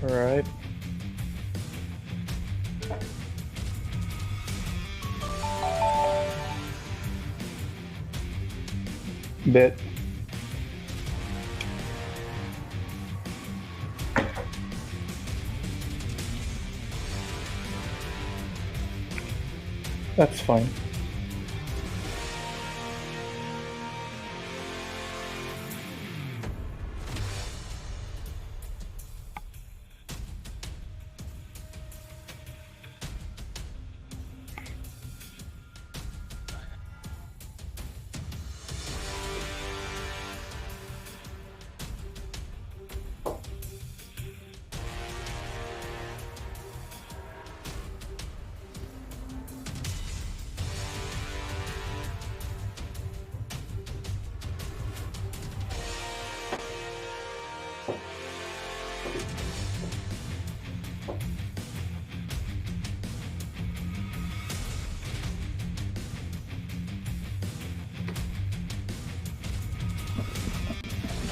Alright. Bet. That's fine.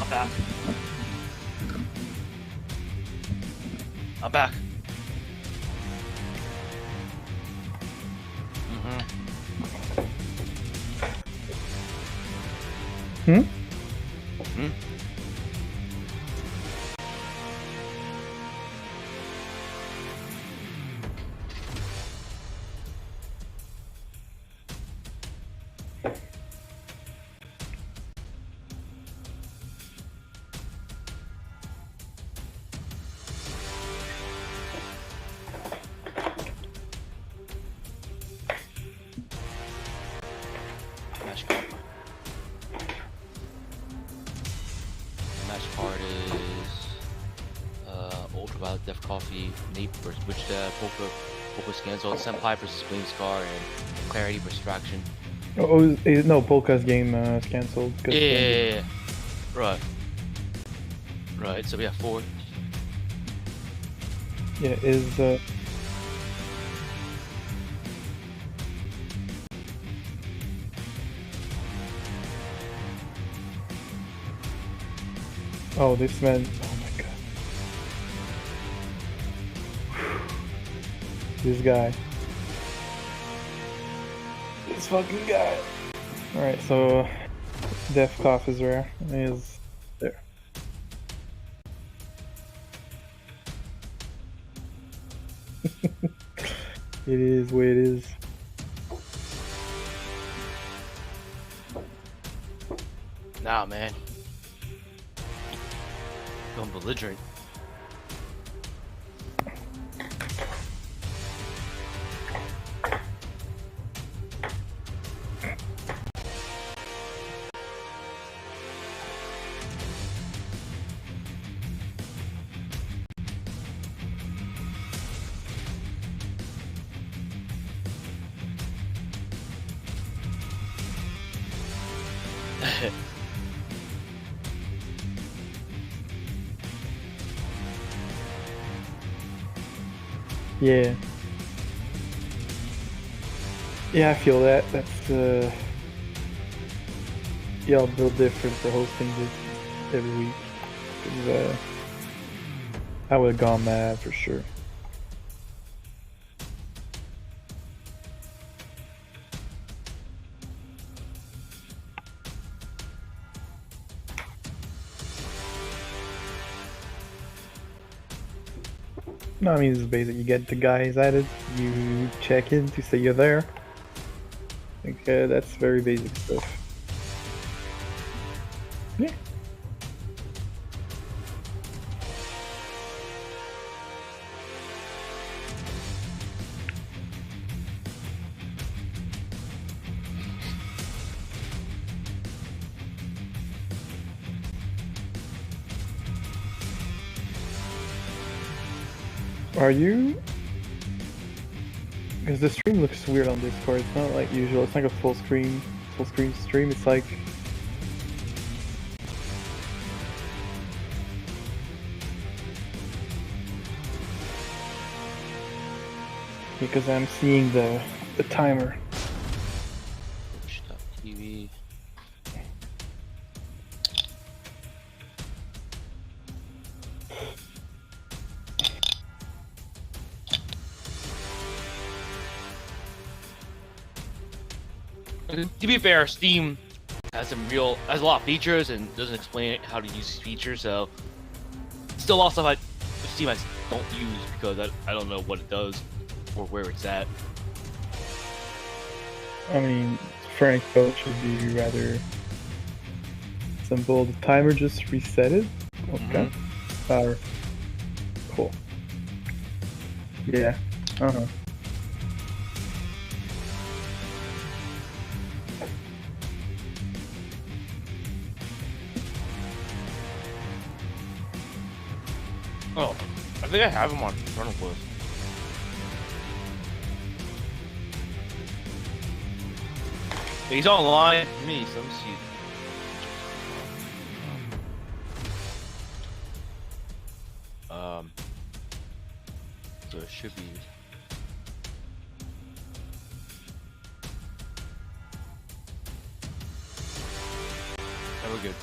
I'm back. I'm back. Hmm? Match card. Match card is Ultraviolet Death Coffee, Nape versus Witch Dad, Polka Scanzo, Senpai versus Flame Scar, and Clarity versus Fraction. Oh, no, Polka's game is cancelled. Yeah. Right. Right, so we have 4. Yeah, is oh, this man. Oh my god. This guy. This fucking guy. Alright, so Death Cough is rare. Is there. It is what it is. Nah, man. Going belligerent. Yeah. Yeah, I feel that. That's y'all build different for hosting this every week. 'Cause, I would have gone mad for sure. No, I mean, it's basic. You get the guys added, you check in to say you're there. I think that's very basic stuff. Yeah. Are you? Because the stream looks weird on Discord. It's not like usual. It's like a full screen stream. It's like because I'm seeing the timer. TV. To be fair, Steam has a lot of features and doesn't explain how to use these features, so still a lot of stuff Steam I don't use because I don't know what it does or where it's at. I mean, Frank code should be rather simple. The timer just reset it. Okay. Cool. Yeah. Uh-huh. Oh, I think I have him on Eternal Plus. He's online for me, so let me see. So it should be. Oh, we're good.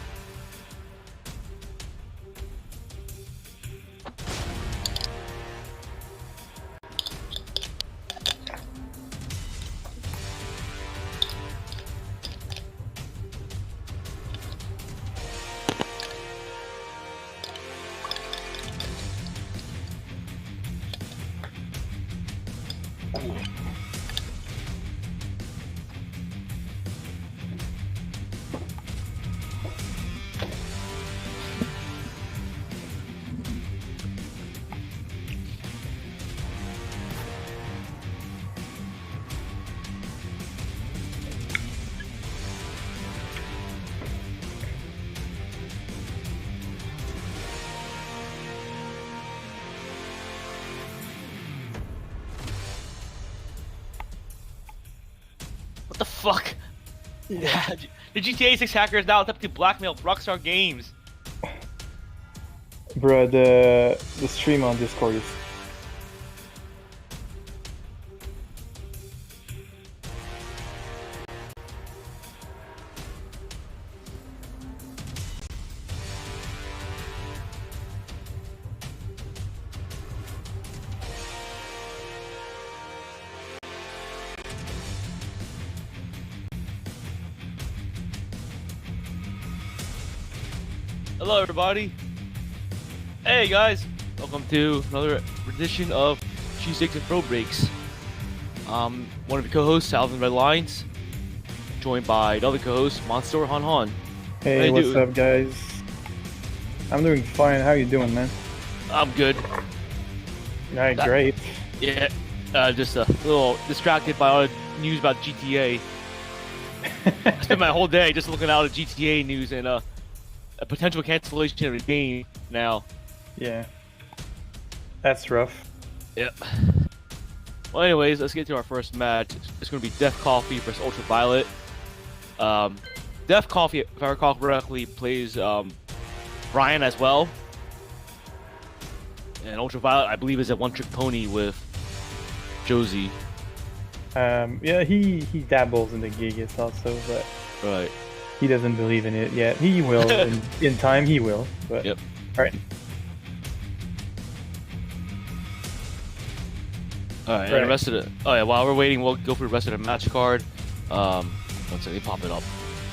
What the fuck? Yeah. The GTA 6 hackers now attempt to blackmail Rockstar Games. Bruh, the stream on Discord is... Hello, everybody. Hey, guys. Welcome to another edition of Cheesesteaks and Throwbreaks. One of your co-hosts, Alvin Red Lines, joined by another co-host, Monster Han Han. Hey, what's up, guys? I'm doing fine. How you doing, man? I'm good. Alright, great. Yeah, just a little distracted by all the news about GTA. I spent my whole day just looking out at GTA news and a potential cancellation of the game now. Yeah. That's rough. Yep. Well, anyways, let's get to our first match. It's going to be Def Coffee versus Ultraviolet. Def Coffee, if I recall correctly, plays Brian as well. And Ultraviolet, I believe, is a one-trick pony with Josie. Yeah, he dabbles in the gigas also, but Right. he doesn't believe in it yet. He will, in time he will, but... Yep. Alright. Alright, and the rest of the... Oh yeah, while we're waiting, we'll go through the rest of the match card. One second, they pop it up.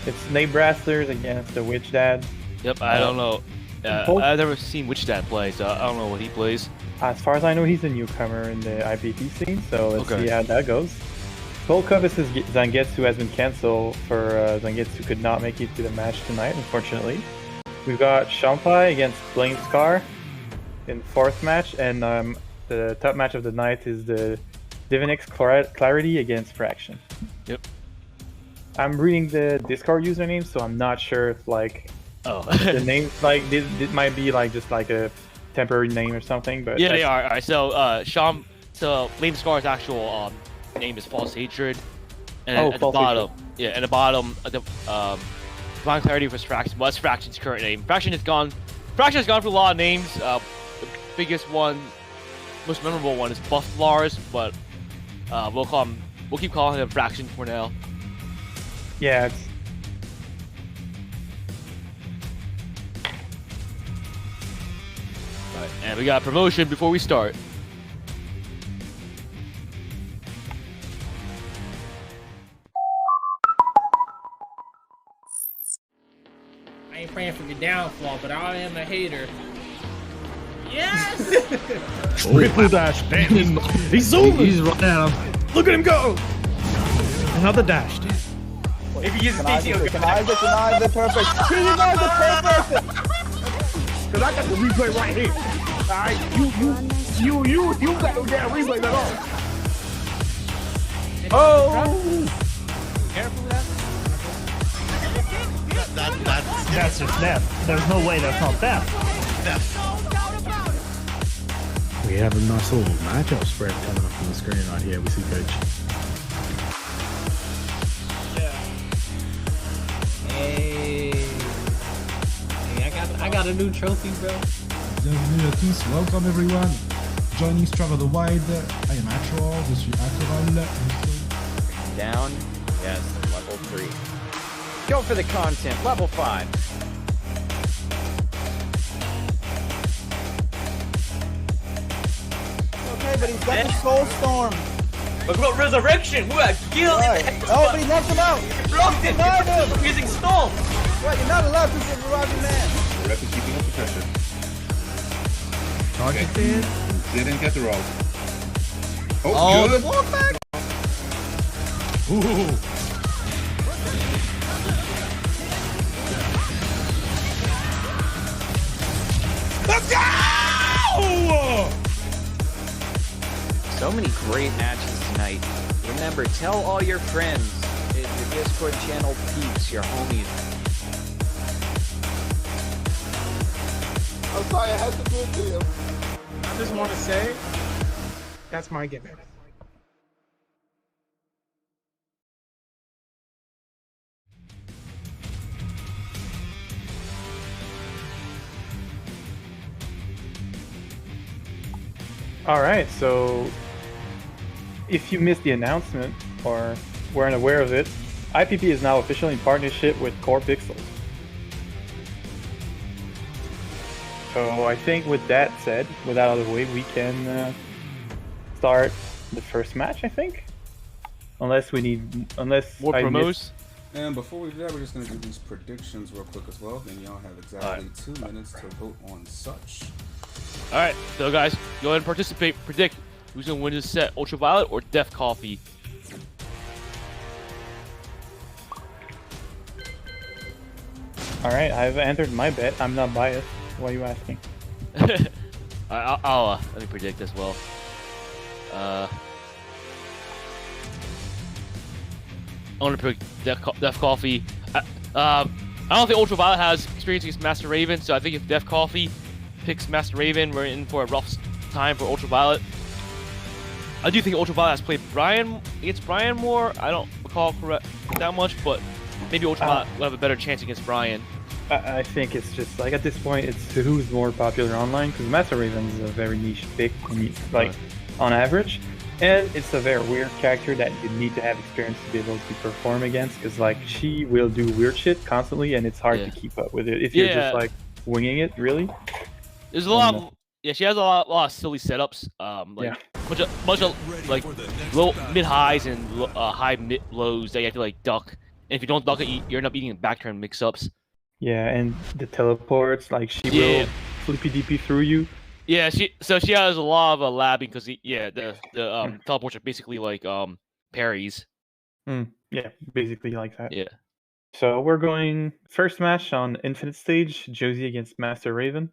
It's Nate Brasslers against the Witch Dad. Yep, I don't know. I've never seen Witch Dad play, so I don't know what he plays. As far as I know, he's a newcomer in the IPT scene, so let's see how that goes. Volkov versus Zangetsu has been cancelled for Zangetsu could not make it to the match tonight, unfortunately. We've got Shampai against Blame Scar in fourth match, and the top match of the night is the Divinix Clarity against Fraction. Yep. I'm reading the Discord username, so I'm not sure if like the names like it might be like just like a temporary name or something, but yeah, they are. All right, so Flame Scar's actual name is False Hatred, and at the bottom, at the bottom, Divine Clarity was Fraction. What's Fraction's current name? Fraction has gone through a lot of names. The biggest one, most memorable one is Buff Lars, but we'll keep calling him Fraction for now. Yeah. Right, and we got a promotion before we start. your downfall, but I am a hater. Yes! Triple dash. Damn, he's zooming. He's running at him. Look at him go. Another dash. If he uses DC, Denies it perfect. He denies it perfect. Cause I got the replay right here. Alright, you got no damn replay at all. Oh! Careful with that. That's just theft. There's no way that's not theft. We have a nice little matchup spread coming up on the screen right here. We see Coach. Hey, I got a new trophy, bro. Bienvenue à tous, welcome everyone. Joining Strava the Wide, I am Actual, je suis Actual. Down, yes, level 3. Go for the content, level 5. Okay, but he's got the Soul Storm. But what resurrection? We are killed. Right. Oh, but he knocks him out. Blocked it. Denied him. Using storm. Right, you're not allowed to get reviving man. Rep is keeping up the pressure. Target Okay. Didn't get the roll. Oh, Good. the walk back. Ooh. Let's go! So many great matches tonight. Remember, tell all your friends. Your Discord channel peeps, your homies. I'm sorry, I had to do it to you. I just want to say, that's my gimmick. Alright, so if you missed the announcement or weren't aware of it, IPP is now officially in partnership with Core Pixels. So I think with that said, with that out of the way, we can start the first match, I think. Unless we need, unless more promos. And before we do that, we're just going to do these predictions real quick as well. Then y'all have exactly 2 minutes to vote on such. Alright, so guys, go ahead and participate. Predict who's going to win this set, Ultraviolet or Def Coffee. Alright, I've entered my bet. I'm not biased. Why are you asking? I'll let me predict as well. I want to predict Def Coffee. I don't think Ultraviolet has experience against Master Raven, so I think if Def Coffee picks Master Raven, we're in for a rough time for Ultraviolet. I do think Ultraviolet has played Brian against Brian more. I don't recall correct that much, but maybe Ultraviolet will have a better chance against Brian. I think it's just like at this point, it's who's more popular online because Master Raven is a very niche pick, like on average, and it's a very weird character that you need to have experience to be able to perform against because like she will do weird shit constantly, and it's hard to keep up with it if you're just like winging it. Really, there's a lot. Of, she has a lot of silly setups. Bunch of like low mid highs and high mid lows that you have to like duck. And if you don't duck it, you end up eating back turn mix ups. Yeah, and the teleports, like she will flippy DP through you. Yeah, she has a lot of labbing because the teleports are basically like parries. Yeah, basically like that. Yeah. So we're going first match on Infinite Stage, Josie against Master Raven.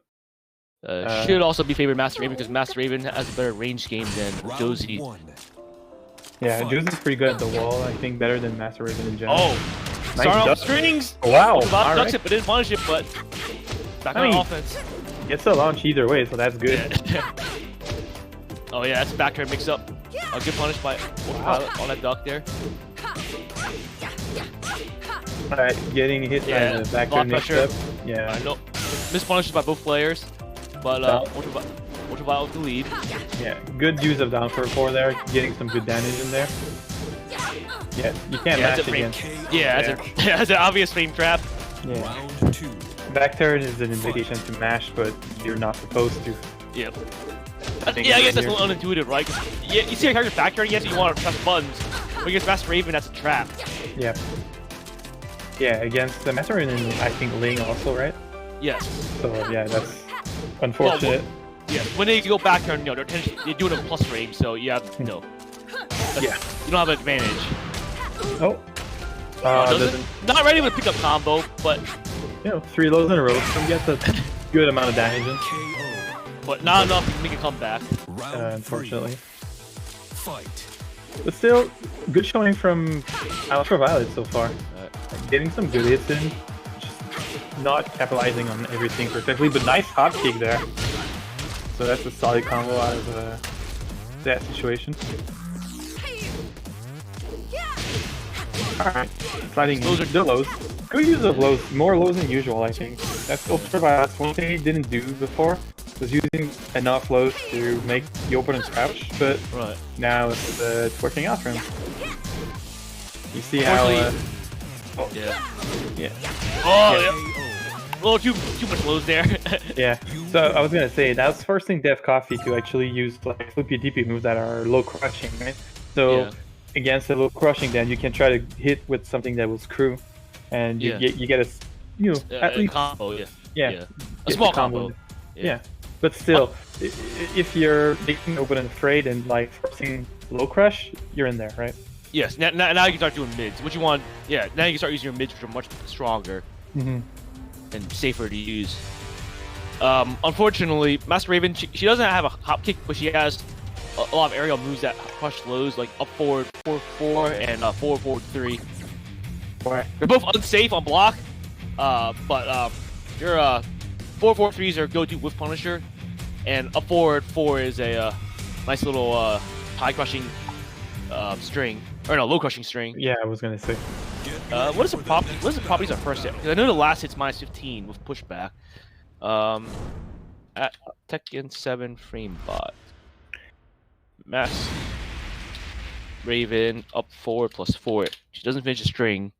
Should also be favored Master Raven because Master Raven has a better range game than Josie. Yeah, Josie's pretty good at the wall. I think better than Master Raven in general. Oh, nice start off strings. Wow, Ducks it, but didn't punish it. But back on offense. Gets a launch either way, so that's good. Yeah. Oh yeah, that's back turn mix up. A good punish by Ultraviolet on that duck there. Alright, getting hit by the back turn mix up. Yeah. No, missed punishes by both players, but Ultraviolet with the lead. Yeah, good use of down for 4 there, getting some good damage in there. Yeah, you can't match against. Yeah, that's an obvious frame trap. Yeah. Round 2. Back turn is an invitation to mash, but you're not supposed to. Yep. I guess that's a little unintuitive, right? Yeah, you see a character back turn, yes, you want to press buttons. But against Master Raven, that's a trap. Yeah. Yeah, against the Master Raven, I think Ling also, right? Yes. So yeah, that's unfortunate. Yeah, when they go back there, they're doing a plus frame, so you have you don't have an advantage. Oh. Not ready with pickup combo, but 3 lows in a row, so gets a good amount of damage in. But not enough to make a comeback. Unfortunately. But still, good showing from Ultraviolet so far. Getting some good hits in, just not capitalizing on everything perfectly, but nice hop kick there. So that's a solid combo out of that situation. Alright, fighting the lows. Good use of lows, more lows than usual I think. That's Ultraviolet's one thing he didn't do before, was using enough lows to make the opponent crouch, but now it's working out for him. You see how... Yeah. Oh, yeah. A little too much lows there. Yeah, so I was gonna say, that was forcing Def Coffee to actually use like flippy DP moves that are low crushing, right? So against a low crushing, then you can try to hit with something that will screw, and you get a at least combo. A small combo. Yeah, but still, if you're making the opponent afraid and like forcing low crush, you're in there, right? Yes. Now you can start doing mids. What you want? Yeah. Now you can start using your mids, which are much stronger and safer to use. Unfortunately, Master Raven, she doesn't have a hop kick, but she has a lot of aerial moves that crush lows, like up forward 4-4 and forward 4-3. They're both unsafe on block, but your 4-4-3s are go-to with Punisher, and up forward 4 is a nice little high crushing string, or no, low crushing string. Yeah, I was gonna say. What is the properties on first hit? Because I know the last hit's -15 with pushback. At Tekken 7 frame bot. Mass Raven up forward +4. She doesn't finish the string.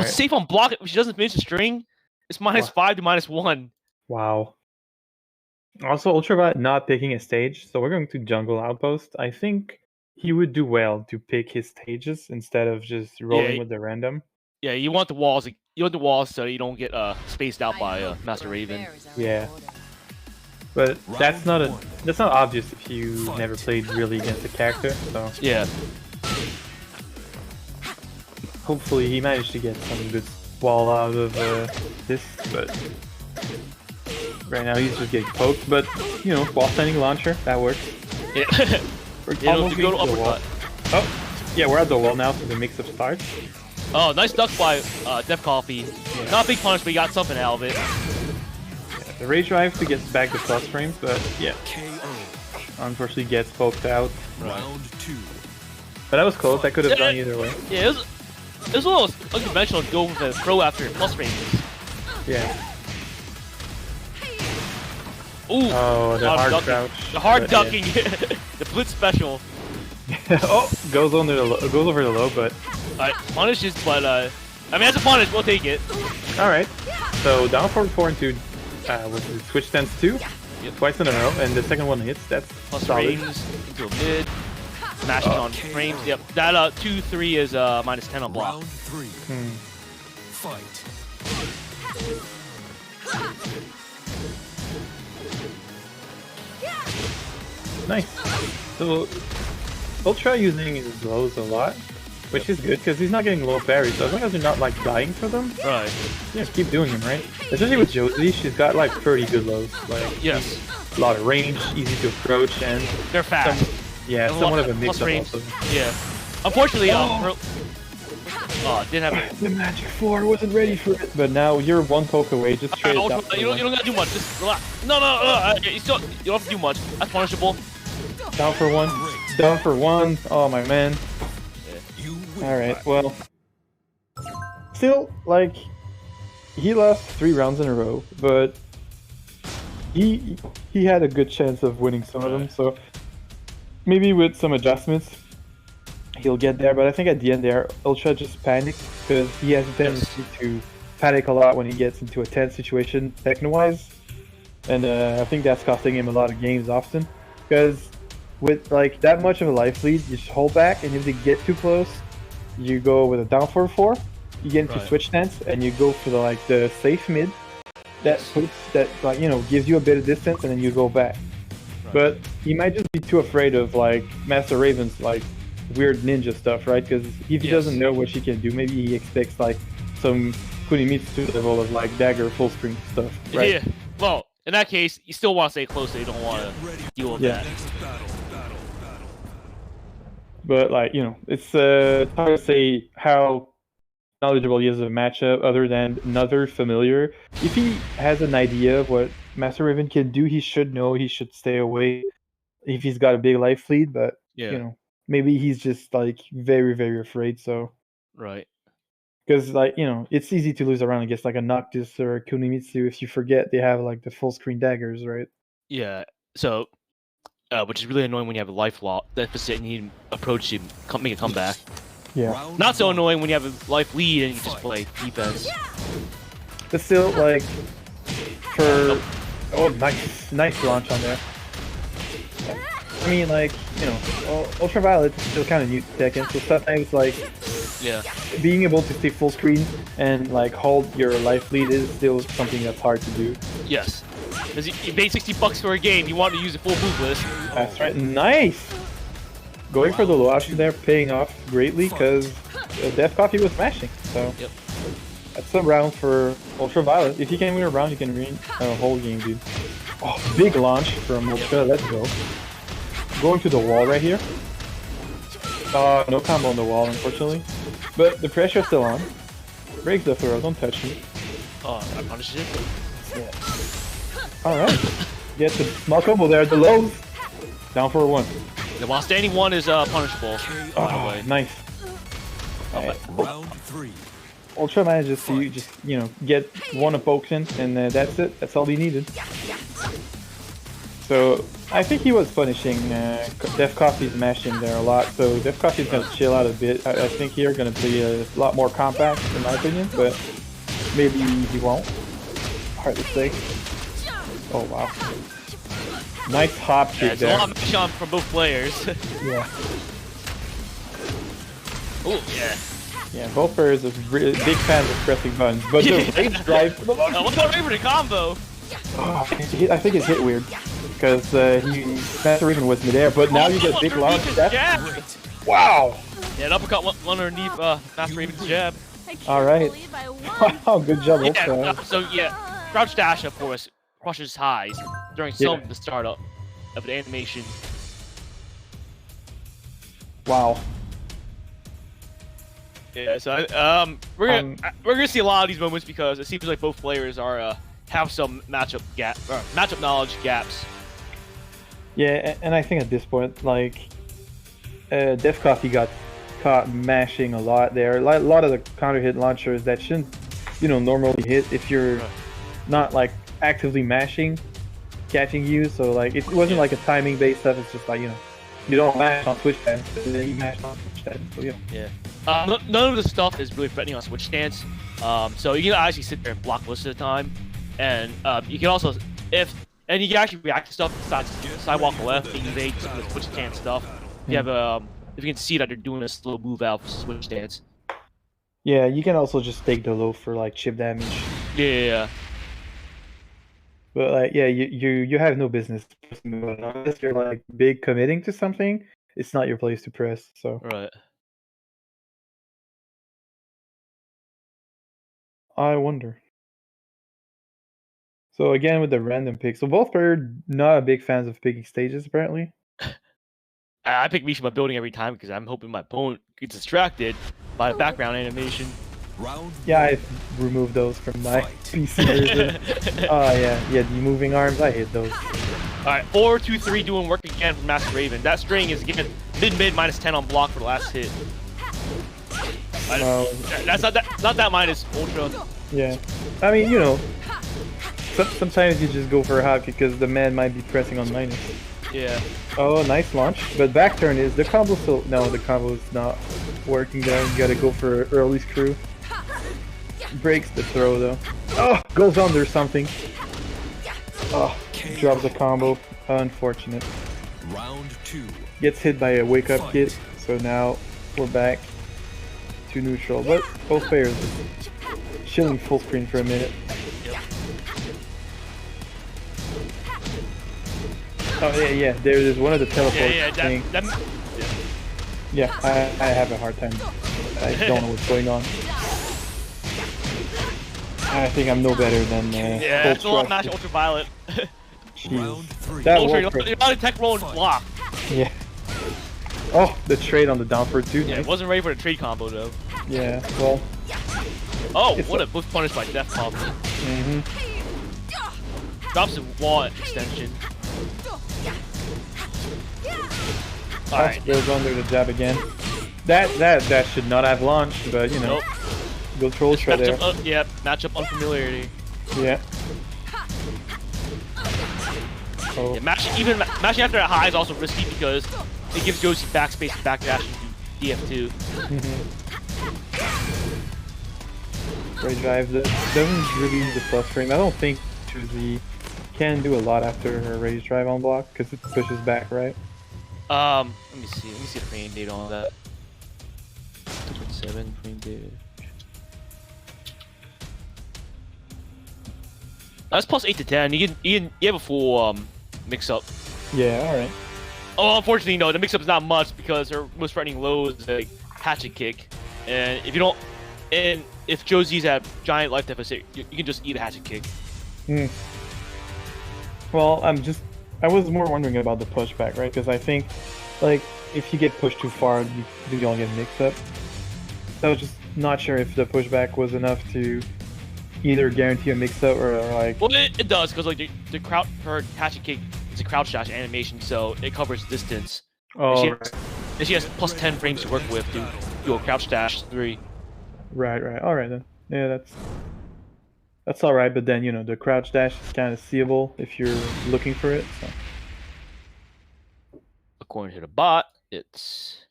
Safe on block. If she doesn't finish the string, it's -5 to -1. Wow. Also, Ultraviolet not picking a stage, so we're going to jungle outpost. I think he would do well to pick his stages instead of just rolling with the random. Yeah, you want the walls. You want the walls so you don't get spaced out by Master Raven. Yeah. But that's not obvious if you never played really against the character. So yeah. Hopefully he managed to get some good wall out of this, but right now he's just getting poked. But wall standing launcher, that works. Yeah. Almost go to uppercut. Oh, yeah, we're at the wall now, so the mix-up starts. Oh, nice duck by Def Coffee. Yeah. Not a big punish, but he got something out of it. Yeah, the rage drive to get back the plus frames, but yeah, unfortunately gets poked out. Round 2. But that was close. I could have gone either way. Yeah, it was a little unconventional to go with the throw after plus frames. Yeah. Ooh. Oh, the hard crouch. The hard ducking. The blitz special. Oh, goes over the low, but punishes, but I mean, that's a punish. We'll take it. All right. So down 4 into switch stance 2, twice in a row, and the second one hits. That's plus solid. frames into a mid. Smashing on frames. Yep. That 2-3 is -10 on block. Round 3. Fight. Nice. So Ultra using his lows a lot, which is good because he's not getting low parries. So as long as you're not like dying for them, right? Yeah, keep doing them, right? Especially with Josie, she's got like pretty good lows. Like a lot of range, easy to approach, and they're fast. Somewhat of a mix up also. Yeah. Unfortunately, didn't have the Magic 4 wasn't ready for it. But now you're one poke away, just straight down. You don't gotta do much. Just relax. No. You don't have to do much. That's punishable. Down for 1. Down for 1. Oh my man. Alright, well. Still, like, he lost 3 rounds in a row, but he had a good chance of winning some of them, so maybe with some adjustments he'll get there. But I think at the end there, Ultra just panicked because he has a tendency to panic a lot when he gets into a tense situation techno-wise, and I think that's costing him a lot of games often, because with like that much of a life lead, you just hold back, and if they get too close, you go with a down 4-4, you get into switch stance, and you go for the safe mid, that puts that like gives you a bit of distance and then you go back. Right. But he might just be too afraid of like Master Raven's like weird ninja stuff, right? Because if he doesn't know what she can do, maybe he expects like some Kunimitsu level of like dagger full screen stuff, right? Yeah. Well, in that case, you still want to stay close, so you don't want to deal with that. But like it's hard to say how knowledgeable he is of a matchup other than another familiar. If he has an idea of what Master Raven can do, he should know he should stay away if he's got a big life lead, but maybe he's just like very, very afraid, so right. Because like, it's easy to lose around against like a Noctis or a Kunimitsu if you forget they have like the full screen daggers, right? Yeah. So which is really annoying when you have a life deficit and you need to approach him, make a comeback. Yeah. Not so annoying when you have a life lead and you just play defense. But still, like, nice launch on there. I mean, like, Ultraviolet's still kind of new to Tekken, so sometimes, like, being able to stay full screen and, like, hold your life lead is still something that's hard to do. Yes. Because you paid $60 for a game, you want to use a full move list. That's right. Nice! Going for the low option there, paying off greatly because Death Coffee was smashing. So that's a round for Ultraviolet. If you can win a round, you can win a whole game, dude. Oh, big launch from Ultra. Let's go. Going to the wall right here. No combo on the wall, unfortunately. But the pressure's still on. Breaks the throw. Don't touch me. Oh, I punished it? Yeah. Alright. Get the small combo there. The lows. Down for one. While standing one is punishable. Oh, nice. Round 3. Ultra manages to just, get one epoxy and that's it. That's all he needed. So, I think he was punishing Def Coffee's mashing there a lot, so Def Coffee's gonna chill out a bit. I think here gonna be a lot more compact, in my opinion, but maybe he won't. Hard to say. Oh, wow. Nice hop kick there. It's a lot of mash on from both players. Yeah. Oh, yeah. Yeah, both players are really big fans of pressing buttons, but the rage drive... What about Raven combo? Oh, I think it hit weird, because Master Raven was midair, but now you get big launch. Wow! Yeah, an uppercut one underneath Master Raven's jab. Alright. Wow, good job, Ultra. So yeah, crouch dash, of course, crushes highs during some of the startup of the animation. Wow. Yeah, so we're gonna see a lot of these moments because it seems like both players are have some matchup knowledge gaps. Yeah, and I think at this point, like, Def Coffee got caught mashing a lot there. Like, a lot of the counter hit launchers that shouldn't, normally hit if you're not like actively mashing, catching you. So like, it wasn't like a timing based stuff. It's just like you don't mash on switch stance, and then you mash on switch stance. So yeah. None of the stuff is really threatening on switch stance. So you can actually sit there and block most of the time, and you can also you can actually react to stuff besides sidewalk left and evade some of the switch stance stuff. If you have if you can see that they're doing a slow move out for switch stance. Yeah, you can also just take the low for like chip damage. Yeah. But like, yeah, you have no business pressing the button unless you're like big committing to something. It's not your place to press. So. Right. I wonder. So again with the random pick. So both are not big fans of picking stages apparently. I pick Mishima building every time because I'm hoping my opponent gets distracted by the background animation. Yeah, I've removed those from my PC version. Oh yeah, the moving arms, I hate those. Alright, 4-2-3 doing work again for Master Raven. That string is given mid minus 10 on block for the last hit. That's not that minus Ultra. Yeah, I mean sometimes you just go for a hop because the man might be pressing on minus. Yeah. Oh, nice launch. But back turn is the combo still. No, the combo is not working there. You gotta go for early screw. Breaks the throw though. Oh, goes under something. Oh, drops the combo. Unfortunate. Round 2. Gets hit by a wake up kit. So now we're back to neutral. But both players chilling full screen for a minute. Oh yeah. There's one of the teleport things. Yeah, I have a hard time. I don't know what's going on. I think I'm no better than. Yeah, it's a lot of match ultraviolet. Jeez. That Ultra, you're not in tech roll and block. Yeah. Oh, the trade on the down for 2. Yeah, it wasn't ready for the trade combo though. Yeah, well. Oh, what a boost punish by Death Pop. Drops the wall extension. Alright. Goes under the jab again. That should not have launched, but you know. Go troll try there. Yeah, matchup unfamiliarity. Yeah. Oh. Yeah, mashing after that high is also risky because it gives Josie backspace and backdash into DF2. Rage drive doesn't really use the plus frame. I don't think Josie can do a lot after her rage drive on block because it pushes back, right? Let me see the frame data on that. 2.7 frame data. That's plus 8 to 10. You have a full mix up. Yeah, alright. Oh, unfortunately, no. The mix up is not much because her most threatening low is a hatchet kick, and if Josie's at giant life deficit, you can just eat a hatchet kick. Well, I was more wondering about the pushback, right? Because I think, like, if you get pushed too far, you don't get mixed up. I was just not sure if the pushback was enough to either guarantee a mix-up or like. Well, it does because like the crouch her hatchet kick is a crouch dash animation, so it covers distance. Oh. And she has plus 10 frames to work with to do a crouch dash 3. Right. All right then. Yeah, that's all right. But then you know the crouch dash is kind of seeable if you're looking for it. So. According to the bot, it's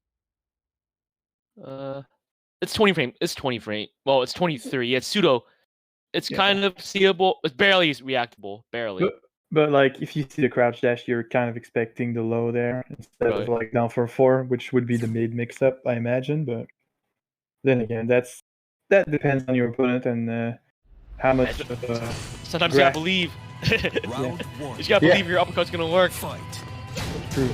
20 frame. It's 20 frame. Well, it's 23. It's pseudo. It's kind of seeable. It's barely reactable. Barely. But like, if you see the crouch dash, you're kind of expecting the low there instead of like down for 4, which would be the mid mix-up, I imagine. But then again, that depends on your opponent and how much. Sometimes you gotta believe. You just gotta believe your uppercut's gonna work. True.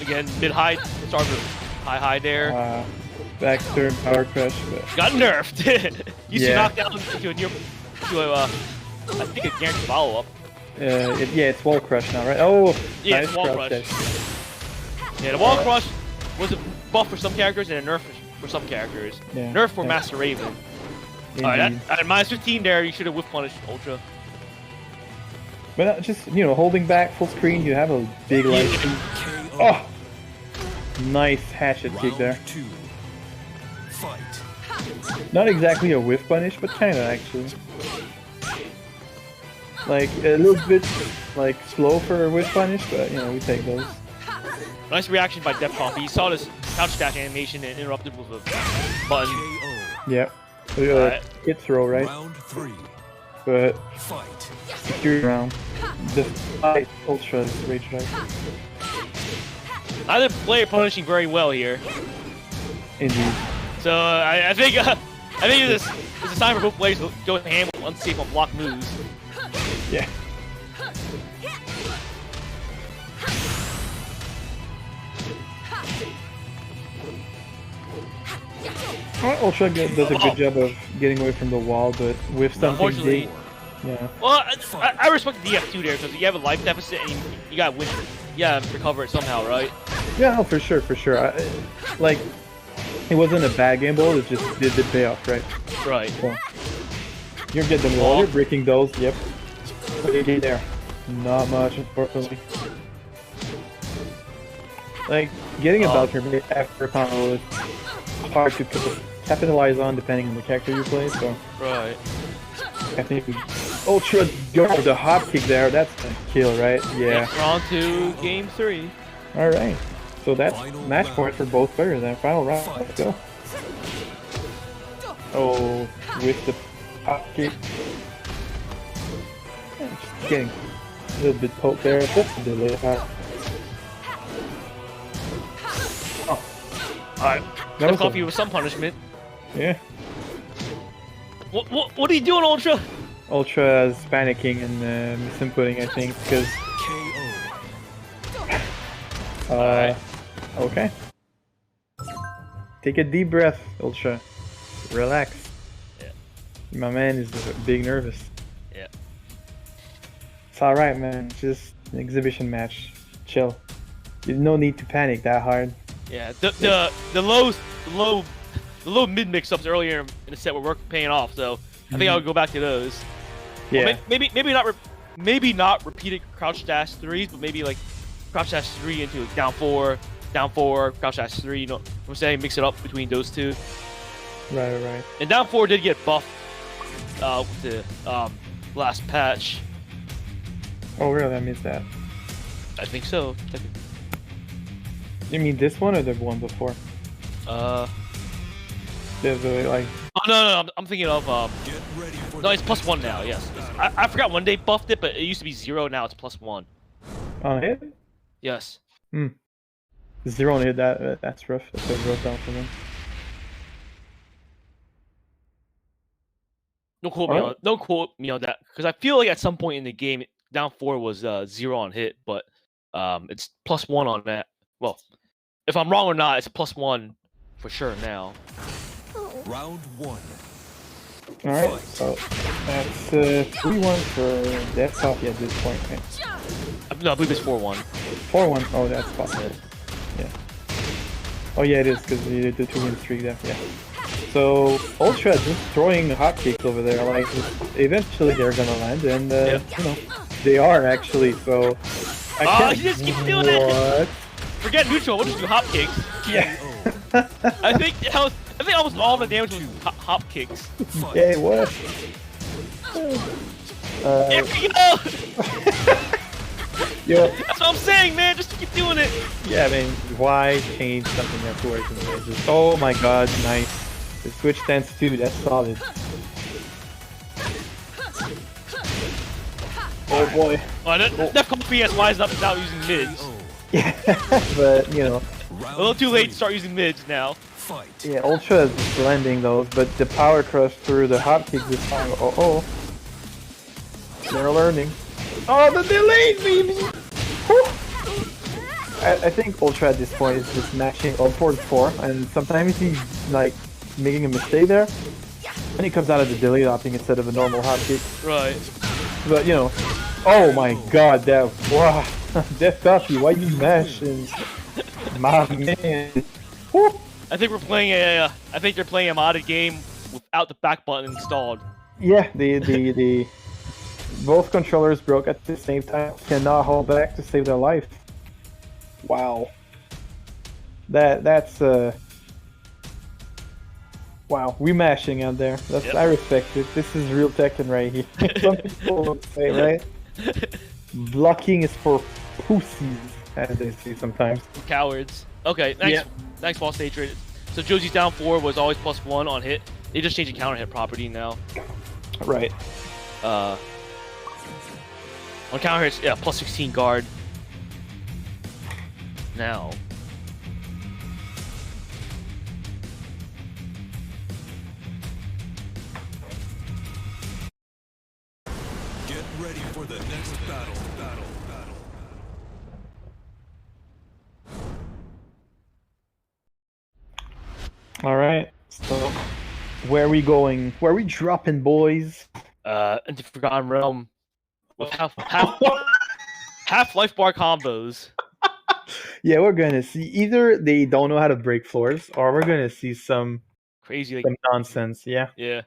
Again, mid high. Start with high there. Backturn power crush, but got nerfed. You see knockdown to I think a guaranteed follow up. It's wall crush now, right? Oh, yeah, nice it's wall crush. Yeah, the wall crush was a buff for some characters and a nerf for some characters. Yeah. Nerf for Master Raven. Alright, at minus 15 there, you should have whiff punished Ultra. But just holding back full screen, you have a big life. Oh, nice hatchet kick there. Not exactly a whiff punish, but kind of actually. Like a little bit like slow for a whiff punish, but we take those. Nice reaction by Death Pop. He saw this couch dash animation and interrupted with a button. Yeah. Hit throw, right? But secure round. Despite Ultra's rage drive. Either player punishing very well here. Indeed. So I think it's a sign for both players to go hand with unsafe on block moves. Yeah. Ultra does a good job of getting away from the wall, but with something big. Yeah. Well, I respect the DF2 there because you have a life deficit and you gotta win. You gotta recover it somehow, right? Yeah, no, for sure. Like, it wasn't a bad game ball, it just did pay off, right? Right. So, you're getting the wall, you're breaking those, yep. What do you get there? Not much, unfortunately. Like, getting a Valkyrie blade after a combo is hard to capitalize on depending on the character you play, so... Right. I think Ultra go the hop kick there, that's a kill, right? Yeah. We're on to game 3. Alright. So that's match point for both players then. Final round, let's go. Oh, with the hop kick. Yeah, just getting a little bit poked there, just a delay. Alright, that was coffee with some punishment. Yeah. What are you doing, Ultra? Ultra is panicking and misinputting, I think, because Okay. Take a deep breath, Ultra. Relax. Yeah. My man is big nervous. Yeah. It's alright, man. Just an exhibition match. Chill. There's no need to panic that hard. Yeah. The low mid mix-ups earlier in the set were paying off, so I think I would go back to those. Yeah. Well, maybe not repeated crouch dash 3s, but maybe like crouch dash 3 into down 4, crouch dash 3. You know what I'm saying? Mix it up between those two. Right. And down 4 did get buffed with the last patch. Oh, really? I missed that. I think so. You mean this one or the one before? The like. Oh no, I'm thinking of no, it's +1 now. Yes, I forgot when they buffed it, but it used to be 0. Now it's +1. On hit? Yes. 0 on hit. That's rough. That's a rough down for them. Don't quote me on that, because I feel like at some point in the game, down 4 was 0 on hit, but it's +1 on that. Well, if I'm wrong or not, it's +1 for sure now. Round 1. Alright, so that's 3-1 for Death Coffee at this point, right? No, I believe it's 4-1. 4-1. Oh, that's possible. Yeah. Oh yeah, it is, because the 2-win streak there. Yeah. So Ultra just throwing hotcakes over there. Like eventually they're gonna land, and you know they are actually. So I can't. You just keep doing it. Forget neutral. We'll just do hopcakes. Yeah. I think almost all the damage was hop kicks. Yeah, it was. There we go! Yeah. That's what I'm saying, man. Just keep doing it. Yeah, I mean, why change something that works in the way? Just, oh my god, nice. The switch stance 2, that's solid. Oh boy. Oh, that Coffee has wised up without using mids. Yeah, but you know. A little too late to start using mids now. Yeah, Ultra is blending those, but the power crush through the hotkick this time. Oh. They're learning. Oh, the delayed baby! I think Ultra at this point is just matching up forward 4, and sometimes he's like making a mistake there, and he comes out of the delayed hopping instead of a normal hotkick. Right. But you know, oh my god, that wow, Death Coffee, why you mashing? My man. Woo. I think we're playing I think they're playing a modded game without the back button installed. Yeah, the both controllers broke at the same time. Cannot hold back to save their life. Wow. That's wow, we mashing out there. That's yep. I respect it. This is real Tekken right here. Some people would say, right? Blocking is for pussies, as they say sometimes. Cowards. Okay, thanks, False Hatred. So Josie's down 4 was always +1 on hit. They just changed the counter hit property now. Right. On counter hits, yeah, +16 guard. Now. Get ready for the next battle. Alright, so where are we going? Where are we dropping, boys? Into Forgotten Realm with half life bar combos. Yeah, we're gonna see either they don't know how to break floors, or we're gonna see some crazy some nonsense. Yeah. Yeah.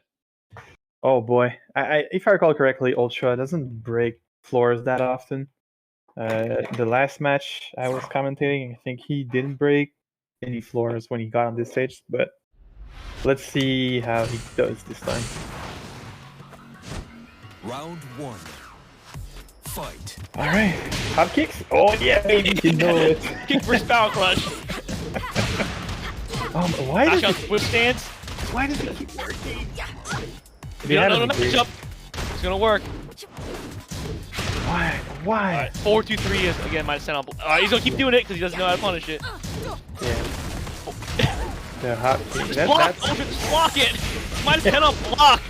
Oh boy, if I recall correctly, Ultra doesn't break floors that often. The last match I was commentating, I think he didn't break any floors when he got on this stage, but let's see how he does this time. Round 1. Fight. All right, hop kicks. Oh yeah, baby, you know it. Kick versus power crush. Why does it whip stance? Why does it keep working? No, match up. It's gonna work. Why? Right, 4-2-3 is again my send up. He's gonna keep doing it because he doesn't know how to punish it. Yeah. The hot kick. Just block it. Minus 10 on block.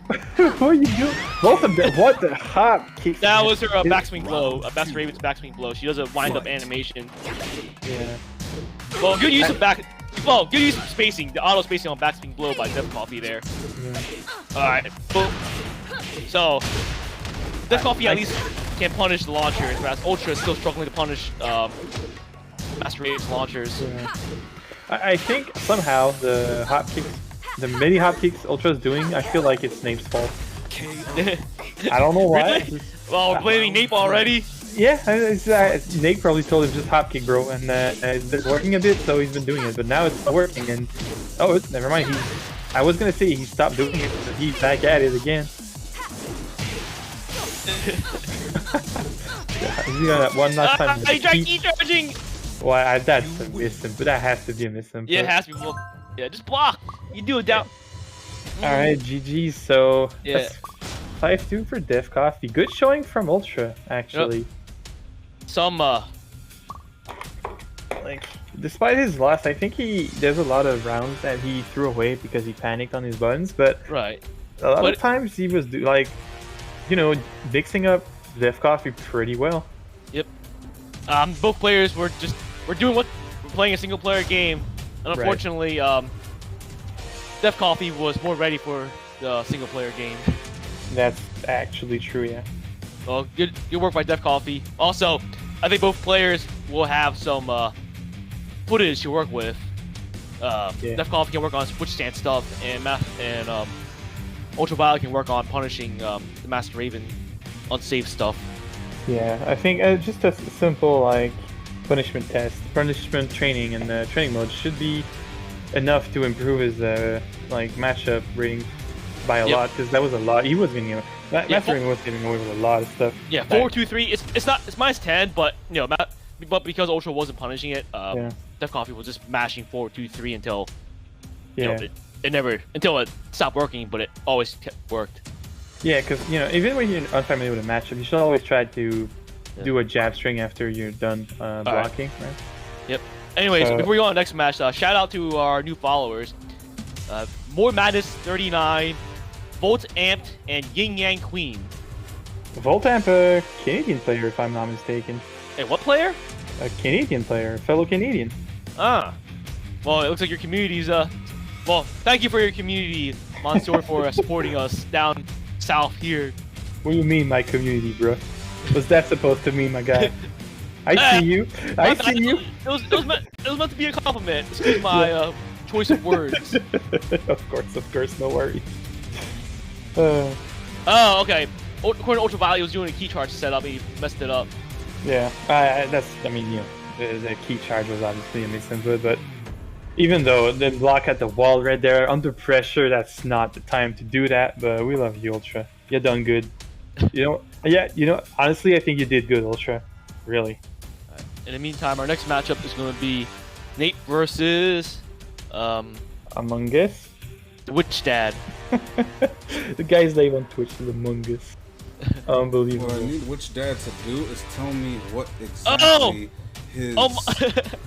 What are you doing? Both of them. What the hop kick? That was her backswing blow. Master Raven's backswing blow. She does a wind up animation. Yeah. Well, good use of good use of spacing. The auto spacing on backswing blow by Death Coffee there. Yeah. All right. So Death Coffee at least can punish the launchers, whereas Ultra is still struggling to punish Master Raven's launchers. Yeah. I think somehow the hop kicks, the mini hop kicks Ultra's doing, I feel like it's Nape's fault. I don't know why. Really? Well, we're blaming Nape already. Yeah, Nate probably told him just hop kick, bro, and it's been working a bit, so he's been doing it. But now it's not working, and never mind. I was gonna say he stopped doing it, but he's back at it again. He's gonna one last time. He tried charging. Well, that's a miss him, but that has to be a miss him. Yeah, it has to be. Well, yeah, just block. You do it down. All right, GG. So yeah, 5-2 for Def Coffee. Good showing from Ultra, actually. Yep. Some like, despite his loss, I think there's a lot of rounds that he threw away because he panicked on his buttons. But right, a lot of times he was mixing up Def Coffee pretty well. Yep. Both players were doing what we're playing a single player game, and unfortunately, Def Coffee was more ready for the single player game. That's actually true, yeah. Well, good work by Def Coffee. Also, I think both players will have some footage to work with. Def Coffee can work on switch stance stuff, and Ultraviolet can work on punishing the Master Raven unsafe stuff. Yeah, I think just a simple punishment training in the training mode should be enough to improve his matchup rating by a lot, because that was a lot. He was getting Master Raven was getting away with a lot of stuff. Yeah, 4-2-3. It's minus 10, but but because Ultra wasn't punishing it, Def Coffee was just mashing 4-2-3 until until it stopped working, but it always worked. Yeah, because even when you're unfamiliar with a matchup, you should always try to do a jab string after you're done blocking, right? Yep. Anyways, before we go on to the next match, shout out to our new followers, More Madness 39, Volt Amped, and Yin Yang Queen. Volt Amp, a Canadian player, if I'm not mistaken. Hey, what player? A Canadian player, a fellow Canadian. Well, it looks like your community's well, thank you for your community, Mansoor, for supporting us down south here. What do you mean, my community, bro? What's that supposed to mean, my guy? I see you. I see you. It was meant to be a compliment. Excuse my choice of words. Of course, no worries. Oh, okay. According to Ultraviolet, he was doing a key charge setup and he messed it up. Yeah, the key charge was obviously a misinput, but even though the block at the wall right there, under pressure, that's not the time to do that, but we love you, Ultra. You done good. Honestly, I think you did good, Ultra. Really. In the meantime, our next matchup is going to be Nate versus Among Us? The Witch Dad. The guy's name on Twitch is Among Us. Unbelievable. What I need Witch Dad to do is tell me what exactly his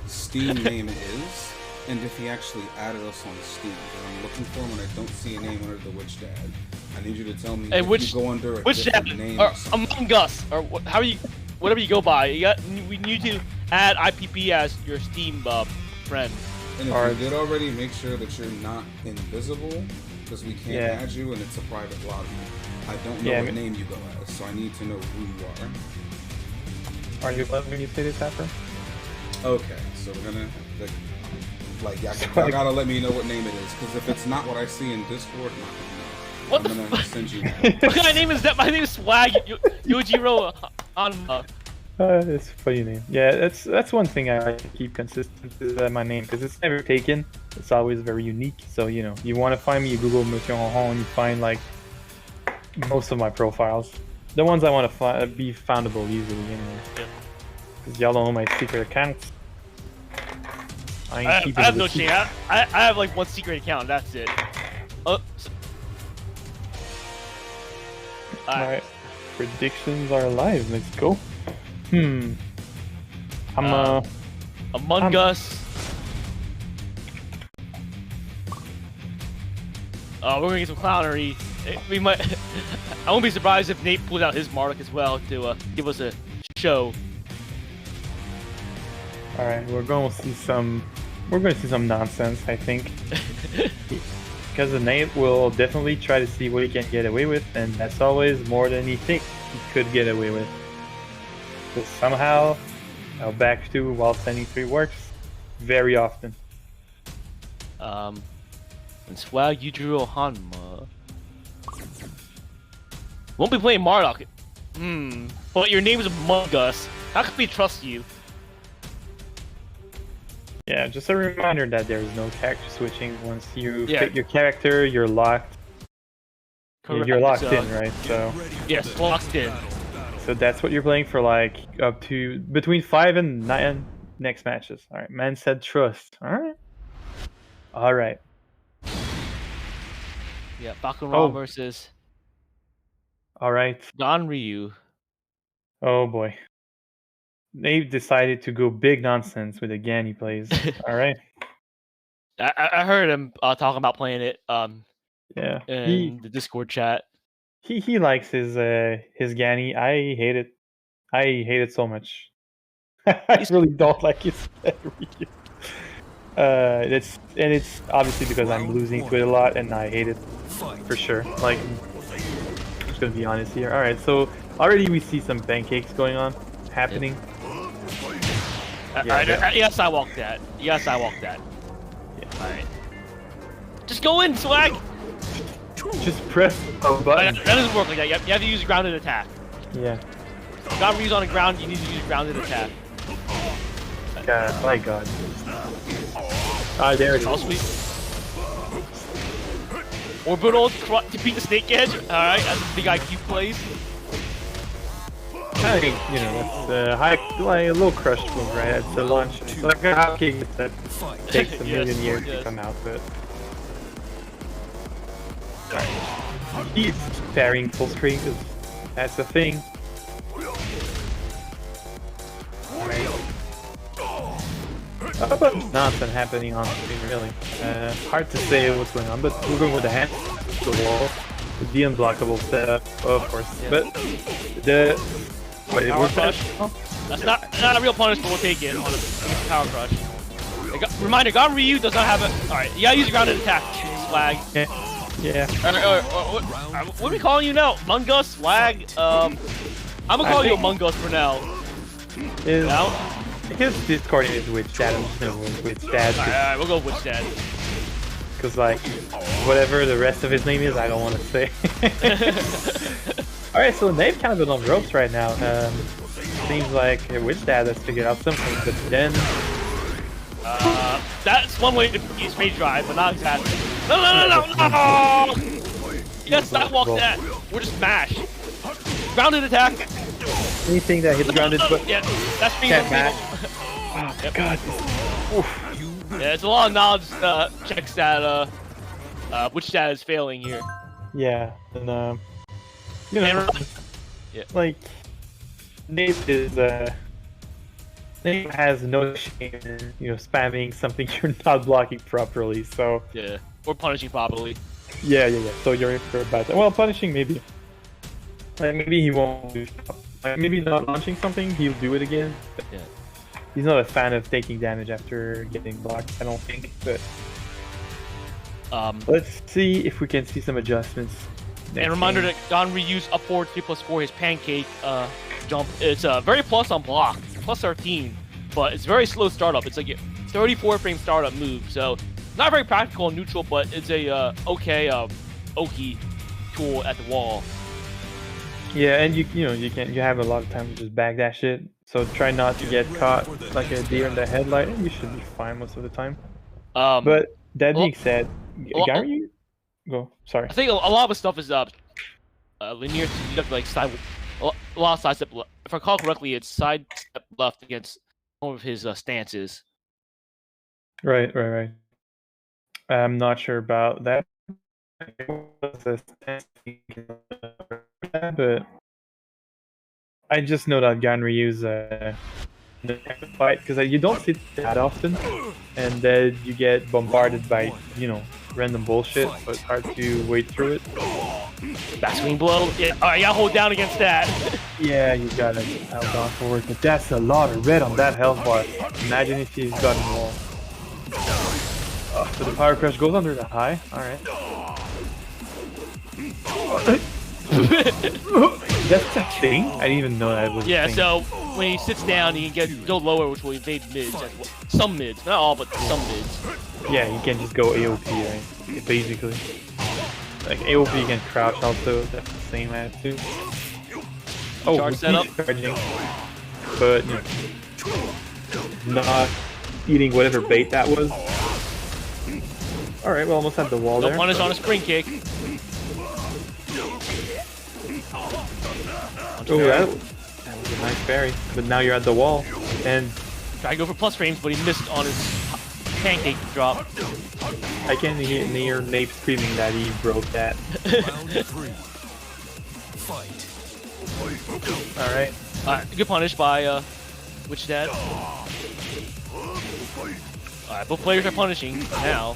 Steam name is, and if he actually added us on Steam. Because I'm looking for him and I don't see a name under the Witch Dad. I need you to tell me if you go under a different name. Or Among Us, or whatever you go by. We need to add IPP as your Steam friend. And if you did already, make sure that you're not invisible, because we can't add you and it's a private lobby. I don't know what name you go as, so I need to know who you are. Are you letting me say this, Afro? Okay, so we're gonna y'all gotta let me know what name it is, because if it's not what I see in Discord, I'm gonna send you. What kind of name is that? My name is Swag Yojiro on. It's a funny name. Yeah, that's one thing I like to keep consistent is my name, because it's never taken. It's always very unique. So you want to find me, you Google Monsieur Honhon, and you find most of my profiles. The ones I want to be foundable easily, anyway. Because y'all don't know my secret accounts. I have no shame. I have one secret account. That's it. Alright. Predictions are live. Let's go. Among Us. We're gonna get some clownery, We might. I won't be surprised if Nate pulls out his Marduk as well to give us a show. All right, we're going to see some nonsense, I think. Because the Nate will definitely try to see what he can get away with, and that's always more than he thinks he could get away with. But somehow, back to while sending 3 works very often. And Swag Yujiro Hanma. Won't be playing Marduk. But your name is Among Us. How can we trust you? Yeah, just a reminder that there is no character switching. Once you pick your character, you're locked. Correct. You're locked in, right? So yes, locked in. So that's what you're playing for, like up to between 5 and 9 next matches. All right, man said trust. All right. Yeah, Bakuran versus. All right. Ganryu. Oh boy. They decided to go big nonsense with the Gan he plays. All right. I heard him talking about playing it. Yeah. In the Discord chat. He likes his Ganny. I hate it. I hate it so much. I really don't like his Ryu. It's obviously because I'm losing to it a lot, and I hate it for sure. Like, I'm just gonna be honest here. All right, so already we see some pancakes going on, happening. Yes, I walked that. Yes, I walked that. Yeah. All right. Just go in, Swag. Just press a button. That doesn't work like that. You have to use grounded attack. Yeah. Ganryu's on the ground. You need to use grounded attack. God, my God. Ah, there it is. Sweet. Orbital to beat the snake edge. All right, that's a big IQ plays. I think, you know, that's like a little crushed move, right? It's a launch. It's like a hot kick that takes a million years to come out, but... He's parrying full screen, because that's the thing. But nothing happening on screen, really. Hard to say what's going on, but we're going with the hands to the wall. With the unblockable setup, of course. Yeah. But the... Wait, power crush? That's not a real punish, but we'll take it on a power crush. Reminder, Ganryu does not have a... Alright, you gotta use a grounded attack. Swag. Yeah. What are we calling you now? Among Us? Swag? I'm gonna call you Among Us for now. His Discord is Witch Dad. I'm just gonna go with Witch Dad. Alright, we'll go with Witch Dad. Because, like, whatever the rest of his name is, I don't want to say. Alright, so they've kind of been on the ropes right now. Seems like Witch Dad has figured out something, but then... that's one way to use Rage Drive, but not exactly. No! Yes, I walked that. We're just mash. Grounded attack. Anything that hits grounded, but... Yeah, that's being mash. Oh, yep. God. Oof. Yeah, it's a lot of knowledge checks that Witch Dad is failing here. Yeah, and you know, like Nate has no shame in, you know, spamming something you're not blocking properly. So yeah, or punishing properly. Yeah. So you're in for a bad time. Well, punishing maybe. Like maybe he won't. Like maybe not launching something, he'll do it again. Yeah. He's not a fan of taking damage after getting blocked, I don't think. But let's see if we can see some adjustments. And reminder that Ganryu's up forward 3+4, his pancake jump. It's very plus on block, plus 13, but it's very slow startup. It's like a 34 frame startup move, so not very practical and neutral, but it's a okay Oki tool at the wall. Yeah, and you have a lot of time to just backdash shit. So try not to get caught like a deer in the headlight, and you should be fine most of the time. But that being said, Gary, go. Sorry. I think a lot of the stuff is linear. So you have to like side, a lot of side step. If I recall correctly, it's side step left against one of his stances. Right. I'm not sure about that. But I just know that Ganryu's the fight because you don't see it that often, and then you get bombarded by random bullshit, so it's hard to wade through it. Back swing blow. Yeah, alright, you gotta hold down against that. Yeah, you gotta held on forward, but that's a lot of red on that health bar. Imagine if he's gotten wall. So the power crush goes under the high. Alright. That's a thing? I didn't even know that was a thing. So when he sits down, he can go lower, which will evade mids. Some mids, not all, but some mids. Yeah, you can just go AOP, right? Basically. Like AOP can crouch also, that's the same attitude. Oh, Charge setup. Charging. But, you know, not eating whatever bait that was. Alright, we almost had the wall there. The one is on a spring kick. Oh, that was a nice parry. But now you're at the wall. And Tried to go for plus frames, but he missed on his pancake drop. I can hear Nate screaming that he broke that. Round 3. Fight. Alright. Good punish by Witch Dad. Alright, both players are punishing now.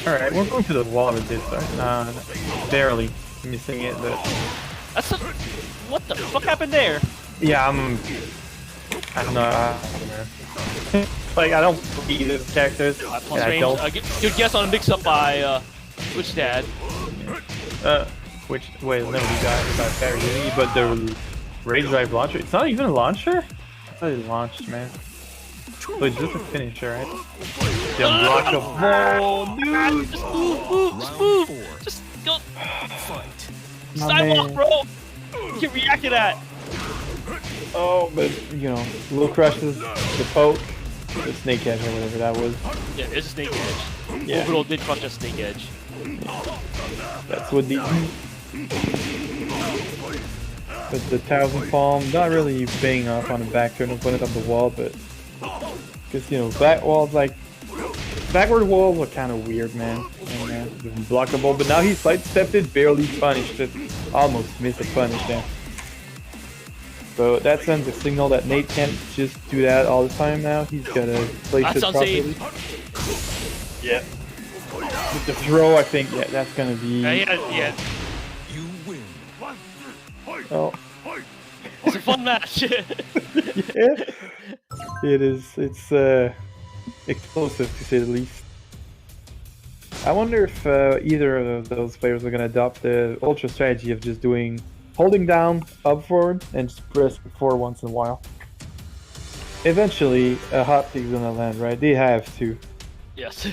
Alright, we're going to the wall with this, right? Barely missing it, but... That's a... What the fuck happened there? Yeah, I don't know. Like, I don't see these characters. Plus range, good guess on a mix-up by Witch Dad. Wait, no, we got parry, didn't he? But the Rage Drive launcher, it's not even a launcher? I thought it launched, man. So it's just a finisher, right? The unblockable. Dude! Just move! Just go! Fight. Sidewalk, bro! You can react to that! Oh, but, you know, little crushes, the poke, the snake edge or whatever that was. Yeah, it's a snake edge. Yeah. Orbital did crush a snake edge. That's what the... But the 1000 Palm, not really paying off on the back turn opponent on the wall, but... Because, you know, back walls, like... Backward walls are kind of weird, man. And, blockable, but now he sidestepped it, barely punished it. Almost missed a punish there. So that sends a signal that Nate can't just do that all the time now. He's gotta place it properly. Yeah. With the throw, I think, yeah, that's gonna be... Yeah. You win. Oh. It's a fun match. Yeah. It is. It's explosive to say the least. I wonder if either of those players are gonna adopt the ultra strategy of just holding down up forward and just press forward once in a while. Eventually, a hot pick's gonna land, right? They have to. Yes.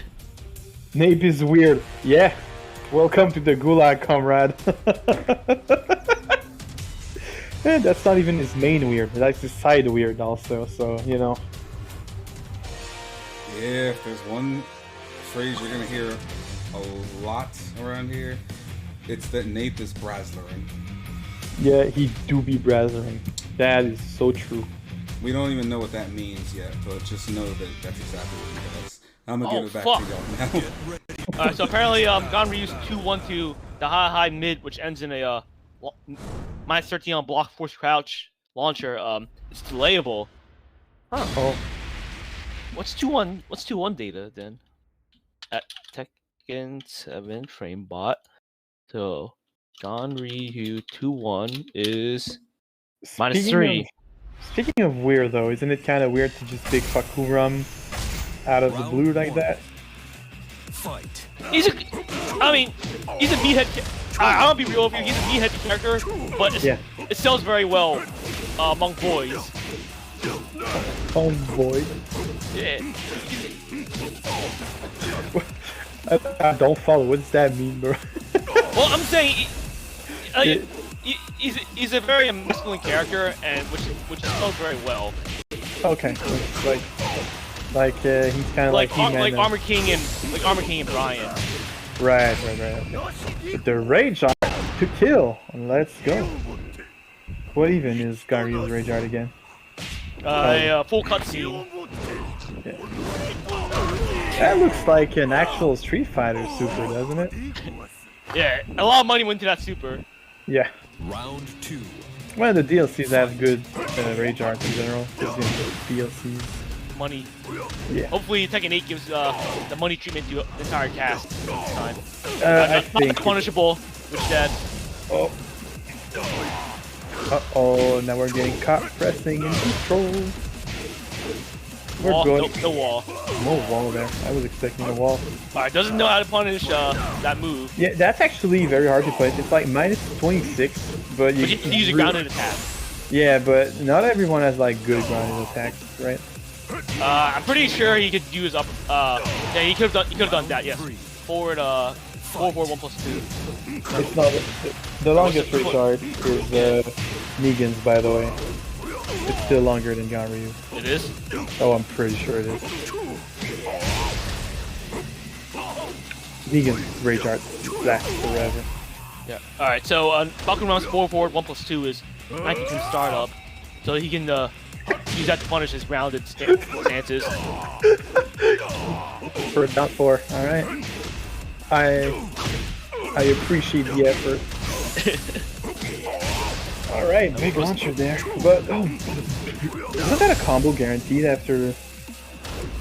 Nape is weird. Yeah. Welcome to the gulag, comrade. And that's not even his main weird. That's his side weird also, so, you know. Yeah, if there's one phrase you're gonna hear a lot around here, it's that Nape is Brazzlering. Yeah, he do be Brazzlering. That is so true. We don't even know what that means yet, but just know that that's exactly what he does. I'm gonna give it back to y'all now. Alright, so apparently Ganryu's 2-1-2, the high mid, which ends in a minus 13 on block force crouch launcher. It's delayable. Huh. Oh. What's 2-1 data then? At Tekken 7 frame bot. So Ganryu 2-1 is -3. Speaking of weird though, isn't it kind of weird to just pick Fakuram out of the blue like that? Fight. He's a meathead. I don't be real with you. He's a meathead character, but it sells very well among boys. Among boys. Yeah. I don't follow. What does that mean, bro? Well, I'm saying he's a very masculine character, and which sells very well. Okay, like he's kind of like Armor King and Brian. Right. But the rage art to kill. Let's go. What even is Garyu's rage art again? Full cutscene. Yeah. That looks like an actual Street Fighter super, doesn't it? Yeah, a lot of money went to that super. Yeah. Round 2. Well, the DLCs have good rage art in general. Because, you know, DLCs. the money. Yeah. Hopefully Tekken 8 gives the money treatment to the entire cast this time. I think punishable, which that. Oh. Uh-oh, now we're getting caught pressing in control. We're good. No wall. No wall there. I was expecting a wall. Alright, doesn't know how to punish that move. Yeah, that's actually very hard to punish. It's like minus 26, but you can use a grounded attack. Yeah, but not everyone has like good grounded attacks, right? I'm pretty sure he could use up. Yeah, he could have done that. Yes. Forward. 4-4-1+2. It's not the longest retard is Negan's, by the way. It's still longer than Ganryu. It is? Oh, I'm pretty sure it is. Negan's rage art lasts forever. Yeah. Alright, so Falcon Round's 4-4-1+2 is 19 from startup. So he can use that to punish his grounded stances. For a down 4, alright. I appreciate the effort. Alright, big launcher there. But isn't that a combo guaranteed after?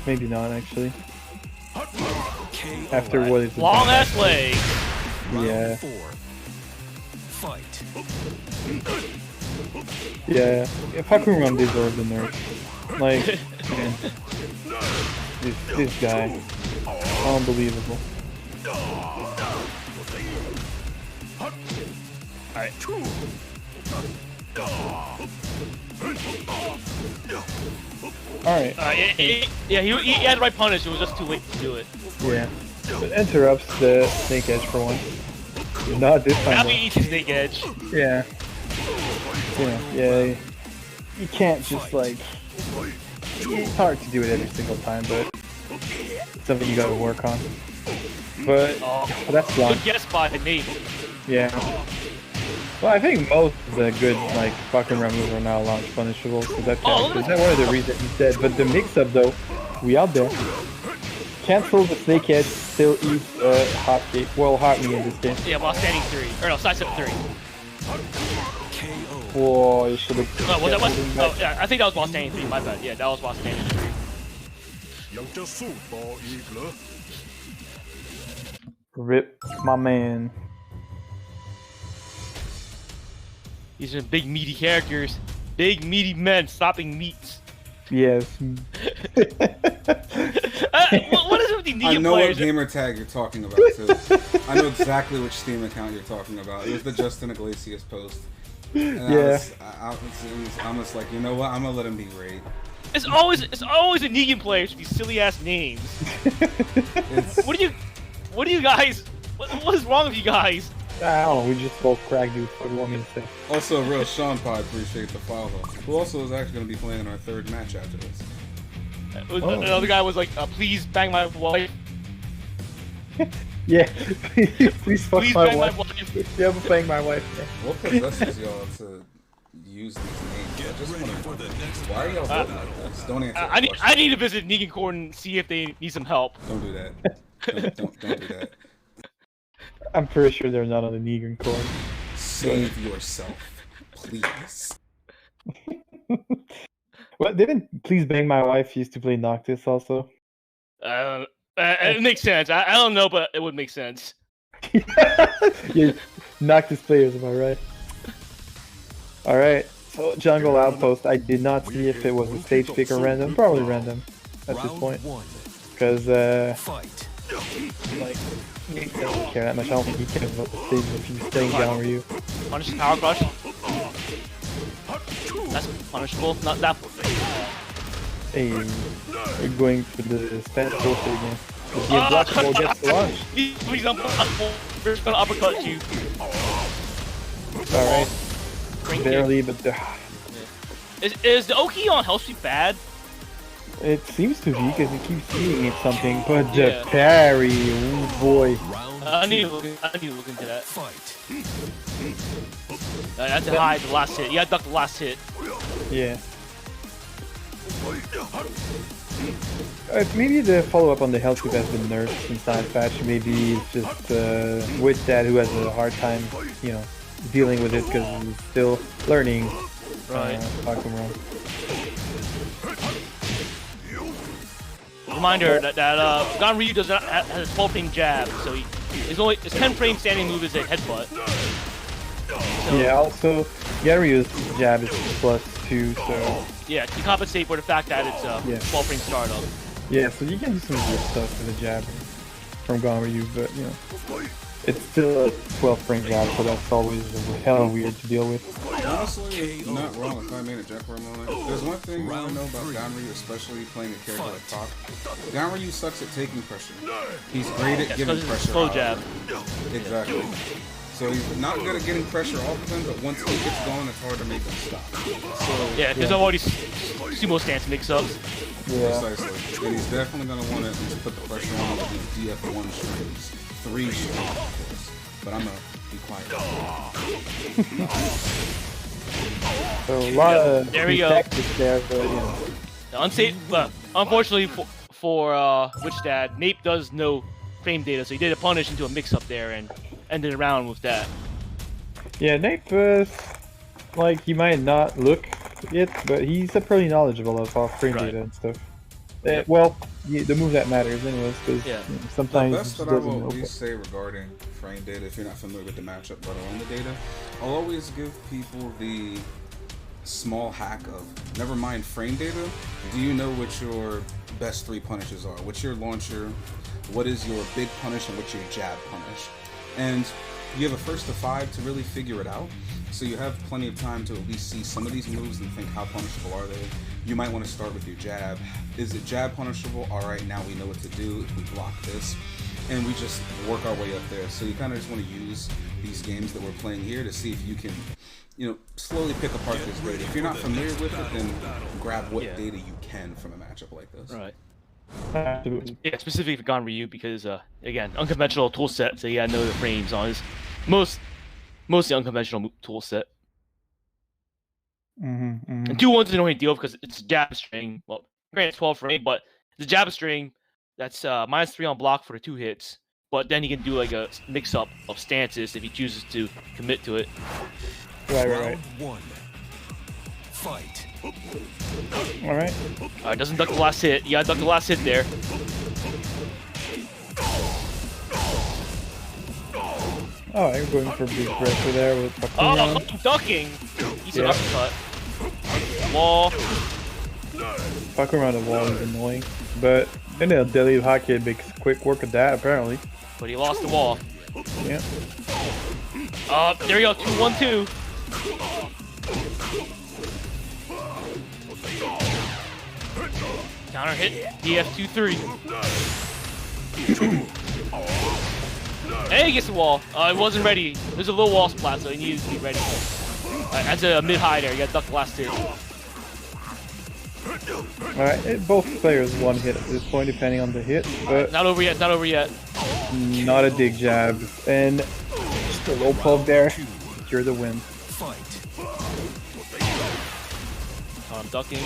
Maybe not actually. After what is long ass leg. Yeah. Yeah. Falcon Run deserves the nerf. Like, man, this guy, unbelievable. Alright. Alright. Yeah, he had the right punish, it was just too late to do it. Yeah. It interrupts the Snake Edge for one. Not this time. Now he eats the Snake Edge. Yeah. Yeah. You can't just like... It's hard to do it every single time, but it's something you gotta work on. But that's long. Good guess by me. Yeah. Well, I think most of the good like fucking run moves are now launch punishable, so that's one of the reasons he said. But the mix-up though, we out there. Cancel the Snake Edge, still eat hot gate. Well, hot me in this game. Yeah, while standing 3. Or no, side step 3. Whoa, you should have. Oh, well, that was. Oh, yeah, I think that was while standing 3. My bad. Yeah, that was while standing 3. Rip, my man. These are big meaty characters. Big meaty men stopping meats. Yes. What is it with these Negan I know players? what gamer tag you're talking about too. I know exactly which Steam account you're talking about. It was the Justin Iglesias post. And yeah. I'm just like, you know what? I'm gonna let him be great. It's always a Negan player with these silly ass names. What do you guys? What is wrong with you guys? I don't know, we just both crack dudes. What do you want me to say? Also, real Sean Pod, appreciate the follow. Who also is actually going to be playing in our 3rd match after this. Another guy was like, please bang my wife. Yeah, please fuck please my bang wife. my wife. Yeah, bang my wife. What possesses y'all to use these names? I just want to. Why are y'all voting like this? Don't answer. I need to visit Negan Court and see if they need some help. Don't do that. Don't do that. I'm pretty sure they're not on the Negan Court. Save yourself, please. Well, didn't Please Bang My Wife used to play Noctis also? It makes sense. I don't know, but it would make sense. Yeah, Noctis players, am I right? Alright, so Jungle Outpost, I did not see if it was a stage pick or random. Probably random at this point. Because, like, he doesn't care that much. I don't think he cares about the stage if he's staying down with you. Punish Power Crush. That's punishable. Not that. Hey, we're going for the Spanish poster again. If the unblockable gets the launch. He's unblockable. We're just gonna uppercut you. Alright. Barely, but Is the Oki on health streak bad? it seems to be because it keeps eating it something, but the parry, oh boy. I need to look into that. That's a hide the last hit. You gotta duck the last hit. Yeah. Maybe the follow-up on the health tube has been nerfed since last patch. Maybe it's just with that who has a hard time, you know, dealing with it because he's still learning. Right. Pokemon. reminder that Ganryu does not has a 12 frame jab, so his 10 frame standing move is a headbutt. So, yeah, also Ganryu's jab is +2, so yeah, to compensate for the fact that it's a 12 frame startup. Yeah, so you can do some good stuff with a jab from Ganryu, but you know, it's still a 12 frame jab, so that's always hella weird to deal with. Honestly, you're not wrong if I made a joke for a moment. There's one thing you want to know about Ganryu, especially playing a character like Pac. Ganryu sucks at taking pressure. He's great at giving pressure. Slow jab. Exactly. So he's not good at getting pressure off of him, but once he gets going, it's hard to make him stop. So yeah, there's all these sumo stance mix-ups. Yeah. Precisely. And he's definitely going to want to at least put the pressure on with these DF1 strings. 3 strings, of course. But I'm going to be quiet. So a lot of there we go. tactics there, but you know. Unsafe, but unfortunately for Witch Dad, Nape does know frame data, so he did a punish into a mix-up there and ended the round with that. Yeah, Nape, like, he might not look it, but he's pretty knowledgeable of all frame data and stuff. Well, the move that matters anyways, because you know, sometimes the best that I will always say regarding frame data, if you're not familiar with the matchup, let alone the data, I'll always give people the small hack of, never mind frame data, do you know what your best 3 punishes are? What's your launcher? What is your big punish and what's your jab punish? And you have a first to 5 to really figure it out. So you have plenty of time to at least see some of these moves and think, how punishable are they? You might want to start with your jab. Is it jab punishable? Alright, now we know what to do if we block this. And we just work our way up there. So you kind of just want to use these games that we're playing here to see if you can, you know, slowly pick apart this data. If you're not familiar with it, then grab what data you can from a matchup like this. Right. Yeah, specifically for Ganryu because again, unconventional tool set, so you gotta know the frames on his mostly unconventional tool set. And 2-1 is an only deal because it's a jab string. Well, granted 12 frame, but it's a jab string that's -3 on block for the 2 hits. But then he can do like a mix-up of stances if he chooses to commit to it. Right. Fight. Alright. Alright, doesn't duck the last hit. You gotta duck the last hit there. Oh, you're going for big pressure there with Pakura. Oh, ducking! He's an uppercut. Wall. Fuck around the wall is annoying, but then they'll delete Hake makes quick work of that apparently. But he lost the wall. Yeah. There we go, 2-1-2. Counter hit, DF2-3. And he gets the wall. It wasn't ready. There's a low wall splat, so he needed to be ready. That's a mid-high there. You got duck the last hit. Alright, both players one hit at this point, depending on the hit, but not over yet. Not over yet. Not a dig jab, and just a low pub there. Secure the win. I'm ducking.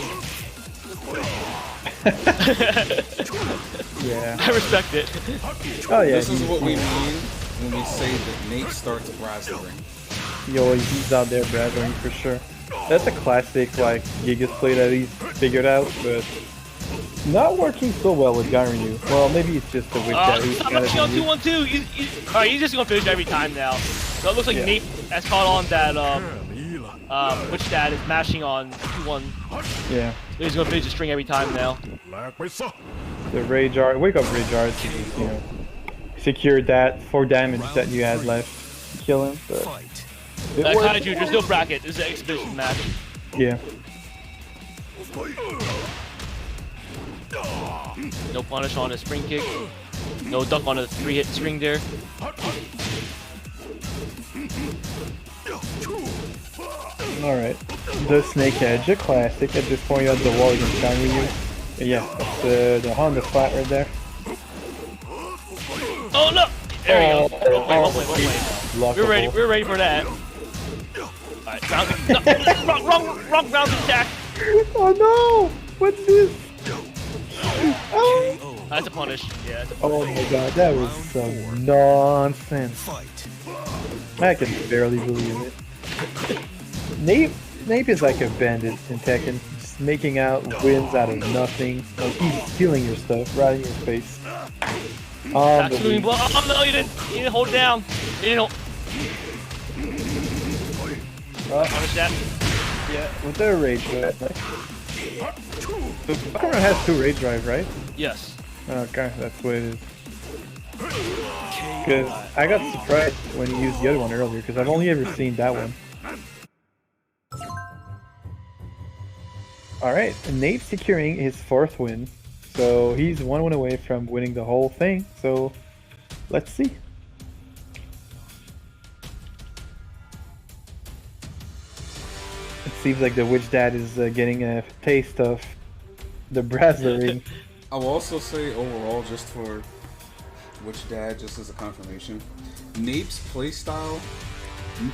Yeah. I respect it. Oh yeah. This is what we mean when we say that Nate starts brazzering. Yo, he's out there brazzering for sure. That's a classic like Gigas play that he's figured out, but not working so well with Ganryu. Well, maybe it's just the whip that he's kind of 2-1-2. Alright, he's just gonna finish every time now. So it looks like Nate has caught on that which dad is mashing on 2-1. Yeah. So he's gonna finish the string every time now. The Rage Art, wake up Rage Art to just, you know, secure that 4 damage that you had left to kill him. But Kaiju, there's no bracket. This is an exhibition match. Yeah. No punish on a spring kick. No duck on a 3-hit string there. Alright. The Snake Edge, a classic. At this point you have the wall against Ganryu. Yeah, that's the Honda spot right there. Oh no! There we go. One way. We're ready for that. Alright, wrong round attack. Oh no! What's this? Oh. That's a punish. Yeah. That's a punish. Oh my god, that was some nonsense. I can barely believe it. Nape is like a bandit in Tekken. Just making out wins out of nothing. Like, he's stealing your stuff right in your face. Oh no, you didn't hold down. You didn't hold. Understand? Yeah, with their rage drive. Like, so Pokemon has 2 rage drive, right? Yes. Okay, that's what it is. Because I got surprised when he used the other one earlier, because I've only ever seen that one. Alright, Nate securing his 4th win. So he's 1 win away from winning the whole thing, so let's see. It seems like the Witch Dad is getting a taste of the Brazzering. I will also say overall, just for Witch Dad, just as a confirmation, Nape's playstyle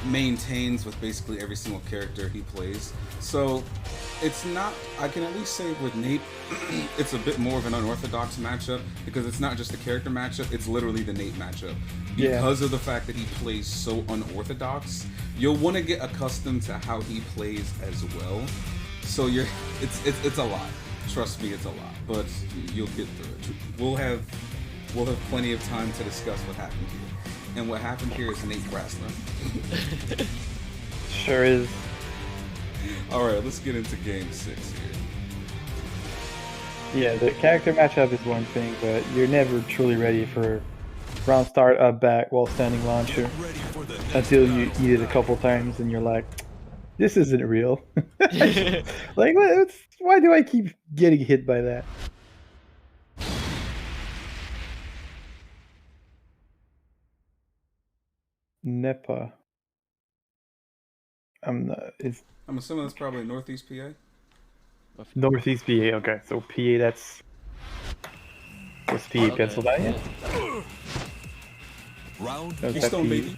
maintains with basically every single character he plays. So it's not, I can at least say with Nape, it's a bit more of an unorthodox matchup because it's not just a character matchup, it's literally the Nape matchup. Because of the fact that he plays so unorthodox, you'll want to get accustomed to how he plays as well. So it's a lot. Trust me, it's a lot, but you'll get through it. We'll have plenty of time to discuss what happened here. And what happened here is Nate Brassler. Sure is. Alright, let's get into game 6 here. Yeah, the character matchup is one thing, but you're never truly ready for round start up back while standing launcher until you eat it a couple times and you're like, this isn't real. Like, why do I keep getting hit by that? Nepa. I'm assuming that's probably Northeast PA. Northeast PA. Okay, so PA. That's PA, okay. Pennsylvania. Round Keystone, baby.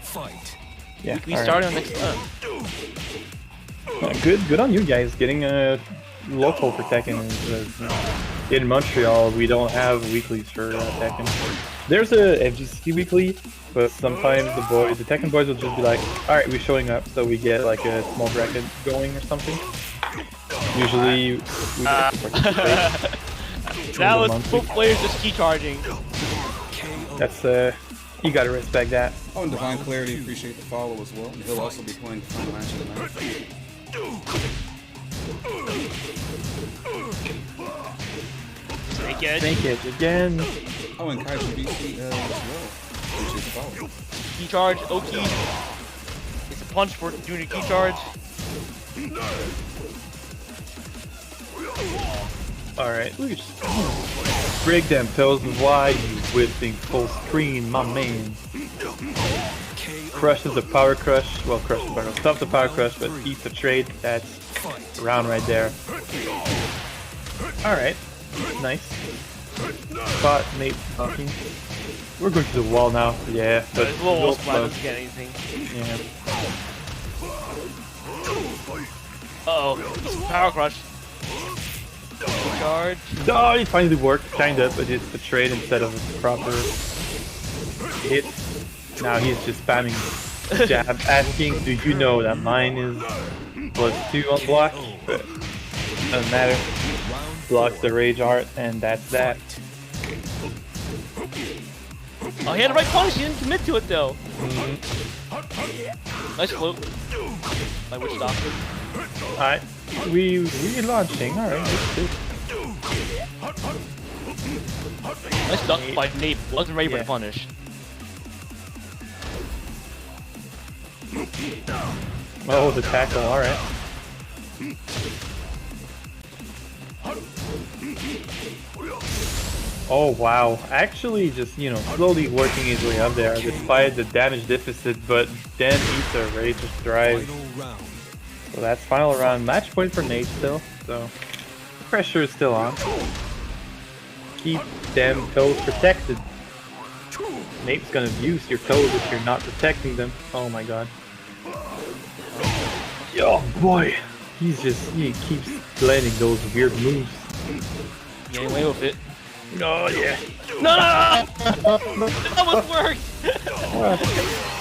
Fight. Yeah, we start on next turn. Good on you guys getting a local for Tekken. In Montreal, we don't have weeklies for Tekken. There's a FGC weekly, but sometimes the Tekken boys will just be like, alright, we're showing up, so we get like a small bracket going or something. Usually, we that was both players just key charging. That's, you gotta respect that. Oh, and Divine Clarity, appreciate the follow as well. And he'll also be playing the final match of the night. Snake Edge again. Oh, and Kaiju BC as well. Appreciate the follow. Key charge, Oki. It's a punch for doing a key charge. Alright, break them toes wide, you whipping full screen, my man. Crushes the power crush. Well, crush the power crush. Stop the power crush, but eats the trade. That's round right there. Alright, nice. Spot Nate talking. We're going to the wall now. Yeah, but we'll doesn't get anything. Yeah. Uh-oh, power crush. Charge. Oh, it finally worked, kinda, but it's a trade instead of a proper hit. Now he's just spamming jab, asking, do you know that mine is +2 on block? But doesn't matter. Blocks the rage art, and that's that. Oh, he had the right punish, he didn't commit to it though. Nice float. My Witch Doctor. Alright, we relaunching, alright, that's good. Nice duck by Nate, wasn't ready for the punish. Oh, the tackle, alright. Oh wow, actually just, slowly working his way up there despite the damage deficit, but then eats a rage drive. So that's final round. Match point for Nate still, so the pressure is still on. Keep them toes protected. Nate's gonna abuse your toes if you're not protecting them. Oh my god. Oh boy, he keeps landing those weird moves. Getting away with it. Oh yeah. No! That was worked!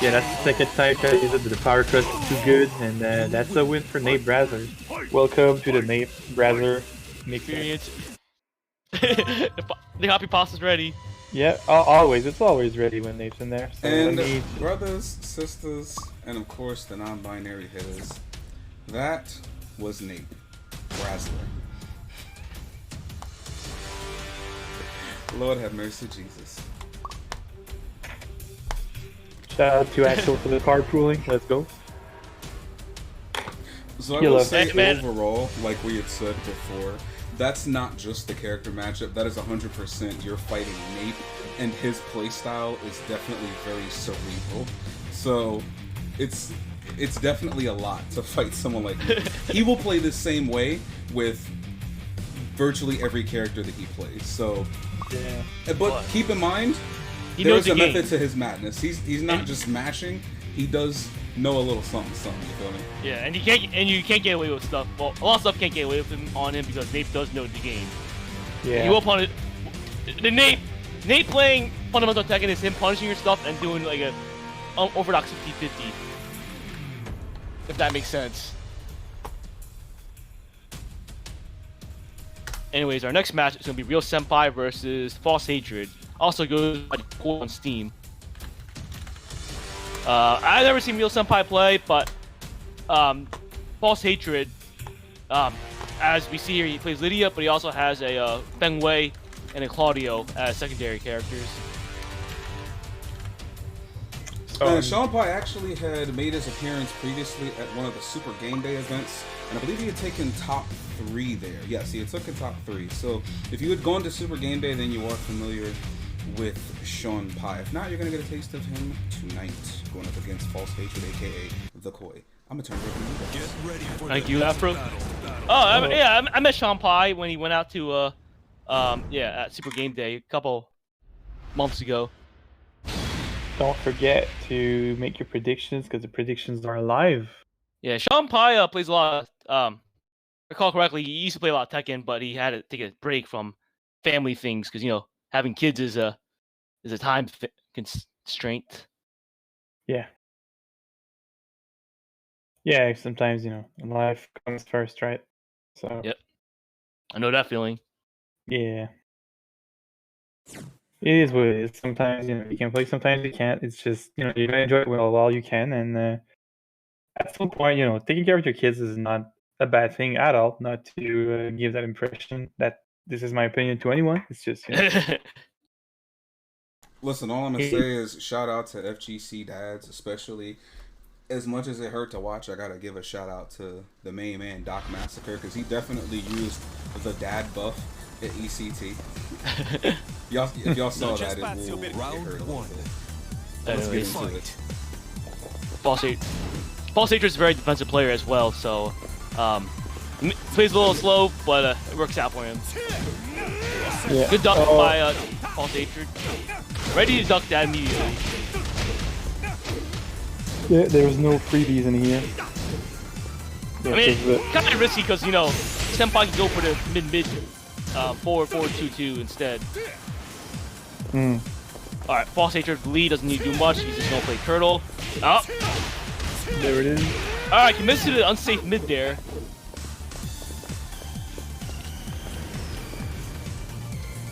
Yeah, that's the second time I use it. The power crust is too good, and that's a win for Nate Brazzer. Welcome to the Nate Brazzer experience. The happy pasta's ready. Yeah, always. It's always ready when Nate's in there. So and brothers, sisters, and of course the non-binary hitters, that was Nate Brazzer. Lord have mercy, Jesus. Shout out to Axel for the carpooling. Let's go. So I will say overall, like we had said before, that's not just the character matchup. That is 100% you're fighting Nate, and his playstyle is definitely very cerebral. So it's definitely a lot to fight someone like Nate. He will play the same way with virtually every character that he plays. So, yeah. But keep in mind, there's a method to his madness. He's not just mashing. He does know a little something. You feel me? Yeah, and you can't get away with stuff. Well, a lot of stuff can't get away with him on him because Nate does know the game. Yeah. You will punish. Nate playing fundamental Tekken is him punishing your stuff and doing like a orthodox 50-50. If that makes sense. Anyways, our next match is going to be Real Senpai versus False Hatred. Also goes by default on Steam. I've never seen Real Senpai play, but False Hatred, as we see here, he plays Lydia, but he also has a Feng Wei and a Claudio as secondary characters. Sean Pai actually had made his appearance previously at one of the Super Game Day events, and I believe he had taken top 3 there. Yes, he had taken top 3. So if you had gone to Super Game Day, then you are familiar with Sean Pai. If not, you're going to get a taste of him tonight, going up against False Hatred, aka The Koi. I'm going to turn it over to you guys. Get ready for Thank you, Afro. I met Sean Pai when he went out to, at Super Game Day a couple months ago. Don't forget to make your predictions because the predictions are live. Yeah, Sean Pai plays a lot of, if I recall correctly, he used to play a lot of Tekken, but he had to take a break from family things because, you know, having kids is a time constraint. Yeah. Yeah, sometimes, you know, life comes first, right? So. Yep. I know that feeling. Yeah. It is what it is. Sometimes, you know, you can play, sometimes you can't. It's just, you know, you gotta enjoy it while you can. And at some point, you know, taking care of your kids is not a bad thing at all. Not to give that impression that this is my opinion to anyone. It's just, you know. Listen, all I'm gonna say is shout out to FGC dads, especially. As much as it hurt to watch, I gotta give a shout out to the main man, Doc Massacre, because he definitely used the dad buff at ECT. If y'all saw that, it hurt a little bit. Let's get into it. False Hatred is a very defensive player as well, so plays a little slow, but it works out for him. Yeah. Good duck by False Hatred. Ready to duck that immediately. Yeah, there was no freebies in here. Yeah, I mean, kind of risky because, you know, Senpai can go for the mid 4-4-2-2 instead. Alright, False Hatred lead doesn't need to do much. He's just gonna play Turtle. Oh! There it is. Alright, you missed it, an unsafe mid there.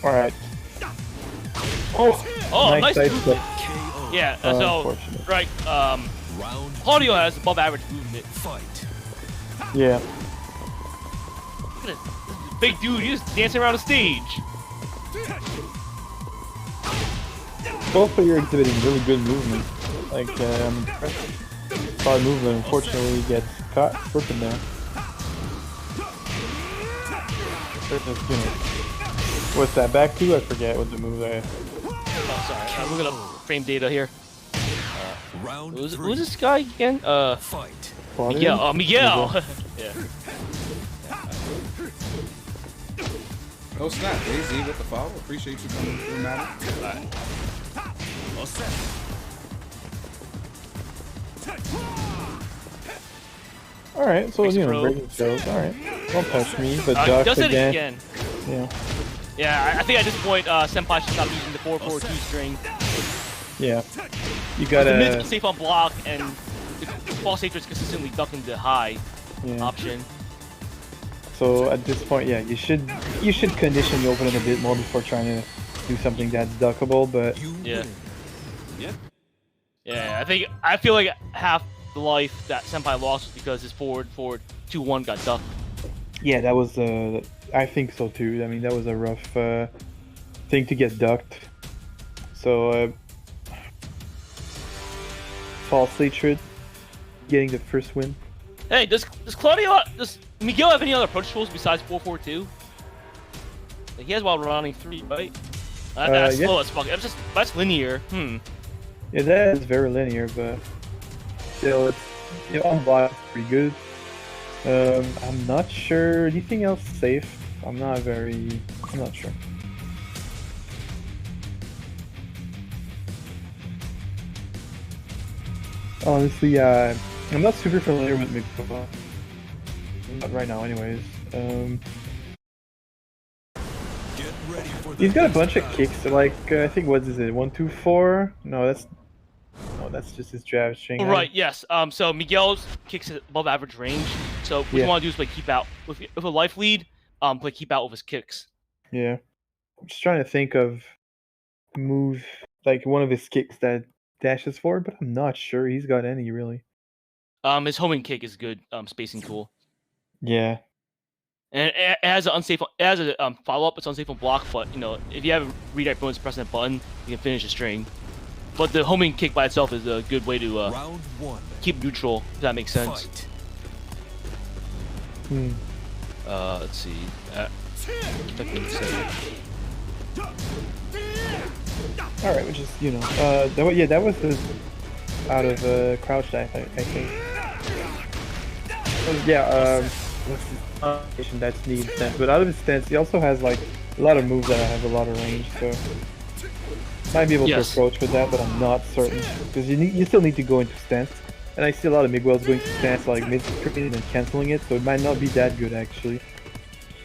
Alright. Oh, nice move. Yeah, so, right, Claudio has above average movement. Yeah. Look at this big dude, he's just dancing around the stage. Both players exhibiting really good movement. Like, Cloud movement unfortunately gets caught slipping there. What's that back to? I forget what the move there. Oh, sorry. I'm looking up frame data here. Who's this guy again? Fight. Miguel. Oh, Miguel. Yeah. Oh snap, Daisy with the follow. Appreciate you coming through, Matt. Alright, so you know, breaking shows. Alright. Don't touch me, but duck does it again. Yeah. Yeah, I think at this point, Senpai should stop using the 4-4-2 string. Yeah. You gotta... The mid's safe on block, and the false hatred's consistently ducking the high option. So at this point, yeah, you should condition your opponent a bit more before trying to do something that's duckable, but... Yeah. Yeah, I feel like half the life that Senpai lost was because his forward 2-1 got ducked. Yeah, that was I think so too. I mean, that was a rough thing to get ducked. So false hatred getting the first win. Hey, does Miguel have any other approach tools besides 4-4-2? Like, he has while running 3, right? That's slow as fuck. That's linear. Yeah, that is very linear, but still, it's on block pretty good. I'm not sure. Anything else safe? I'm not sure. Honestly, I'm not super familiar with Miguel. Not right now, anyways. He's got a bunch of kicks. Like I think what is it? 1, 2, 4? No, that's just his jab string. Oh, right. Yes. So Miguel's kicks at above average range. So what you want to do is play keep out with a life lead. Play keep out with his kicks. Yeah. I'm just trying to think of move like one of his kicks that dashes forward, but I'm not sure he's got any really. His homing kick is good. Spacing tool. Yeah. And it has a follow up. It's unsafe on block, but if you have a redirect bonus pressing that button, you can finish the string. But the homing kick by itself is a good way to keep neutral. If that makes sense. Let's see. All right, which is that was his out of crouch dive, I think. That's neat stance, but out of his stance, he also has like a lot of moves that have a lot of range, so might be able to approach with that, but I'm not certain because you still need to go into stance, and I see a lot of Miguel's going to stance like mid-screen and then canceling it, so it might not be that good actually.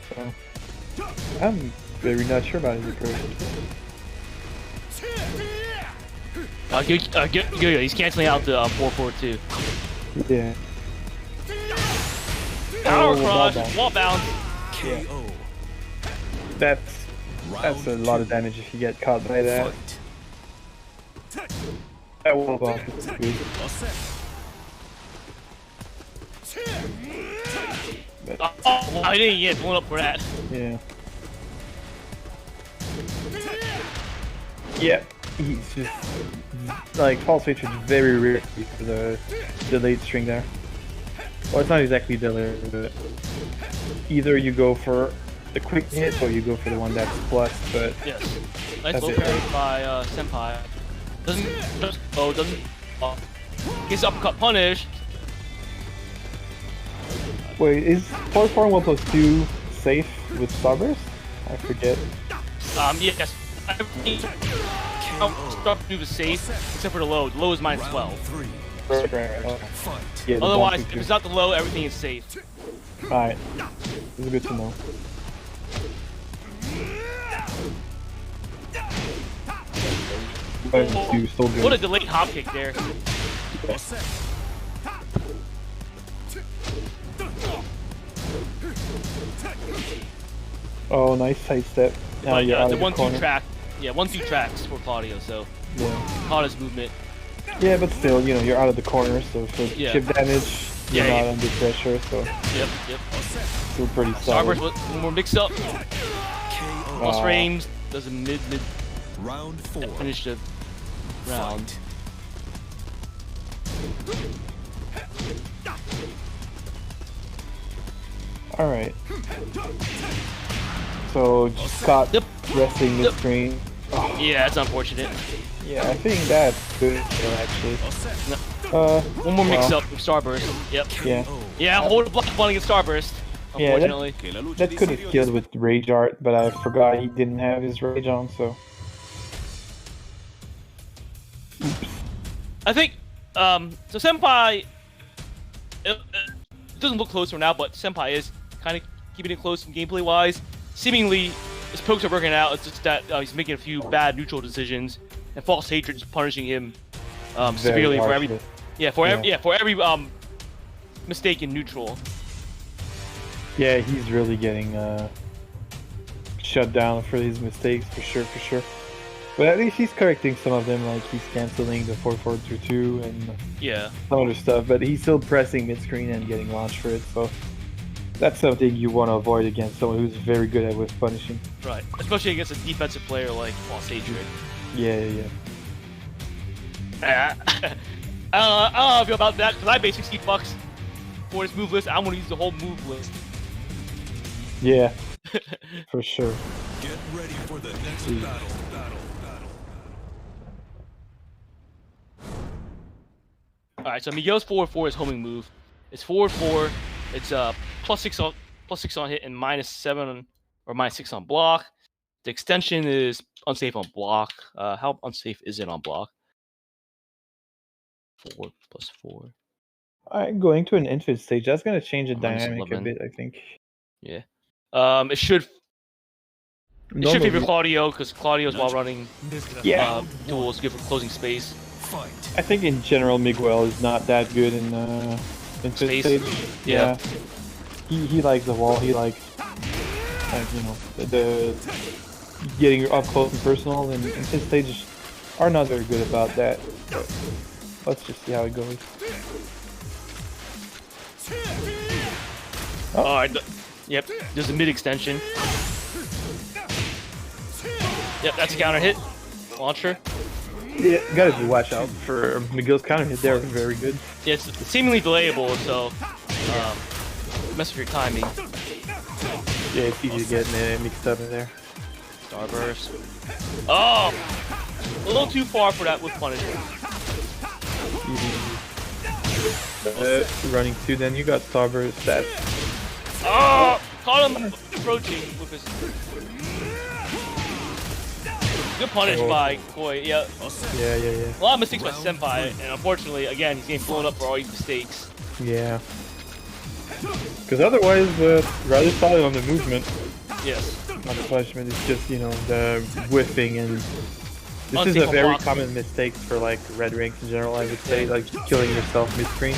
So I'm very not sure about his approach. He's canceling out the 4-4-2. Yeah. Power cross, wall bounce. Yeah. That's a lot of damage if you get caught by that. That wall bounce is good. I didn't get blown up for that. Yeah. Yeah. He's just like false hatred is very rare for the delayed string there. Well, it's not exactly delayed, but either you go for the quick hit or you go for the one that's plus. But yes, nice low parry by Senpai. Doesn't gets uppercut punish. Wait, is 4-4-1 plus 2 safe with Starburst? I forget. Yes. Start move is safe, except for the low. The low is -12. Yeah, otherwise, if it's not the low, everything is safe. Alright. This is good to know. What a delayed hop kick there. Oh, nice side step. Now you're out the of the 1-2 track. Yeah, 1-2 tracks for Claudio, so caught his movement. Yeah, but still, you're out of the corner, so for chip damage, you're not under pressure, so Yep. Still pretty solid. Starburst, one more mix up. Cross frames, does a mid. Round 4. Finish the round. Alright. So just caught resting the screen. Oh. Yeah, that's unfortunate. Yeah, I think that's good actually. No. One more mix up with Starburst. Yep. Yeah, hold the block button against Starburst. Unfortunately. Yeah, that could have killed with Rage Art, but I forgot he didn't have his Rage on, so. Oops. I think, so Senpai, it doesn't look close for now, but Senpai is kind of keeping it close from gameplay-wise. Seemingly, his pokes are working out. It's just that he's making a few bad neutral decisions, and False Hatred is punishing him severely for every mistake in neutral. Yeah, he's really getting shut down for his mistakes for sure. But at least he's correcting some of them, like he's canceling the 4-4-2-2 and some other stuff. But he's still pressing mid screen and getting launched for it. So that's something you want to avoid against someone who's very good at with punishing. Right, especially against a defensive player like False Hatred. Yeah. I don't know how I feel about that, because I paid $60 for this move list. I want to use the whole move list. Yeah, for sure. Get ready for the next battle. Alright, so Miguel's 4-4 is homing move. It's 4-4. It's +6 on hit and -7 or -6 on block. The extension is unsafe on block. How unsafe is it on block? 4 + 4. Alright, going to an infant stage. That's gonna change the dynamic a bit, I think. Yeah. It should favor Claudio, because Claudio's while running duels good for closing space. I think in general Miguel is not that good in infant stage. Yeah. He likes the wall. He likes the getting up close and personal, and infant stages are not very good about that. But let's just see how it goes. Alright, yep, there's a mid extension. Yep, that's a counter hit. Launcher. Yeah, gotta be watch out for Miguel's counter hit. They're very good. Yeah, it's seemingly delayable, so mess with your timing. Yeah, it's easy to get mixed up in there. Starburst. Oh! A little too far for that with punishment. Running 2, then you got Starburst. That's... Oh! Caught him approaching with his... Good punish by Koi, yeah. Yeah. A lot of mistakes by Senpai, and unfortunately, again, he's getting blown up for all these mistakes. Yeah. Because otherwise, rather solid on the movement. Yes. On the punishment, it's just, the whiffing, and this is a very common mistake for, like, red ranks in general, I would say, like, killing yourself mid-screen.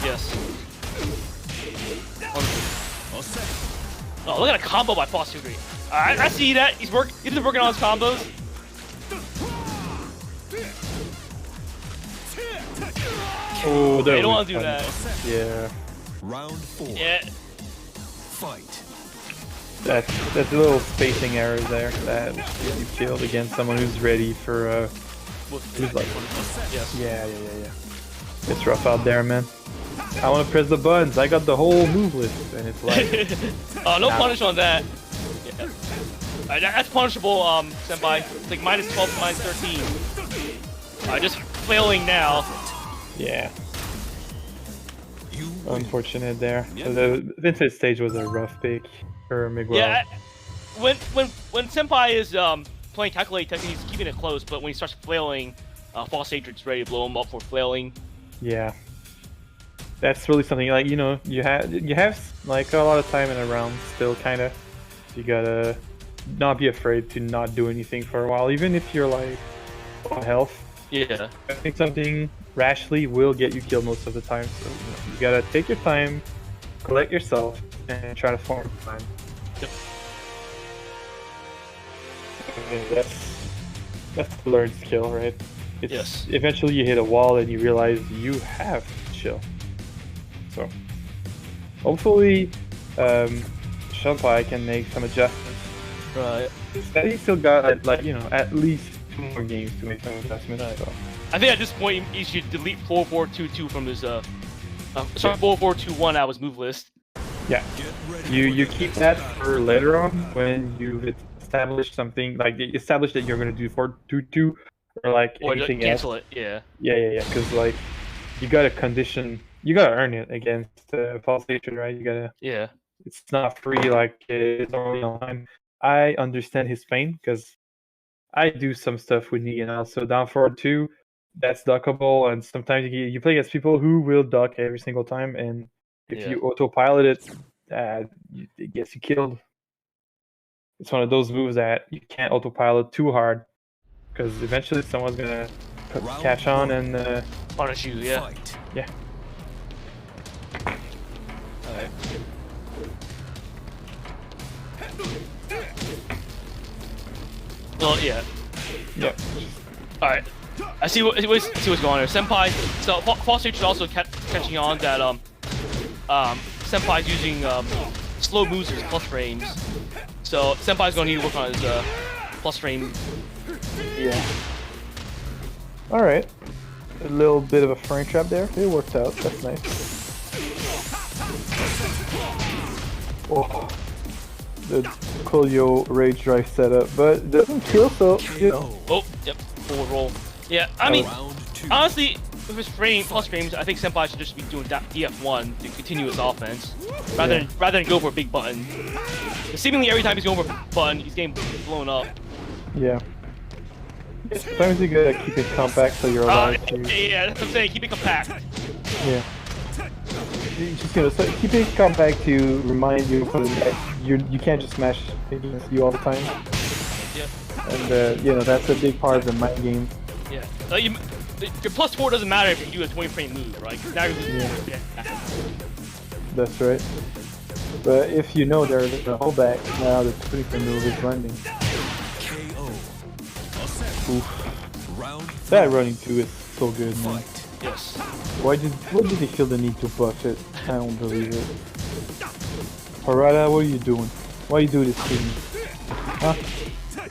Yes. Oh, look at a combo by False Hatred. I see that. He's been working on his combos. Oh, they don't want to do that. Yeah. Round 4. Yeah. Fight. That's a little spacing error there that you killed against someone who's ready for who's like yeah. It's rough out there, man. I want to press the buttons. I got the whole move list, and it's like oh, no punish on that. Yeah. That's punishable, Senpai. It's like -12 to -13. Just flailing now. Yeah. Unfortunate there. So the Vincent stage was a rough pick for Miguel. Yeah. When Senpai is playing calculate technique, he's keeping it close, but when he starts flailing, False Hatred's ready to blow him up for flailing. Yeah. That's really something, like, you have like a lot of time in a round still, kind of. You gotta not be afraid to not do anything for a while, even if you're like on health. Yeah. I think something rashly will get you killed most of the time, so you gotta take your time, collect yourself, and try to form time. Yep. That's the learned skill, right? Yes. Eventually you hit a wall and you realize you have chill. So hopefully Senpai can make some adjustments. Right. He's still got at least 2 more games to make some adjustments. Right. So. I think at this point he should delete 4-4-2-2 from his 4-4-2-1 out of his move list. Yeah. You keep that for later on when you've established something, like establish that you're gonna do 4-2-2 or like anything else. Cancel it. Yeah. Yeah. Because like you gotta earn it against False Hatred, right? You gotta. Yeah. It's not free like it's only online. I understand his pain because I do some stuff with Negan also. Down forward 2, that's duckable, and sometimes you play against people who will duck every single time, and if you autopilot it, it gets you killed. it's one of those moves that you can't autopilot too hard, because eventually someone's gonna catch on and punish you. Yeah. Fight. Yeah. Alright. Well, yeah. Yep. Alright. I see what's going on here. Senpai. So False Hatred also catching on that Senpai's using slow moves as plus frames. So Senpai's gonna need to work on his plus frame. Yeah. All right. A little bit of a frame trap there. It worked out. That's nice. Oh, the Coolio Rage Drive setup, but it doesn't kill, so you know. Oh, yep. Forward roll. Yeah, I mean, honestly, with his plus frames, I think Senpai should just be doing DF1 to continue his offense, rather than go for a big button. Seemingly every time he's going for a button, he's getting blown up. Yeah. Sometimes you're good at keeping compact, so you're allowed to. Yeah, that's what I'm saying. Keep it compact. Yeah. Just keep it compact to remind you that you can't just smash against you all the time. Yeah. And you know, that's a big part of the mind game. Yeah. Your plus 4 doesn't matter if you do a 20 frame move, right? Now you're That's right. But if you know there's a holdback, now the 20 frame move is running. Oof. That running 2 is so good, man. Yes. Why did they feel the need to buff it? I don't believe it. Harada, what are you doing? Why you do this to me? Huh?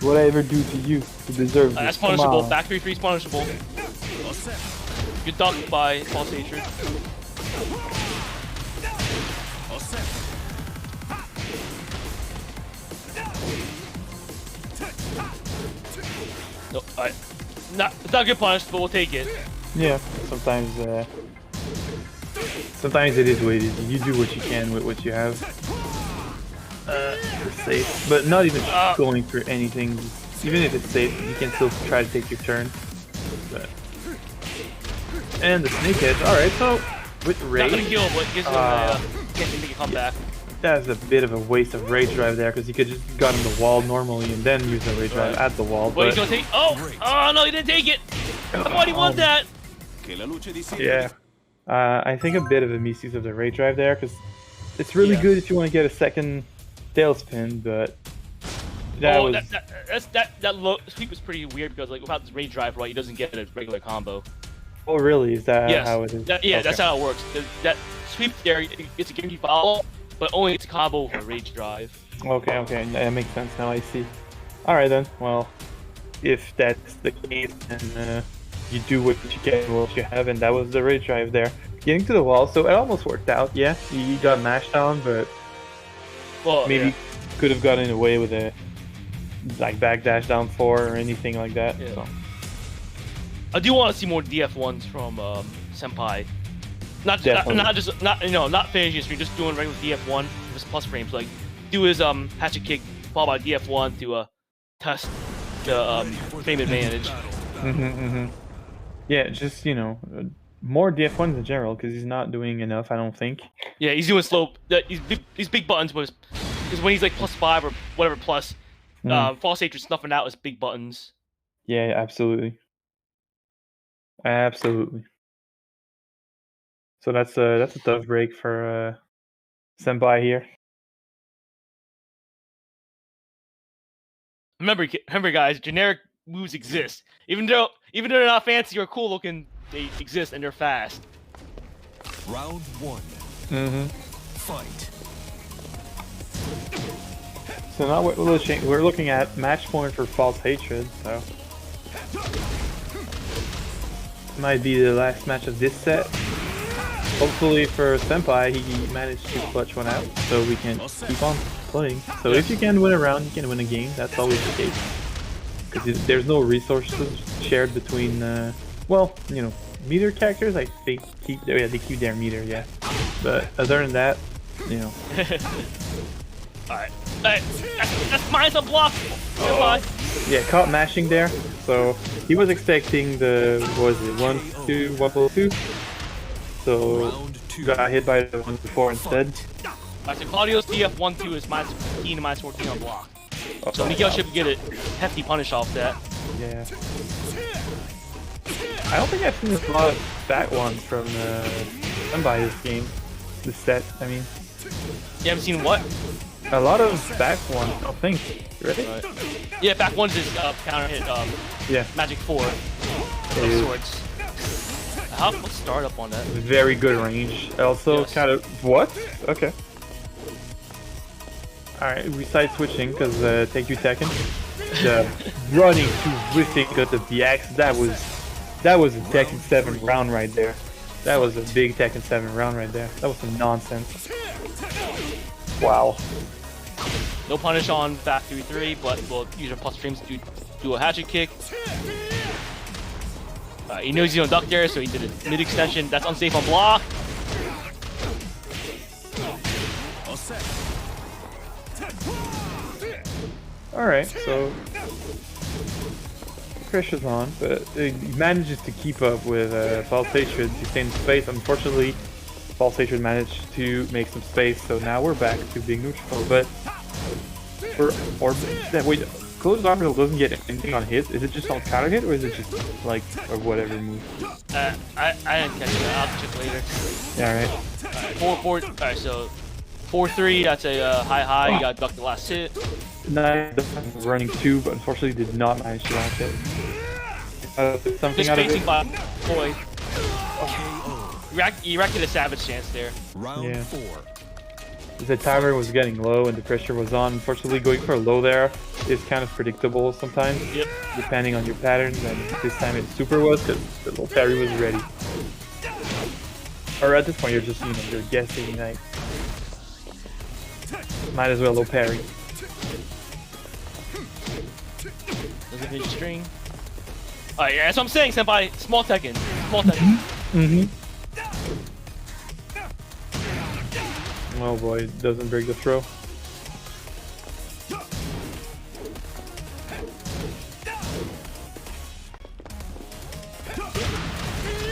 What I ever do to you to deserve this? That's punishable. Back 3-3 is punishable. Good duck by False Hatred. No, alright. It's not good punish, but we'll take it. Yeah, sometimes it is what it is. You do what you can with what you have. For safe, but not even going for anything. Even if it's safe, you can still try to take your turn. But and the snake edge. All right, so with rage, not gonna kill, but gives him a chance to make a comeback. That's a bit of a waste of rage drive there, because he could just got on the wall normally and then use the rage drive at the wall. But he's gonna take. Oh no, he didn't take it. Why do you want that? Yeah, I think a bit of a misuse of the rage drive there, because it's really good if you want to get a second tailspin, but that sweep was pretty weird, because like without this rage drive, right, he doesn't get a regular combo. Oh really? Is that how it is? Okay. That's how it works. That sweep there, it's a guaranteed follow, but only it's a combo for rage drive. Okay, that makes sense now. I see. All right then. Well, if that's the case, then you do what you can, what you have, and that was the rage drive there. Getting to the wall, so it almost worked out. Yeah, he got mashed down, but maybe could have gotten away with a backdash down 4 or anything like that. Yeah. So. I do want to see more DF1s from Senpai. Not finishing his stream, just doing regular DF1 with plus frames. Like do his hatchet kick followed by DF1 to test the frame advantage. Yeah, just more DF1s in general, because he's not doing enough, I don't think. Yeah, he's doing slow. These big buttons was because when he's like +5 or whatever plus, False Hatred snuffing out his big buttons. Yeah, absolutely. Absolutely. So that's a tough break for Senpai here. Remember, guys, generic moves exist. Even though they're not fancy or cool looking, they exist and they're fast. Round 1. Fight. So now we're looking at match point for False Hatred. So might be the last match of this set. Hopefully for Senpai, he managed to clutch one out, so we can keep on playing. So if you can win a round, you can win a game. That's always the case. Because there's no resources shared between, meter characters. I think they keep their meter, yeah. But other than that, Alright. That's minus a block. Yeah, caught mashing there. So he was expecting the 1+2. So got hit by the ones before instead. Alright, so Claudio's DF1-2 is -15 to -14 on block. So Miguel should get a hefty punish off that. Yeah. I don't think I've seen a lot of back ones from Senbai's game. This set, I mean. You haven't seen what? A lot of back ones, I don't think. Ready? Yeah, back one's is counter hit. Yeah. Magic 4. Yeah, Swords. Let's start up on that. Very good range. Also, kind of what? Okay. All right, we side switching because take you Tekken. The running to whiffing of the axe. That was a Tekken 7 round right there. That was a big Tekken 7 round right there. That was some nonsense. Wow. No punish on back 3-3, but we'll use our plus streams to do a hatchet kick. He knows he's on duck there, so he did a mid extension. That's unsafe on block. Alright, so pressure's on, but he manages to keep up with False Hatred to stay in space. Unfortunately, False Hatred managed to make some space, so now we're back to being neutral. But wait, Closed Orbital doesn't get anything on hit. Is it just on counter hit, or is it just like or whatever move? I didn't catch that. I'll check later. Yeah, right. 4-4. Alright, so 4-3. That's a high. You got to duck the last hit. Nice running 2, but unfortunately did not manage to launch it. Something Just out of facing it. by boy. You erected a savage chance there. Yeah. The timer was getting low and the pressure was on. Unfortunately, going for a low there is kind of predictable sometimes, depending on your patterns. And this time it super was because the little parry was ready. Or at this point, you're just you're guessing like might as well low parry. Doesn't hit string. Alright, yeah, that's what I'm saying, Senpai. Small Tekken. Small Tekken. Oh boy, it doesn't break the throw.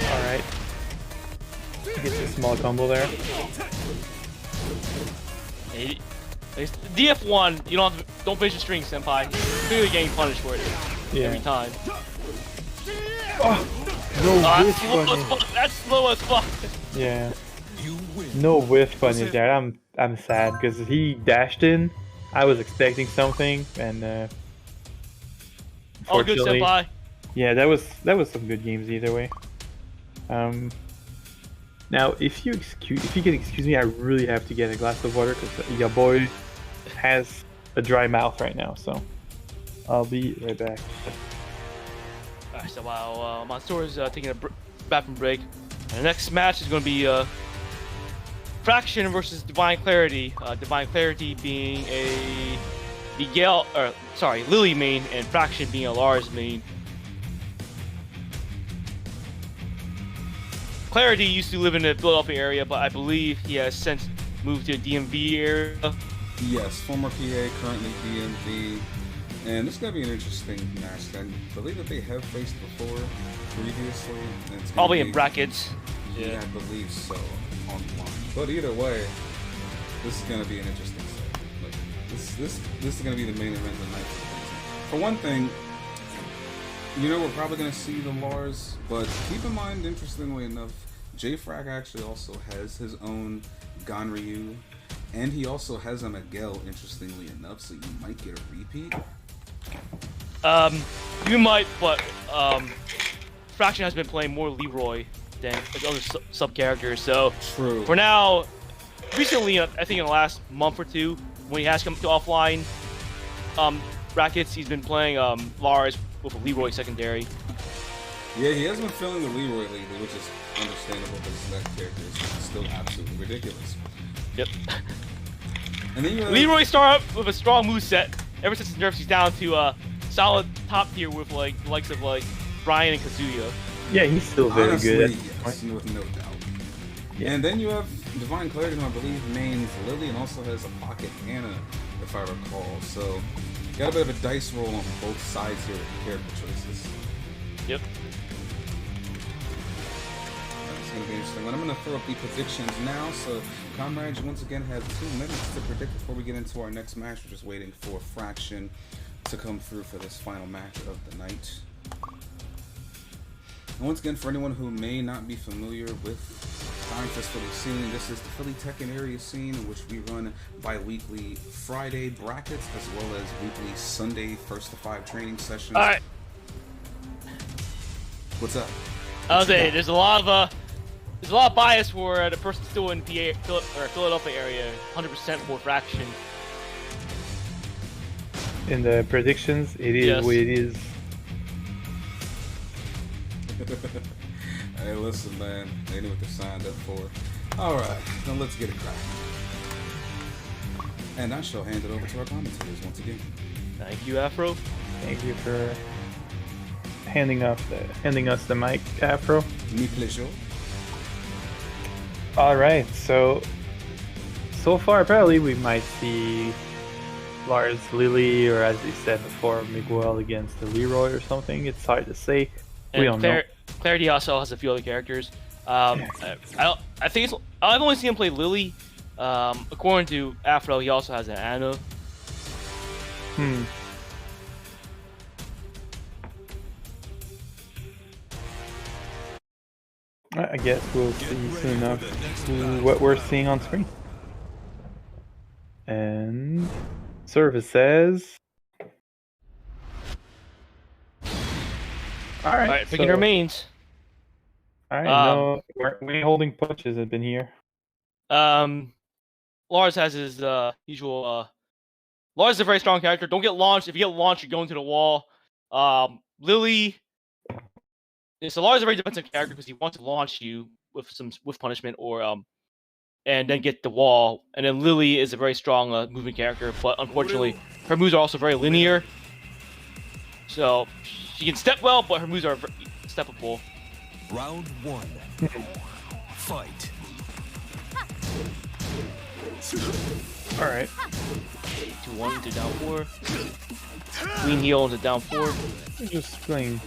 Alright. Gets a small combo there. Hey, DF1, you don't finish the string, Senpai. You're clearly getting punished for it every time. Oh, no whiff punish. That's slow as fuck. Yeah. No whiff punish there. I'm sad because he dashed in. I was expecting something, and all good, Senpai. Yeah, that was some good games either way. Now if you can excuse me, I really have to get a glass of water because your boy has a dry mouth right now. So I'll be right back. Alright, so while Mansoor is taking a bathroom break, the next match is going to be Fraction versus Divine Clarity. Divine Clarity being a Lily main, and Fraction being a Lars main. Clarity used to live in the Philadelphia area, but I believe he has since moved to the DMV area. Yes, former PA, currently DMV. And this is going to be an interesting match. I believe that they have faced before, previously. And it's probably in brackets. Yeah, I believe so, online. But either way, this is going to be an interesting set. Like, this is going to be the main event of the night. For one thing, we're probably going to see the Lars, but keep in mind, interestingly enough, J-Frag actually also has his own Ganryu, and he also has a Miguel, interestingly enough, so you might get a repeat. You might, but Fraction has been playing more Leroy than other sub characters. So true. For now, recently, I think in the last month or two, when he has come to offline brackets, he's been playing Lars with a Leroy secondary. Yeah, he has been feeling the Leroy lately, which is understandable because that character is still absolutely ridiculous. Yep. And then you have... Leroy started up with a strong moveset. Ever since his nerfs, he's down to solid top tier with the likes of Brian and Kazuya. Yeah, he's still very honestly, good. Yes, with no doubt. Yeah. And then you have Divine Clarity, who I believe mains Lily and also has a pocket Anna, if I recall. So got a bit of a dice roll on both sides here with the character choices. Yep. going to be interesting. But I'm going to throw up the predictions now. So, comrades, once again have 2 minutes to predict before we get into our next match. We're just waiting for Fraction to come through for this final match of the night. And once again, for anyone who may not be familiar with Iron Fist Philly scene, this is the Philly Tekken area scene in which we run bi-weekly Friday brackets as well as weekly Sunday 1st to 5 training sessions. All right. What's up? I was saying there's a lot of bias for the person still in PA or Philadelphia area, 100% for Fraction. In the predictions, it is what it is. Hey, listen, man. They knew what they signed up for. Alright, now let's get it cracking. And I shall hand it over to our commentators once again. Thank you, Afro. Thank you for handing us the mic, Afro. Me pleasure. Alright, so far apparently we might see Lars Lily, or as they said before, Miguel against the Leroy or something. It's hard to say. We don't know. Clarity also has a few other characters. I've only seen him play Lily. According to Afro, he also has an Anna. I guess we'll see soon enough what we're seeing on screen. And Service says, Alright, picking remains. Alright, no, we holding punches have been here. Lars has his usual. Lars is a very strong character. Don't get launched. If you get launched, you're going to the wall. Lily. So Lars is a very defensive character because he wants to launch you with punishment or and then get the wall. And then Lily is a very strong moving character, but unfortunately her moves are also very linear. So she can step well, but her moves are steppable. Round 1. Fight. Alright. 2-1 into down 4. Queen heel into down 4. Just playing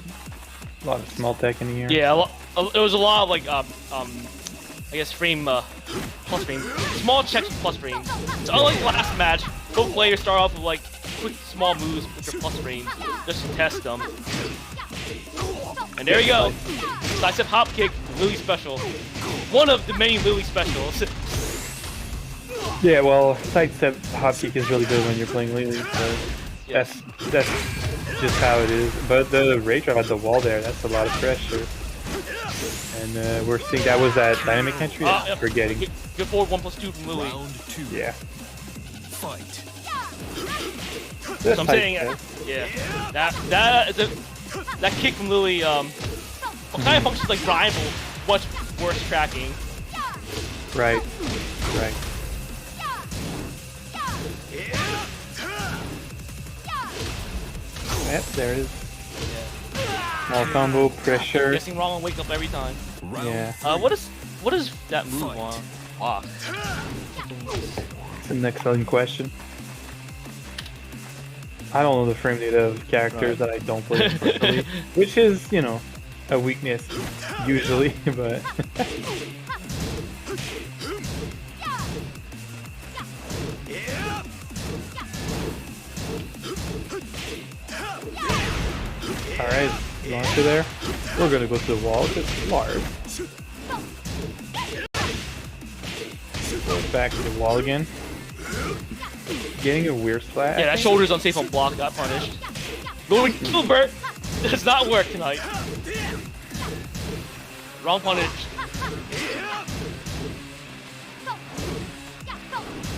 a lot of small tech in here. Yeah, it was a lot of like I guess frame plus frame, small checks with plus frames. So unlike the last match, both players start off with like quick small moves with their plus frames just to test them. And there you go, sidestep hop kick, Lily special. One of the many Lily specials. Yeah, well, sidestep hop kick is really good when you're playing Lily, so that's just how it is. But the rage drop at the wall there, that's a lot of pressure. And we're seeing that was that dynamic entry. Forgetting. Good forward 1+2 from Lily. Round 2. Yeah. Fight. So I'm saying, that kick from Lily kind of functions like rival, much worse tracking. Right. Yep, there it is. Small combo, pressure. Guessing wrong and wake up every time. Yeah. What is that move on? Wow. It's an excellent question. I don't know the frame data of characters that I don't play personally, which is, you know, a weakness usually, but. Alright, launcher there. We're gonna go to the wall, just large. Go back to the wall again. Getting a weird splat. Yeah, that shoulder's unsafe on block, got punished. Moving Gilbert does not work tonight. Wrong punish.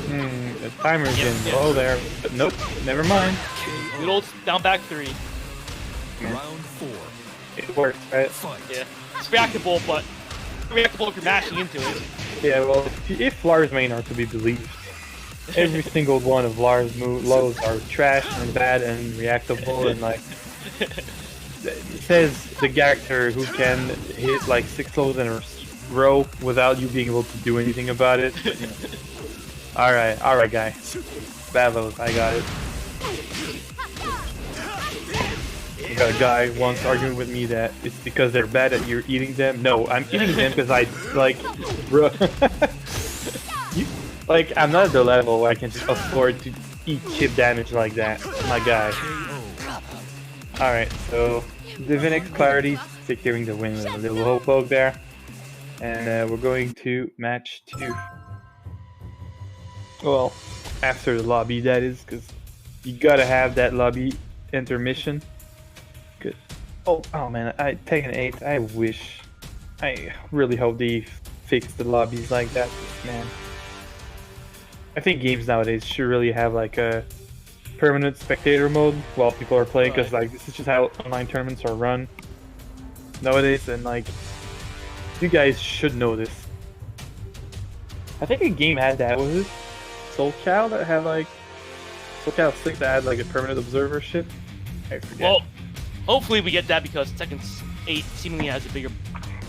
The timer's getting low there, but nope, never mind. Good old down back 3. Round 4. It works, right? Yeah, it's reactable, but reactable if you're mashing into it. Yeah, well, if Lars main are to be believed, every single one of Lars' lows are trash and bad and reactable, and like it says the character who can hit like 6 lows in a row without you being able to do anything about it. But, you know. All right, guy. Bad lows, I got it. I got a guy once arguing with me that it's because they're bad that you're eating them. No, I'm eating them because I like, bro. Like, I'm not at the level where I can just afford to eat chip damage like that, my guy. Alright, so Divinix Clarity securing the win with a little hope poke there. And we're going to match 2. Well, after the lobby, that is, because you gotta have that lobby intermission. Good. Oh man, Tekken 8, I really hope they fix the lobbies like that, man. I think games nowadays should really have like a permanent spectator mode while people are playing, because like this is just how online tournaments are run nowadays, and like you guys should know this. I think a game had that. Was it Soul Cow that had like Soul Cow 6 that had like a permanent observership? I forget. Well, hopefully we get that because Tekken 8 seemingly has a bigger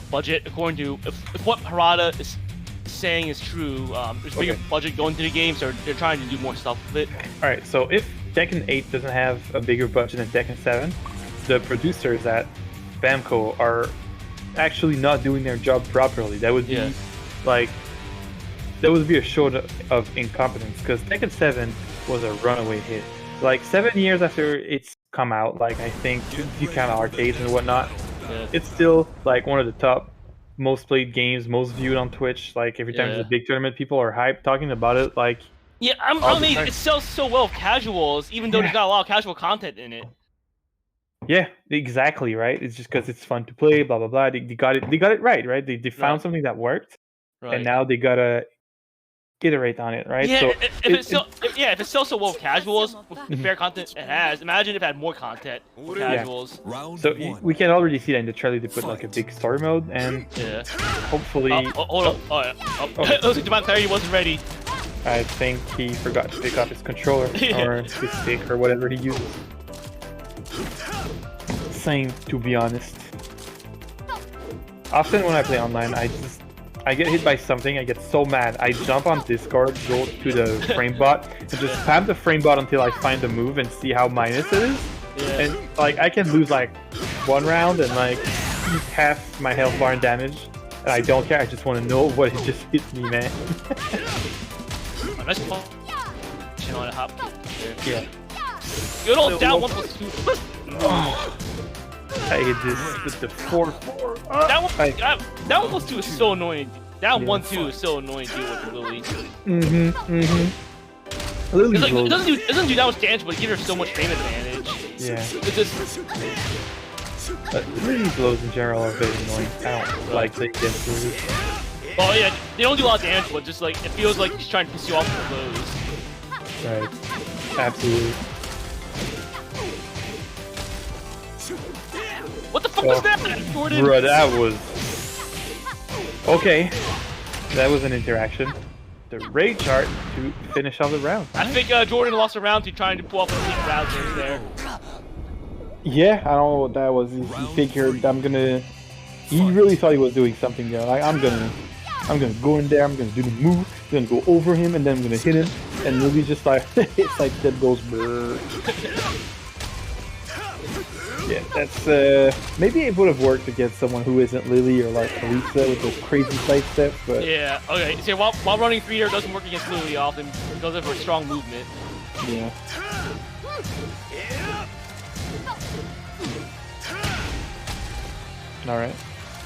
budget. According to if what Harada is saying is true, there's a bigger budget going to the game, so they're trying to do more stuff with it. Alright, so if Tekken 8 doesn't have a bigger budget than Tekken 7, the producers at Bamco are actually not doing their job properly. That would be like, that would be a show of incompetence, because Tekken 7 was a runaway hit. Like 7 years after it's come out, like I think if you count arcades and whatnot, it's still like one of the top most played games, most viewed on Twitch. Like every time there's a big tournament, people are hyped talking about it. Like I mean, it sells so well with casuals, even though there's got a lot of casual content in it. Yeah, exactly, right? It's just because it's fun to play, blah blah blah. They got it right? They found something that worked, and now they gotta iterate on it, right? Yeah, so if it sells so well with casuals, with the fair content it has, imagine if it had more content with casuals. So we can already see that in the trailer they put like a big story mode, and hopefully. Hold on. Looks like Divine Clarity wasn't ready. I think he forgot to pick up his controller or his stick or whatever he uses. Same, to be honest. Often when I play online, I get hit by something, I get so mad. I jump on Discord, go to the frame bot, and just spam the frame bot until I find the move and see how minus it is. And like I can lose like 1 round and like half my health bar and damage, and I don't care. I just want to know what it just hit me, man. Nice on a hop kick. Yeah. Good old down 1+2. I hit this with the 4-4. That 1+2 is so annoying. That 1-2 is so annoying to deal with Lily. Lily it doesn't do that much damage, but it gives her so much frame advantage. Yeah. It's just... Lily blows in general are very annoying. I don't like they get Lily. Oh yeah, they don't do a lot of damage, but just like, it feels like he's trying to piss you off with blows. Right. Absolutely. What the fuck was that, Jordan? Bro, that was... Okay. That was an interaction. The rage chart to finish off the round. I think Jordan lost a round to trying to pull off a sneak round there. Yeah, I don't know what that was. He figured I'm gonna... He really thought he was doing something there. Like, I'm gonna go in there, I'm gonna do the move, I'm gonna go over him, and then I'm gonna hit him. And Lily's just like, it's like that goes brrr. Yeah, that's maybe it would have worked against someone who isn't Lily or like Elisa with those crazy side steps, but yeah, okay. So while running 3-air doesn't work against Lily often because of her strong movement. Yeah. All right.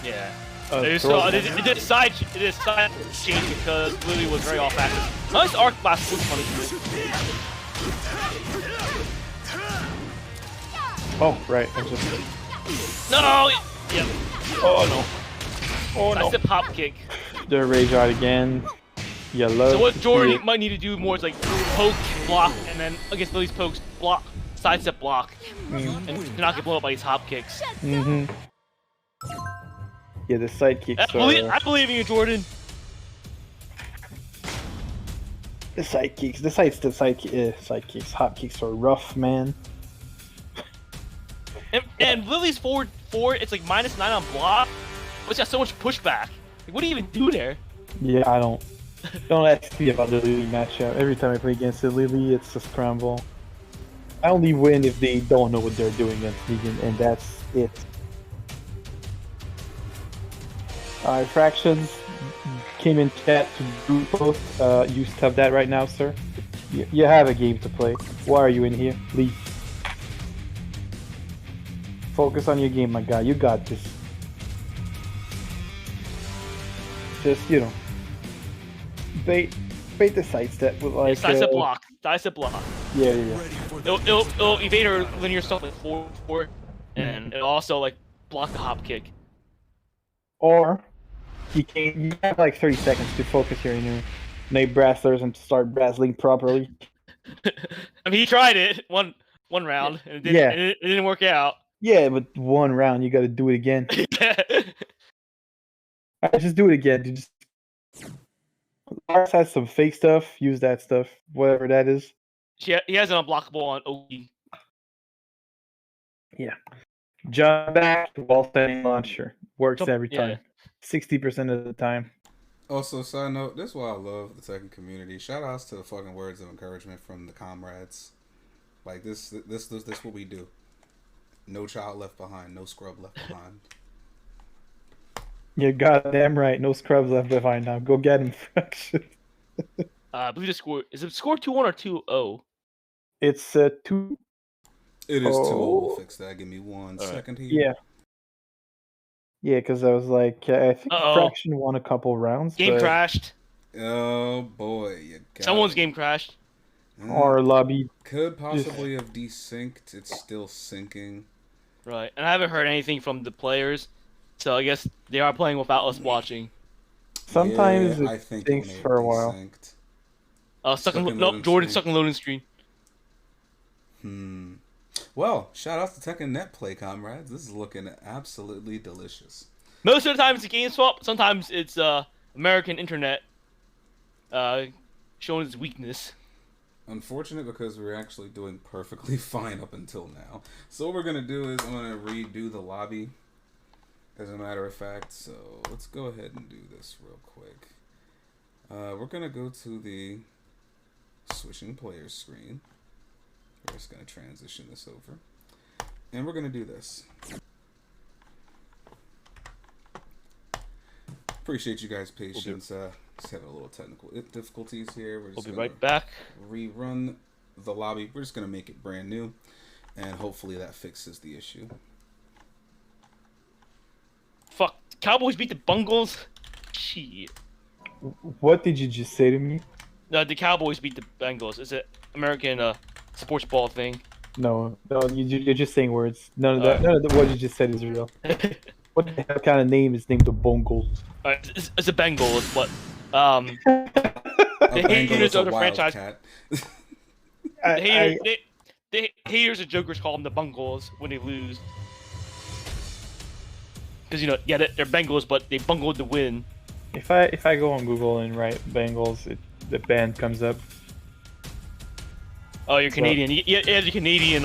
Yeah. It did a side change because Lily was very off axis. Nice arc blast move punishment. Oh, right. I just... No! Yeah. Oh, no. Oh, no. That's a pop kick. The rage out again. Yellow. So what Jordan might need to do more is like poke, block, and then against Lily's pokes, block, sidestep block, and not get blown up by these hop kicks. Yeah, the side kicks I believe in you, Jordan. The side kicks, hop kicks are rough, man. And Lily's forward, it's like -9 on block, but it's got so much pushback. Like, what do you even do there? Yeah, I don't ask me about the Lily matchup. Every time I play against the Lily, it's a scramble. I only win if they don't know what they're doing against Negan, and that's it. Alright, Fractions came in chat to do post. You stop that right now, sir. You have a game to play. Why are you in here? Leave. Focus on your game, my guy. You got this. Just, you know, bait the sidestep with like. Sidestep block. Sidestep block. Yeah. It'll evade her linear stuff like forward, and it'll also like block the hop kick. Or you have like 30 seconds to focus your inner Nate Brasslers and start brazzling properly. I mean, he tried it one round, and it didn't work out. Yeah, but one round, you gotta do it again. Alright, just do it again. Just Lars has some fake stuff. Use that stuff, whatever that is. He has an unblockable on OE. Yeah. Jump back while standing launcher. Works every time. 60% of the time. Also, side note, this is why I love the Tekken community. Shout outs to the fucking words of encouragement from the comrades. Like this what we do. No child left behind, no scrub left behind. You're goddamn right. No scrubs left behind now. Go get him, Fraction. I believe the score is it score 2-1 or 2-0? It's 2. It is 2-0. We'll fix that. Give me 1 second here. Yeah, because I was like, I think Fraction won a couple rounds. Game crashed. Oh boy, Someone's game crashed. Or lobby could possibly have desynced. It's still syncing. Right, and I haven't heard anything from the players, so I guess they are playing without us watching. Sometimes it syncs for a while. Jordan stuck in loading screen. Well, shout out to Tekken Net Play, comrades. This is looking absolutely delicious. Most of the time it's a game swap. Sometimes it's American internet showing its weakness. Unfortunate because we're actually doing perfectly fine up until now. So what we're going to do is I'm going to redo the lobby, as a matter of fact. So let's go ahead and do this real quick. We're going to go to the switching players screen. We're just going to transition this over. And we're going to do this. Appreciate you guys' patience. Just having a little technical difficulties here. We'll be right back. Rerun the lobby. We're just going to make it brand new. And hopefully that fixes the issue. Fuck. Cowboys beat the Bungles? Shit. What did you just say to me? No, the Cowboys beat the Bengals. Is it American sports ball thing? No, you're just saying words. None of what you just said is real. What the hell kind of name is named the Bungles? It's a Bengals, but the haters of the franchise. The haters of Jokers call them the Bungles when they lose. Because they're Bengals, but they bungled the win. If I go on Google and write Bengals, the band comes up. Oh, you're Canadian. You have the Canadian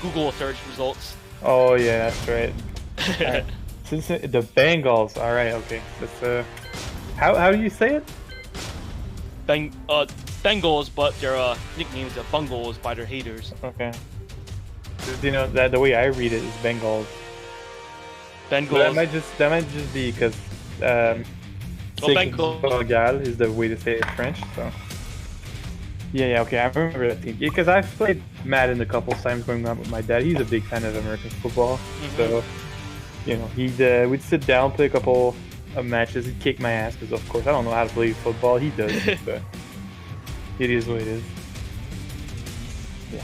Google search results. Oh yeah, that's right. Right. Since the Bengals, all right, okay. That's how do you say it? Bengals, but their nicknames are Bungles by their haters. Okay. That the way I read it is Bengals. Bengals. But that might just be because Bengals is the way to say it in French. So. Yeah, okay, I remember that team. Because I've played Madden a couple times growing up with my dad. He's a big fan of American football. So, we'd sit down, play a couple of matches. He'd kick my ass because, of course, I don't know how to play football. He does. So it is what it is. Yeah.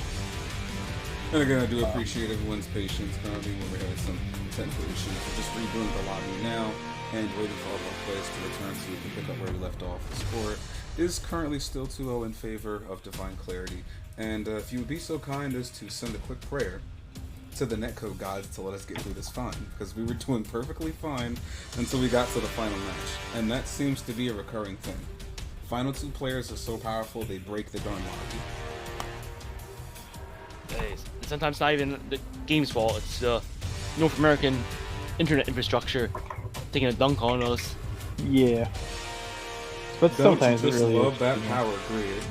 And again, I do appreciate everyone's patience currently when we're having some technical issues. We're just redoing the lobby now and waiting for all of our players to return so we can pick up where we left off. The score is currently still 2-0 in favor of Divine Clarity. And if you would be so kind as to send a quick prayer to the netcode gods to let us get through this fine, because we were doing perfectly fine until we got to the final match. And that seems to be a recurring thing. Final two players are so powerful they break the darn lobby. Sometimes not even the game's fault. It's North American internet infrastructure taking a dunk on us. Yeah. But Don't sometimes you just it really love is, that power grid.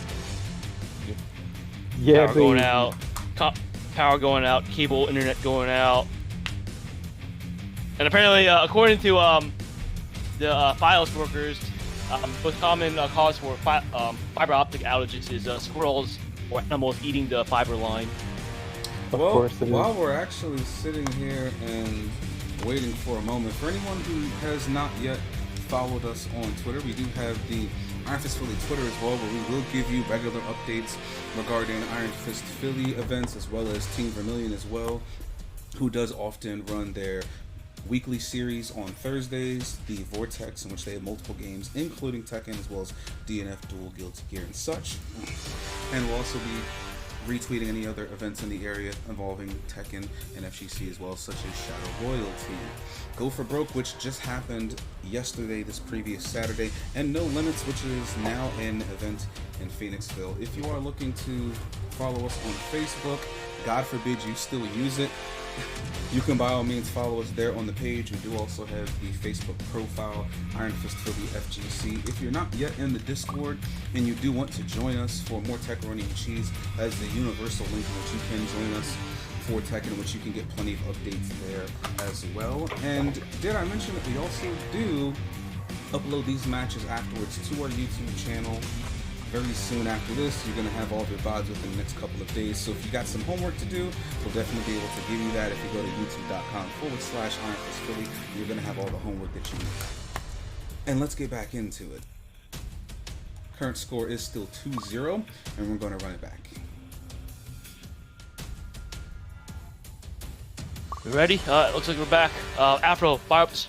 Yeah, power going out. power going out, cable, internet going out. And apparently, according to the FiOS workers, most common cause for fiber optic outages is squirrels or animals eating the fiber line. Well, while we're actually sitting here and waiting for a moment, for anyone who has not yet followed us on Twitter, we do have the Iron Fist Philly Twitter as well, where we will give you regular updates regarding Iron Fist Philly events, as well as Team Vermilion as well, who does often run their weekly series on Thursdays, the Vortex, in which they have multiple games, including Tekken, as well as DNF, Duel, Guilty Gear, and such. And we'll also be retweeting any other events in the area involving Tekken and FGC as well, such as Shadow Royalty. Go for Broke, which just happened yesterday, this previous Saturday, and No Limits, which is now an event in Phoenixville. If you are looking to follow us on Facebook, God forbid you still use it, you can by all means follow us there on the page. We do also have the Facebook profile, Iron Fist Philly FGC. If you're not yet in the Discord and you do want to join us for more Tekken and Cheese, as the universal link in which you can join us for Tekken, in which you can get plenty of updates there as well. And did I mention that we also do upload these matches afterwards to our YouTube channel? Very soon after this, you're going to have all of your VODs within the next couple of days. So if you got some homework to do, we'll definitely be able to give you that. If you go to youtube.com/IronFistPhilly, you're going to have all the homework that you need. And let's get back into it. Current score is still 2-0, and we're going to run it back. We ready? Looks like we're back. Afro, fire up this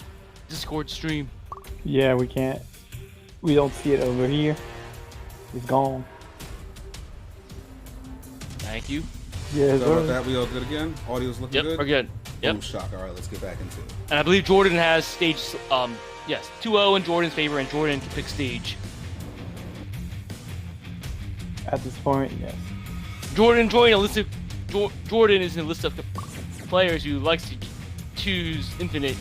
Discord stream. Yeah, we can't. We don't see it over here. It's gone. Thank you. Yeah, so about that, we all good again? Audio's looking good? Yep, we're good. Yep. Oh, shock. All right, let's get back into it. And I believe Jordan has stage, yes, 2-0 in Jordan's favor, and Jordan can pick stage. At this point, yes. Jordan joined a list of, Jordan is in a list of players who likes to choose Infinite,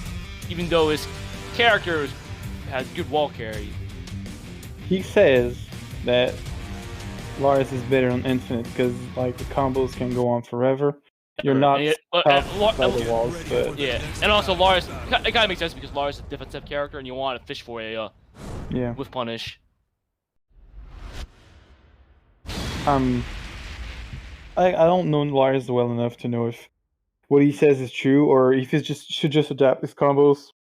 even though his character has good wall carry. He says that Lars is better on Infinite because like the combos can go on forever. You're not tough by the walls, but yeah, and also Lars, it kind of makes sense because Lars is a defensive character, and you want to fish for a with punish. I don't know Lars well enough to know if what he says is true or if he should just adapt his combos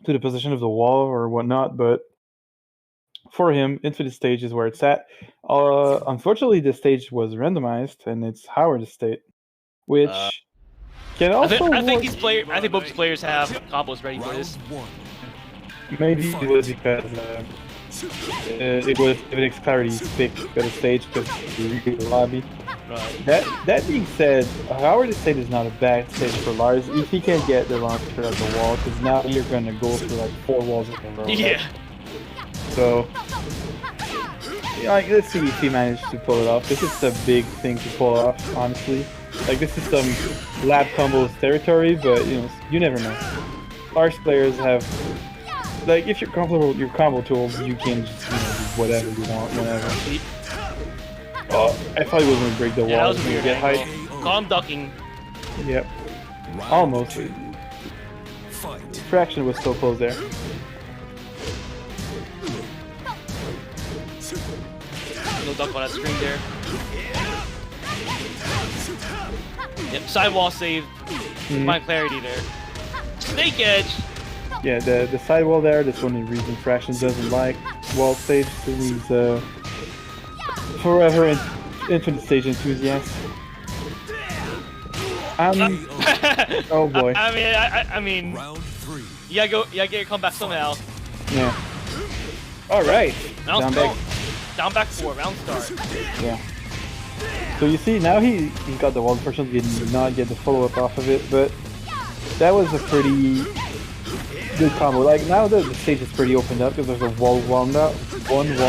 to the position of the wall or whatnot, but for him, Infinite stage is where it's at. Unfortunately, the stage was randomized, and it's Howard State, which can also. I think both these players have combos ready for this. Maybe it was because it was Phoenix Clarity's pick for the stage because he reviewed the lobby. Right. That being said, Howard State is not a bad stage for Lars if he can get the launcher at the wall, because now you're gonna go through like 4 walls in a row. Yeah. Right? So, like, let's see if he managed to pull it off. This is a big thing to pull off, honestly. Like, this is some lab combos territory, but you never know. Lars players have, like, if you're comfortable with your combo tools, you can just do whatever you want, whenever. Oh, I thought he was gonna break the wall. That was weird. Get height. Calm ducking. Yep. Almost. Fraction was so close there. No duck on that screen there. Yep, sidewall saved. Find clarity there. Snake edge! Yeah, the sidewall there, that's one of the reasons Fraction doesn't like wall stage, so he's forever Infinite stage enthusiast. Oh boy. I mean, you gotta get your comeback somehow. Yeah. Alright. Down back 4, round start. Yeah. So you see, now he got the wall. Unfortunately, he did not get the follow-up off of it, but that was a pretty good combo. Like, now the stage is pretty opened up because there's a one wall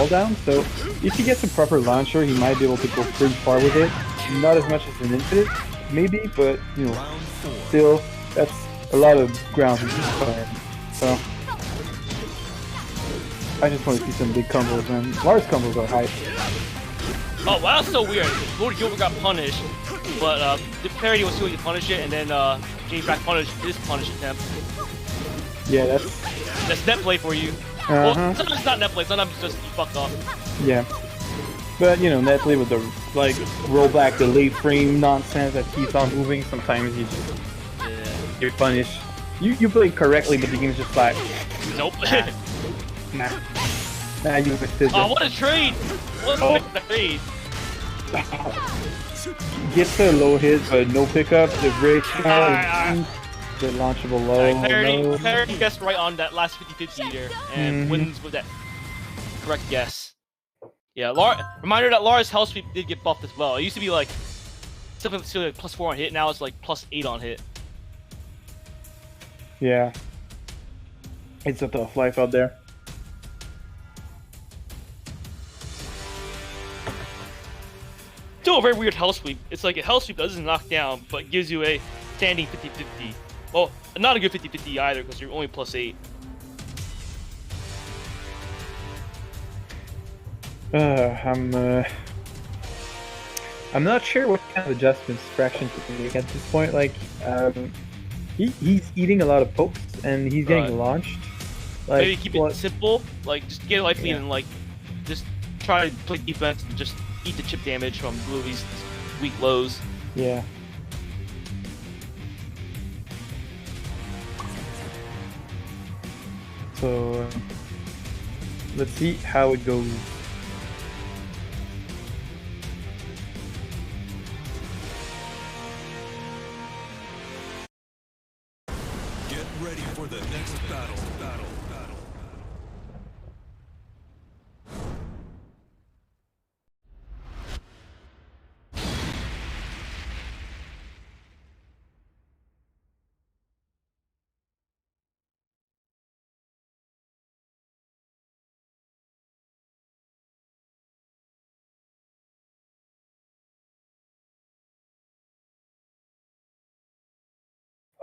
down, so if he gets a proper launcher, he might be able to go pretty far with it. Not as much as an Infinite, maybe, but, still, that's a lot of ground he's covering. So I just want to see some big combos, man. Lars combos are hype. Oh, wow, that's so weird. Lord Gilbert got punished, But the parody was going to punish it, and then James back punished his punish attempt. Yeah, that's net play for you. Well, sometimes it's not net play, sometimes it's just you fucked up. Yeah. But, you know, net play with the, like, roll back the late frame nonsense that keeps on moving, sometimes you just, you're punished. You play correctly, but the game's just like, nope. Nah, you missed it. Oh, what a trade! What a trade! Gets a low hit, but no pickup. The break the launchable low. Parody guessed right on that last 50-50 there, and wins with that correct guess. Yeah, reminder that Lara's health sweep did get buffed as well. It used to be like something like +4 on hit, now it's like +8 on hit. Yeah. It's a tough life out there. Still a very weird health sweep. It's like a health sweep that doesn't knock down, but gives you a standing 50-50. Well, not a good 50-50 either, because you're only +8. I'm not sure what kind of adjustments Fraction can make at this point. Like, he's eating a lot of pokes and he's getting launched. Like, maybe keep it simple. Like, just get a life lead and like, just try to play defense and just eat the chip damage from Bluey's weak lows. Yeah. So, let's see how it goes. Get ready for the next battle.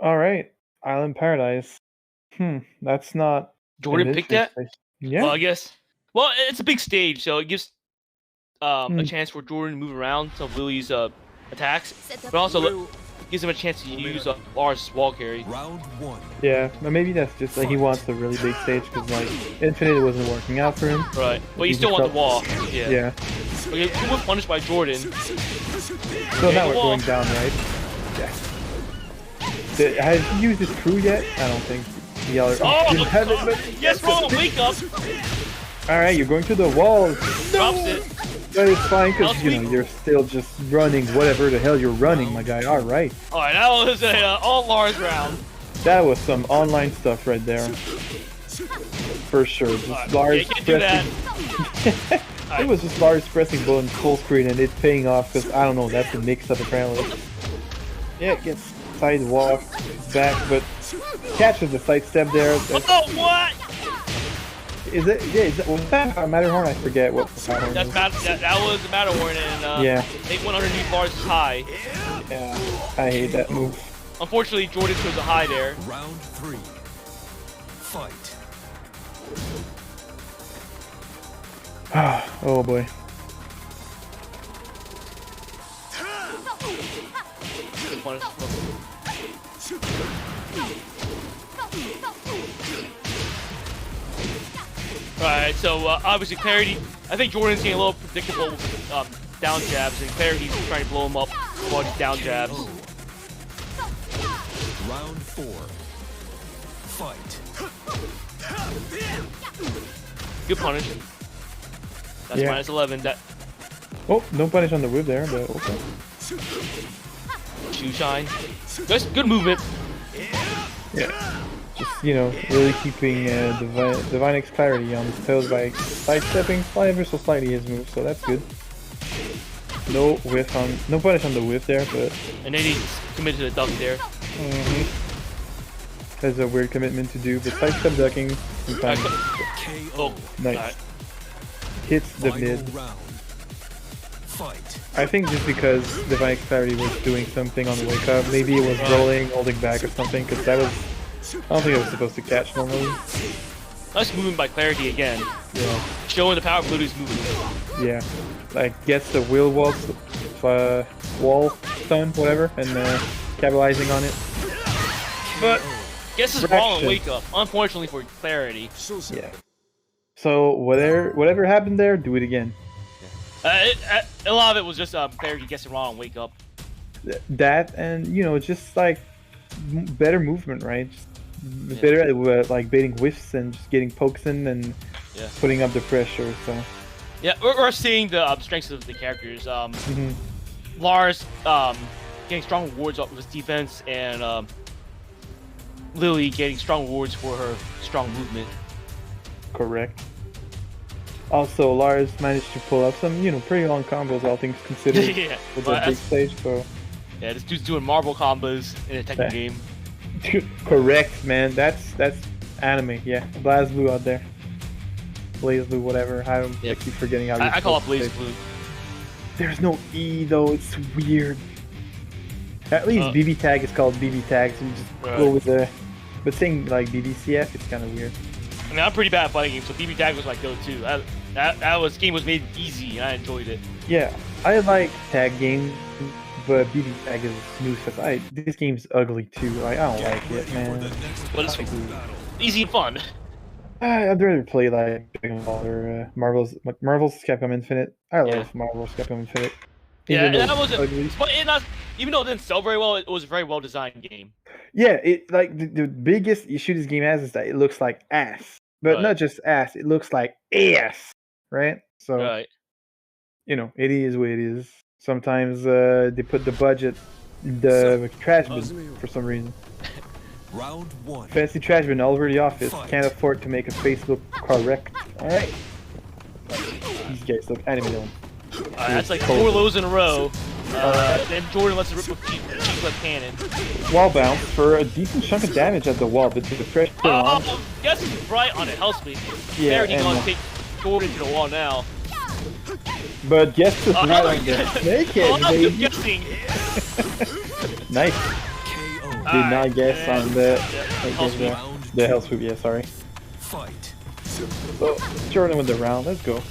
All right, Island Paradise. That's not. Jordan picked that? Yeah. Well, I guess. Well, it's a big stage, so it gives a chance for Jordan to move around to Lily's attacks, but also gives him a chance to use Lars' wall carry. Round 1. Yeah, but maybe that's just like he wants a really big stage because like Infinite wasn't working out for him. Right, but you still want the wall. Yeah. Okay, he was punished by Jordan. So now we're going down, right? Yeah. Has he used his crew yet? I don't think the other. Oh, yes, wrong. Wake up. All right, you're going to the wall. Drops it. But it's fine because you know you're still just running whatever the hell you're running, my guy. All right. All right, that was a all Lars round. That was some online stuff right there. For sure. Just Lars pressing. It was just Lars pressing button full screen and it's paying off because I don't know. That's a mix-up apparently. Yeah, it gets sidewalk back, but catches the sidestep there. Oh, what? Is it? Yeah, was that Matterhorn? I forget what the Matterhorn was. That was the Matterhorn, and yeah. They went underneath Lars' high. Yeah, I hate that move. Unfortunately, Jordan chose a high there. Round 3. Fight. Oh boy. Alright, so obviously Clarity, I think Jordan's getting a little predictable down jabs, and Clarity's trying to blow him up while he's down jabs. Round 4. Fight. Good punish. That's minus 11. That. Oh, no punish on the whip there, but okay. Shoe shine. Good movement. Yeah. Just, you know, really keeping Divine X Clarity on his toes by sidestepping ever so slightly his move, so that's good. No punish on the whip there, but. And then he committed to the duck there. That's a weird commitment to do, but sidestep ducking sometimes. Nice. Right. Hits the mid. I think just because Divine X Clarity was doing something on the wake up, maybe it was rolling, holding back or something, because that was. I don't think it was supposed to catch normally. Nice movement by Clarity again. Yeah. Showing the power of Bluetooth's movement. Yeah. Like, gets the wheel wall stun, whatever, and capitalizing on it. But guess it's wrong on Wake Up, unfortunately for Clarity. Yeah. So whatever happened there, do it again. A lot of it was just Clarity guessing wrong on Wake Up. That and just like better movement, right? Just better at like baiting whiffs and just getting pokes in and putting up the pressure. So yeah, we're seeing the strengths of the characters. Lars getting strong rewards with his defense, and Lily getting strong rewards for her strong movement. Correct. Also, Lars managed to pull up some, pretty long combos, all things considered, with that big stage. So yeah, this dude's doing marble combos in a Tekken game. Correct, man. That's anime. Yeah, BlazBlue out there. BlazBlue, whatever. I keep forgetting how. I call it BlazBlue. There's no E though. It's weird. At least BB tag is called BB tag, so you just go with the. But saying like BBCF, it's kind of weird. I mean, I'm pretty bad at fighting games, so BB tag was my go-to. That game was made easy, and I enjoyed it. Yeah, I like tag games, but BB tag is new stuff. This game's ugly too. I don't like it, man. But it's easy and fun. I'd rather play like Dragon Ball or Marvel's Capcom Infinite. I love Marvel's Capcom Infinite. Yeah, that wasn't. But even though it didn't sell very well, it was a very well designed game. Yeah, it like the biggest issue this game has is that it looks like ass, but not just ass. It looks like ass, right? So, it is what it is. Sometimes they put the budget in the trash bin for some reason. Round 1. Fancy trash bin all over the office. Can't afford to make a face look correct. All right. These guys look animated. That's like 4 lows in a row. Then Jordan lets it rip with cheap left cannon. Wall bounce for a decent chunk of damage at the wall, but the pressure on. Guess he's right on it. Health speed. Yeah, He's gonna take Jordan to the wall now. But guess who's right on the snake head, baby. Guessing. Nice. Did not guess on the health sweep. Yeah, sorry. Fight. So Jordan with the round. Let's go.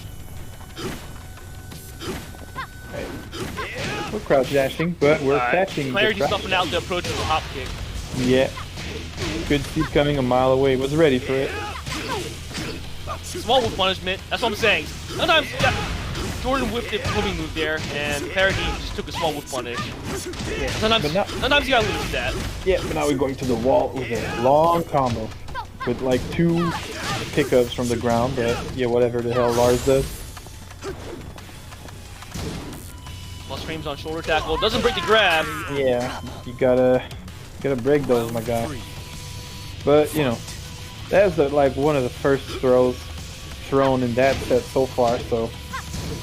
We're crouch dashing, but we're catching. Clarity's stuffing out the approach with a hop kick. Yeah. Good speed coming a mile away. Was ready for it. Small whip punishment. That's what I'm saying. Sometimes Jordan whipped the swimming move there, and Clarity just took a small whip punish. Yeah. Sometimes you gotta lose that. Yeah, but now we're going to the wall with a long combo. With like 2 pickups from the ground, but yeah, whatever the hell Lars does. Plus frames on shoulder tackle. Doesn't break the grab. Yeah, you gotta break those, my guy. But that's like one of the first throws thrown in that set so far, so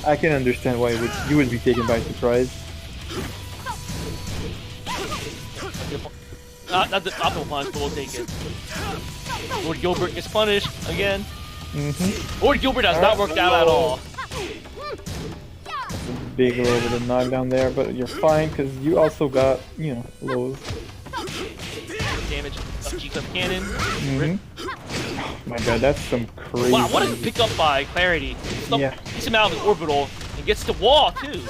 I can understand why you would be taken by surprise. Not the optimal punch, but we'll take it. Lord Gilbert gets punished again. Lord Gilbert has not worked out at all. Big little bit of knockdown there, but you're fine because you also got, lows. Damage of G-Clip Cannon. Oh my god, that's some crazy. Wow, what a pick up by Clarity. Gets him out of his orbital and gets the wall too.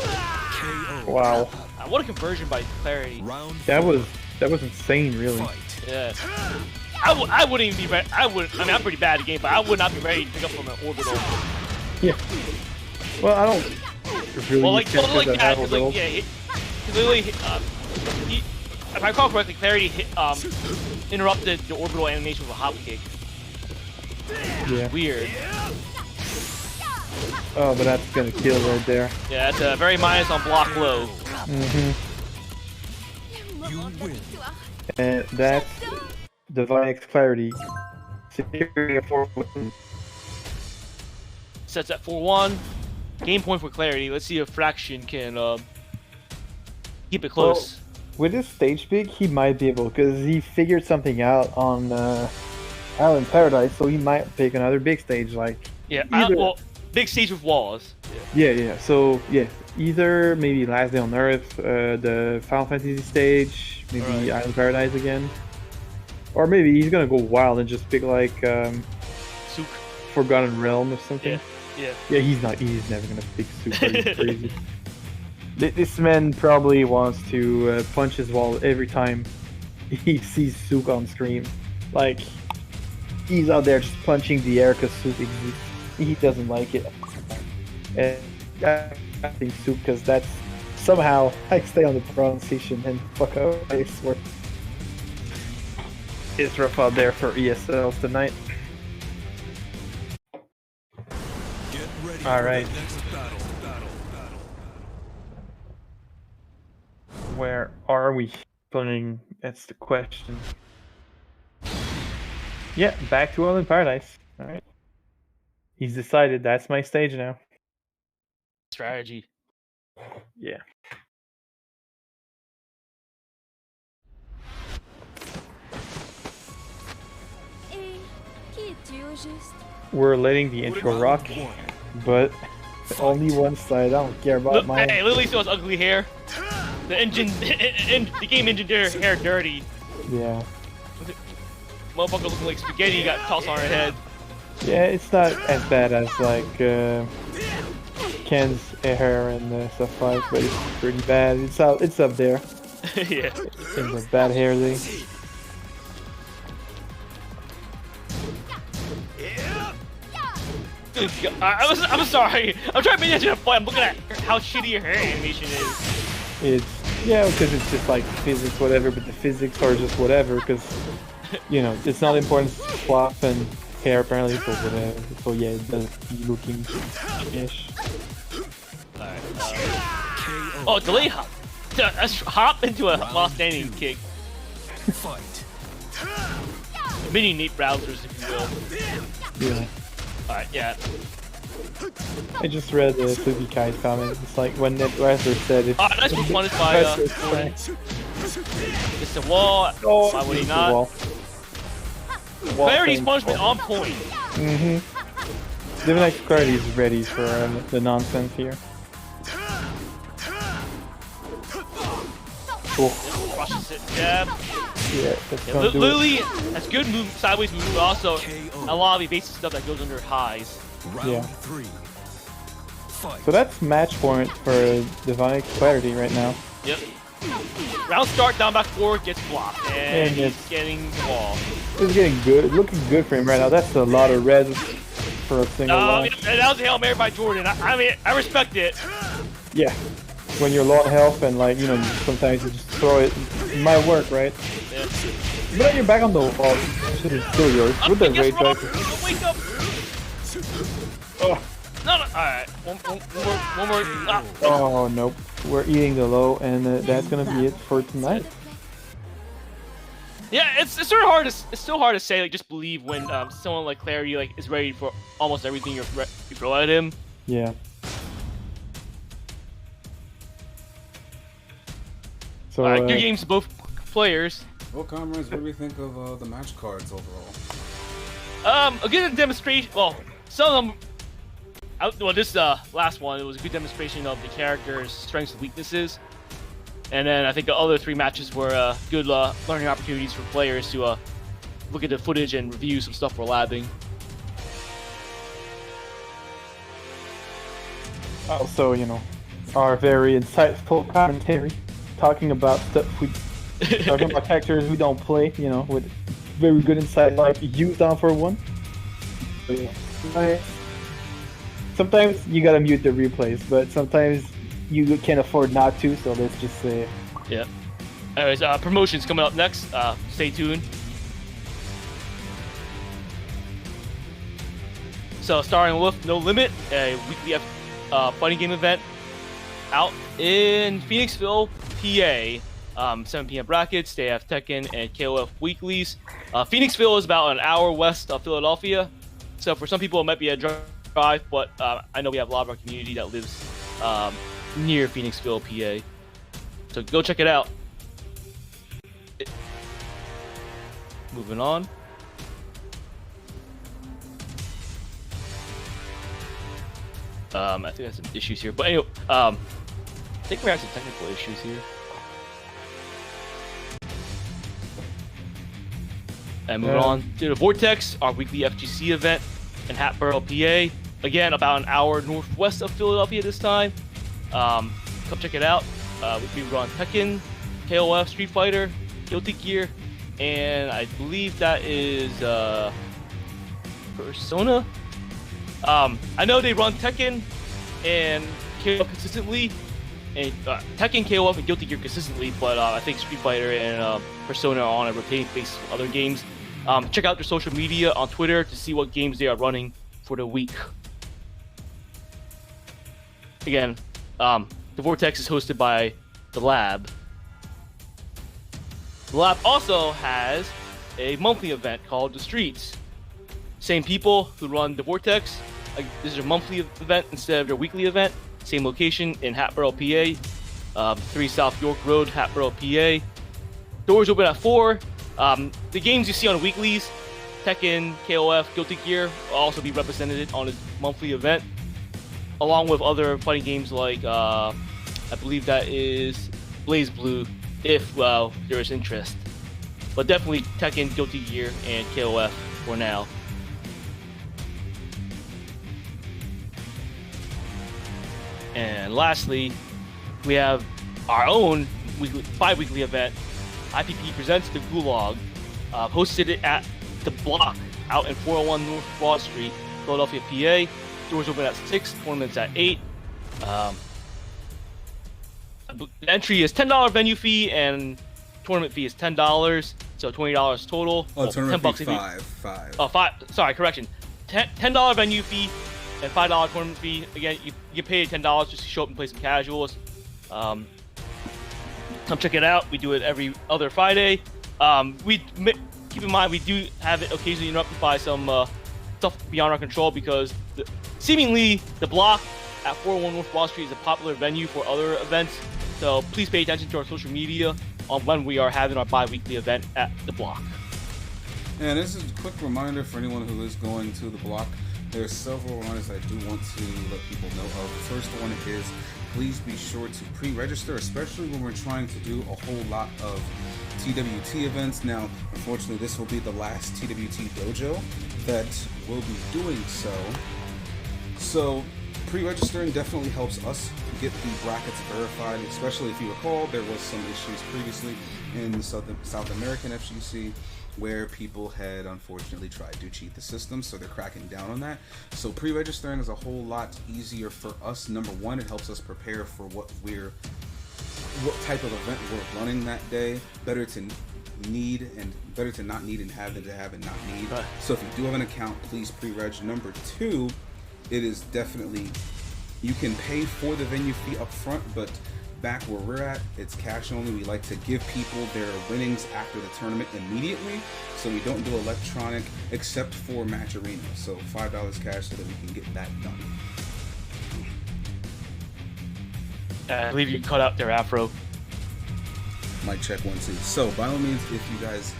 Wow. What a conversion by Clarity. That was insane, really. Yeah. I wouldn't even be ready. I mean, I'm pretty bad at the game, but I would not be ready to pick up from an orbital. Yeah. Well, I don't really like that, because literally, if I recall correctly, Clarity interrupted the orbital animation with a hop kick. Yeah. Weird. Oh, but that's gonna kill right there. Yeah, that's a very minus on block low. You win. And that's Divine Clarity. Superior 4 win. Sets at 4-1. Game point for Clarity. Let's see if Fraction can keep it close. Well, with his stage pick, he might be able, because he figured something out on Island Paradise, so he might pick another big stage, like... Yeah, well, big stage with walls. Yeah. So, yeah, either maybe Last Day on Earth, the Final Fantasy stage, maybe Island Paradise again. Or maybe he's gonna go wild and just pick, like, Souk. Forgotten Realm or something. Yeah. Yeah, he's never gonna pick Souk. Crazy. This man probably wants to punch his wall every time he sees Sook on screen. Like, he's out there just punching the air because Sook exists. He doesn't like it. And I think Sook, because that's somehow I stay on the pronunciation and fuck up. I swear. It's rough out there for ESLs tonight. All right. Where are we playing? That's the question. Yeah, back to World in Paradise. All right. He's decided that's my stage now. Strategy. Yeah. We're letting the intro rock, but only one side. I don't care about mine. Hey, Lily still has ugly hair. The engine, the game engine did her hair dirty. Yeah. Motherfucker looking like spaghetti got tossed on her head. Yeah, it's not as bad as like Ken's hair and stuff like, but it's pretty bad. It's up there. Yeah. In the bad hair thing. I'm sorry. I'm trying to make it a point. I'm looking at how shitty your hair animation is. Yeah, because it's just like physics, whatever. But the physics are just whatever, because you know it's not important. Fluff and hair apparently, so whatever. So yeah, it does be looking ish. Alright. Oh, delay hop. Let's hop into a while standing kick. Fight. Mini neat browsers, if you will. Yeah. Alright, yeah. I just read the Suzuki Kai's comment. It's like when Netraiser said it. Nice one punished by it's a wall. Oh, why would he not? Clarity's punishment on point. Even like Clarity's ready for the nonsense here. Cool. Crushes it, jab. Yeah, that's gonna do Lily has good move, sideways move, but also a lot of evasive stuff that goes under highs. Yeah. So that's match point for Divine Clarity right now. Yep. Round start, down back forward, gets blocked, and he's getting the wall. It's getting good. It's looking good for him right now. That's a lot of res for a single launch. And that was a Hail Mary by Jordan. I mean, I respect it. Yeah. When you're low on health and like, you know, sometimes you just throw it. It might work, right? Yeah. But then you're back on the wall. Shit is still yours. With the rage driver. Wake up! Oh. No. Alright. One more. Ah. Oh, nope. We're eating the low, and that's gonna be it for tonight. Yeah, it's sort of hard. It's still hard to say. Like, just believe when someone like Clarity like is ready for almost everything you throw at him. Yeah. So, good games to both players. Well, comrades, what do we think of the match cards overall? A good demonstration. Well, some of them. Well, this last one, it was a good demonstration of the characters' strengths and weaknesses. And then I think the other 3 matches were good learning opportunities for players to look at the footage and review some stuff for labbing. Also, you know, our very insightful commentary, talking about stuff talking about characters we don't play, you know, with very good insight, like used on for one. But, yeah. Sometimes you gotta mute the replays, but sometimes you can't afford not to, so let's just say. Yeah. Anyways, promotions coming up next. Stay tuned. So, starting with No Limit, a weekly fighting game event out in Phoenixville, PA. 7 p.m. brackets. They have Tekken and KOF weeklies. Phoenixville is about an hour west of Philadelphia, so for some people it might be a drive, but I know we have a lot of our community that lives near Phoenixville, PA. So go check it out. Moving on. I think I have some issues here, but anyway, I think we have some technical issues here. And moving on to the Vortex, our weekly FGC event in Hatboro, PA. Again, about an hour northwest of Philadelphia this time. come check it out. We run Tekken, KOF, Street Fighter, Guilty Gear, and I believe that is Persona. I know they run Tekken and KOF consistently, and Tekken, KOF, and Guilty Gear consistently, but I think Street Fighter and Persona are on a rotating basis with other games. Check out their social media on Twitter to see what games they are running for the week. Again, the Vortex is hosted by The Lab. The Lab also has a monthly event called The Streets. Same people who run the Vortex. This is a monthly event instead of their weekly event. Same location in Hatboro, PA. 3 South York Road, Hatboro, PA. Doors open at 4. The games you see on weeklies, Tekken, KOF, Guilty Gear, will also be represented on this monthly event, along with other fighting games like, I believe that is Blaze Blue, if there is interest. But definitely Tekken, Guilty Gear, and KOF for now. And lastly, we have our own bi-weekly event, IPP Presents the Gulag, hosted it at The Block out in 401 North Broad Street, Philadelphia, PA. Doors open at 6, tournaments at 8. The entry is $10 venue fee and tournament fee is $10, so $20 total. Oh, tournament $10 fee five. Oh, $5. Sorry, correction. $10 venue fee and $5 tournament fee. Again, you pay $10 just to show up and play some casuals. Come check it out. We do it every other Friday. Keep in mind we do have it occasionally interrupted by some stuff beyond our control because seemingly the Block at 401 North Wall Street is a popular venue for other events. So please pay attention to our social media on when we are having our bi-weekly event at the Block. And this is a quick reminder for anyone who is going to the Block. There are several reminders I do want to let people know of. The first one is please be sure to pre-register, especially when we're trying to do a whole lot of TWT events. Now, unfortunately, this will be the last TWT dojo that will be doing so. So, pre-registering definitely helps us get the brackets verified, especially if you recall, there was some issues previously in the South American FGC where people had unfortunately tried to cheat the system, so they're cracking down on that. So pre-registering is a whole lot easier for us. Number one, it helps us prepare for what type of event we're running that day. Better to not need and have than to have and not need. Right. So if you do have an account, please pre-reg. Number two, it is definitely, you can pay for the venue fee up front, but back where we're at, it's cash only. We like to give people their winnings after the tournament immediately, so we don't do electronic except for match arena. So $5 cash so that we can get that done. I believe you cut out their afro. Mic check 1 2. So by all means, if you guys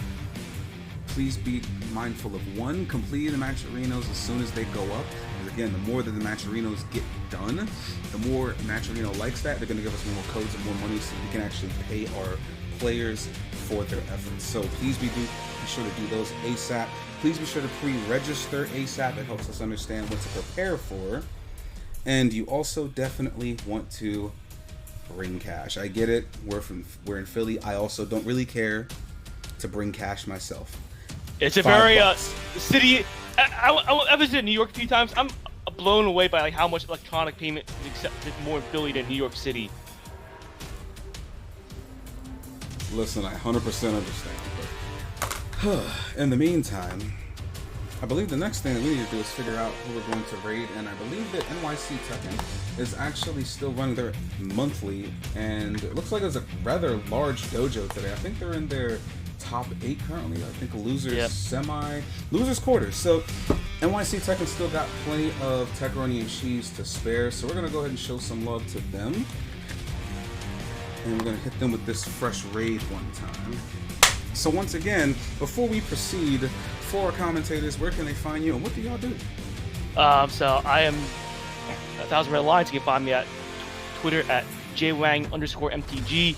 please be mindful of one, completing the match arenas as soon as they go up. Because again, the more that the match arenas get done, the more match arena likes that. They're going to give us more codes and more money so we can actually pay our players for their efforts. So please be sure to do those ASAP. Please be sure to pre-register ASAP. It helps us understand what to prepare for. And you also definitely want to bring cash. I get it. We're in Philly. I also don't really care to bring cash myself. It's a very city. I visited New York a few times. I'm blown away by like how much electronic payment is accepted more in Philly than New York City. Listen, I 100% understand. But in the meantime, I believe the next thing that we need to do is figure out who we're going to raid, and I believe that NYC Tekken is actually still running their monthly, and it looks like there's a rather large dojo today. I think they're in their top 8 currently. I think losers quarters. So NYC Tekken still got plenty of Tekroni and cheese to spare, so we're gonna go ahead and show some love to them, and we're gonna hit them with this fresh raid one time. So once again, before we proceed, for our commentators, where can they find you and what do y'all do? So I am 1000 Red Lines. You can find me at Twitter at jwang_mtg.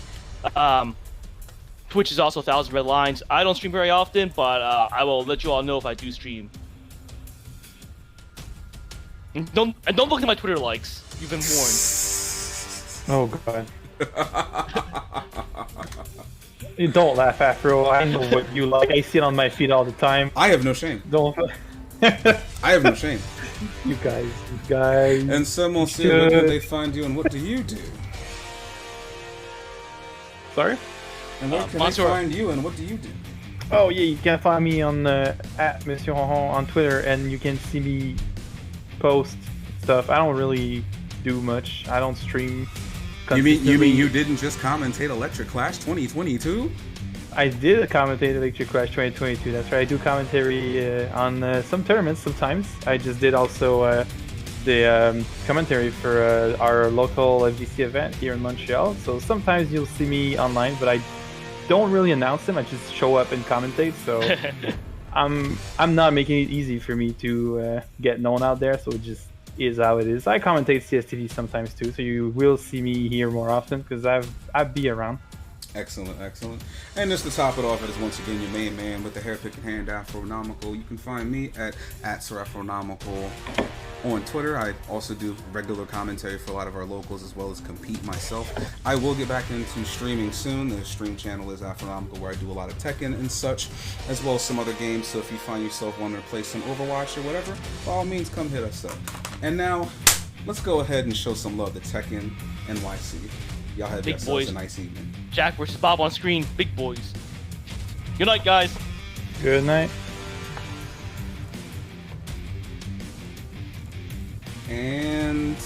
Twitch is also 1000 Red Lines. I don't stream very often, but I will let you all know if I do stream. And don't look at my Twitter likes. You've been warned. Oh god. You don't laugh, Afro. I know what you like. I see it on my feed all the time. I have no shame. Don't. I have no shame. You guys. And some will say, where do they find you and what do you do? Sorry? And where can they find you and what do you do? Oh yeah, you can find me on at Monsieur Honhon on Twitter, and you can see me post stuff. I don't really do much. I don't stream. You mean you didn't just commentate Electric Clash 2022? I did commentate Electric Clash 2022. That's right. I do commentary on some tournaments sometimes. I just did also the commentary for our local FGC event here in Montreal. So sometimes you'll see me online, but I don't really announce them. I just show up and commentate. So I'm not making it easy for me to get known out there. So it just is how it is. I commentate CSTV sometimes too, so you will see me here more often because I've be around. Excellent, excellent. And just to top it off, it is once again your main man with the hair picking hand, Afronomical. You can find me at SirAfronomical on Twitter. I also do regular commentary for a lot of our locals as well as compete myself. I will get back into streaming soon. The stream channel is Afronomical, where I do a lot of Tekken and such, as well as some other games. So if you find yourself wanting to play some Overwatch or whatever, by all means, come hit us up. And now, let's go ahead and show some love to Tekken NYC. Y'all have yourselves a nice evening. Jack versus Bob on screen. Big boys. Good night, guys. Good night. And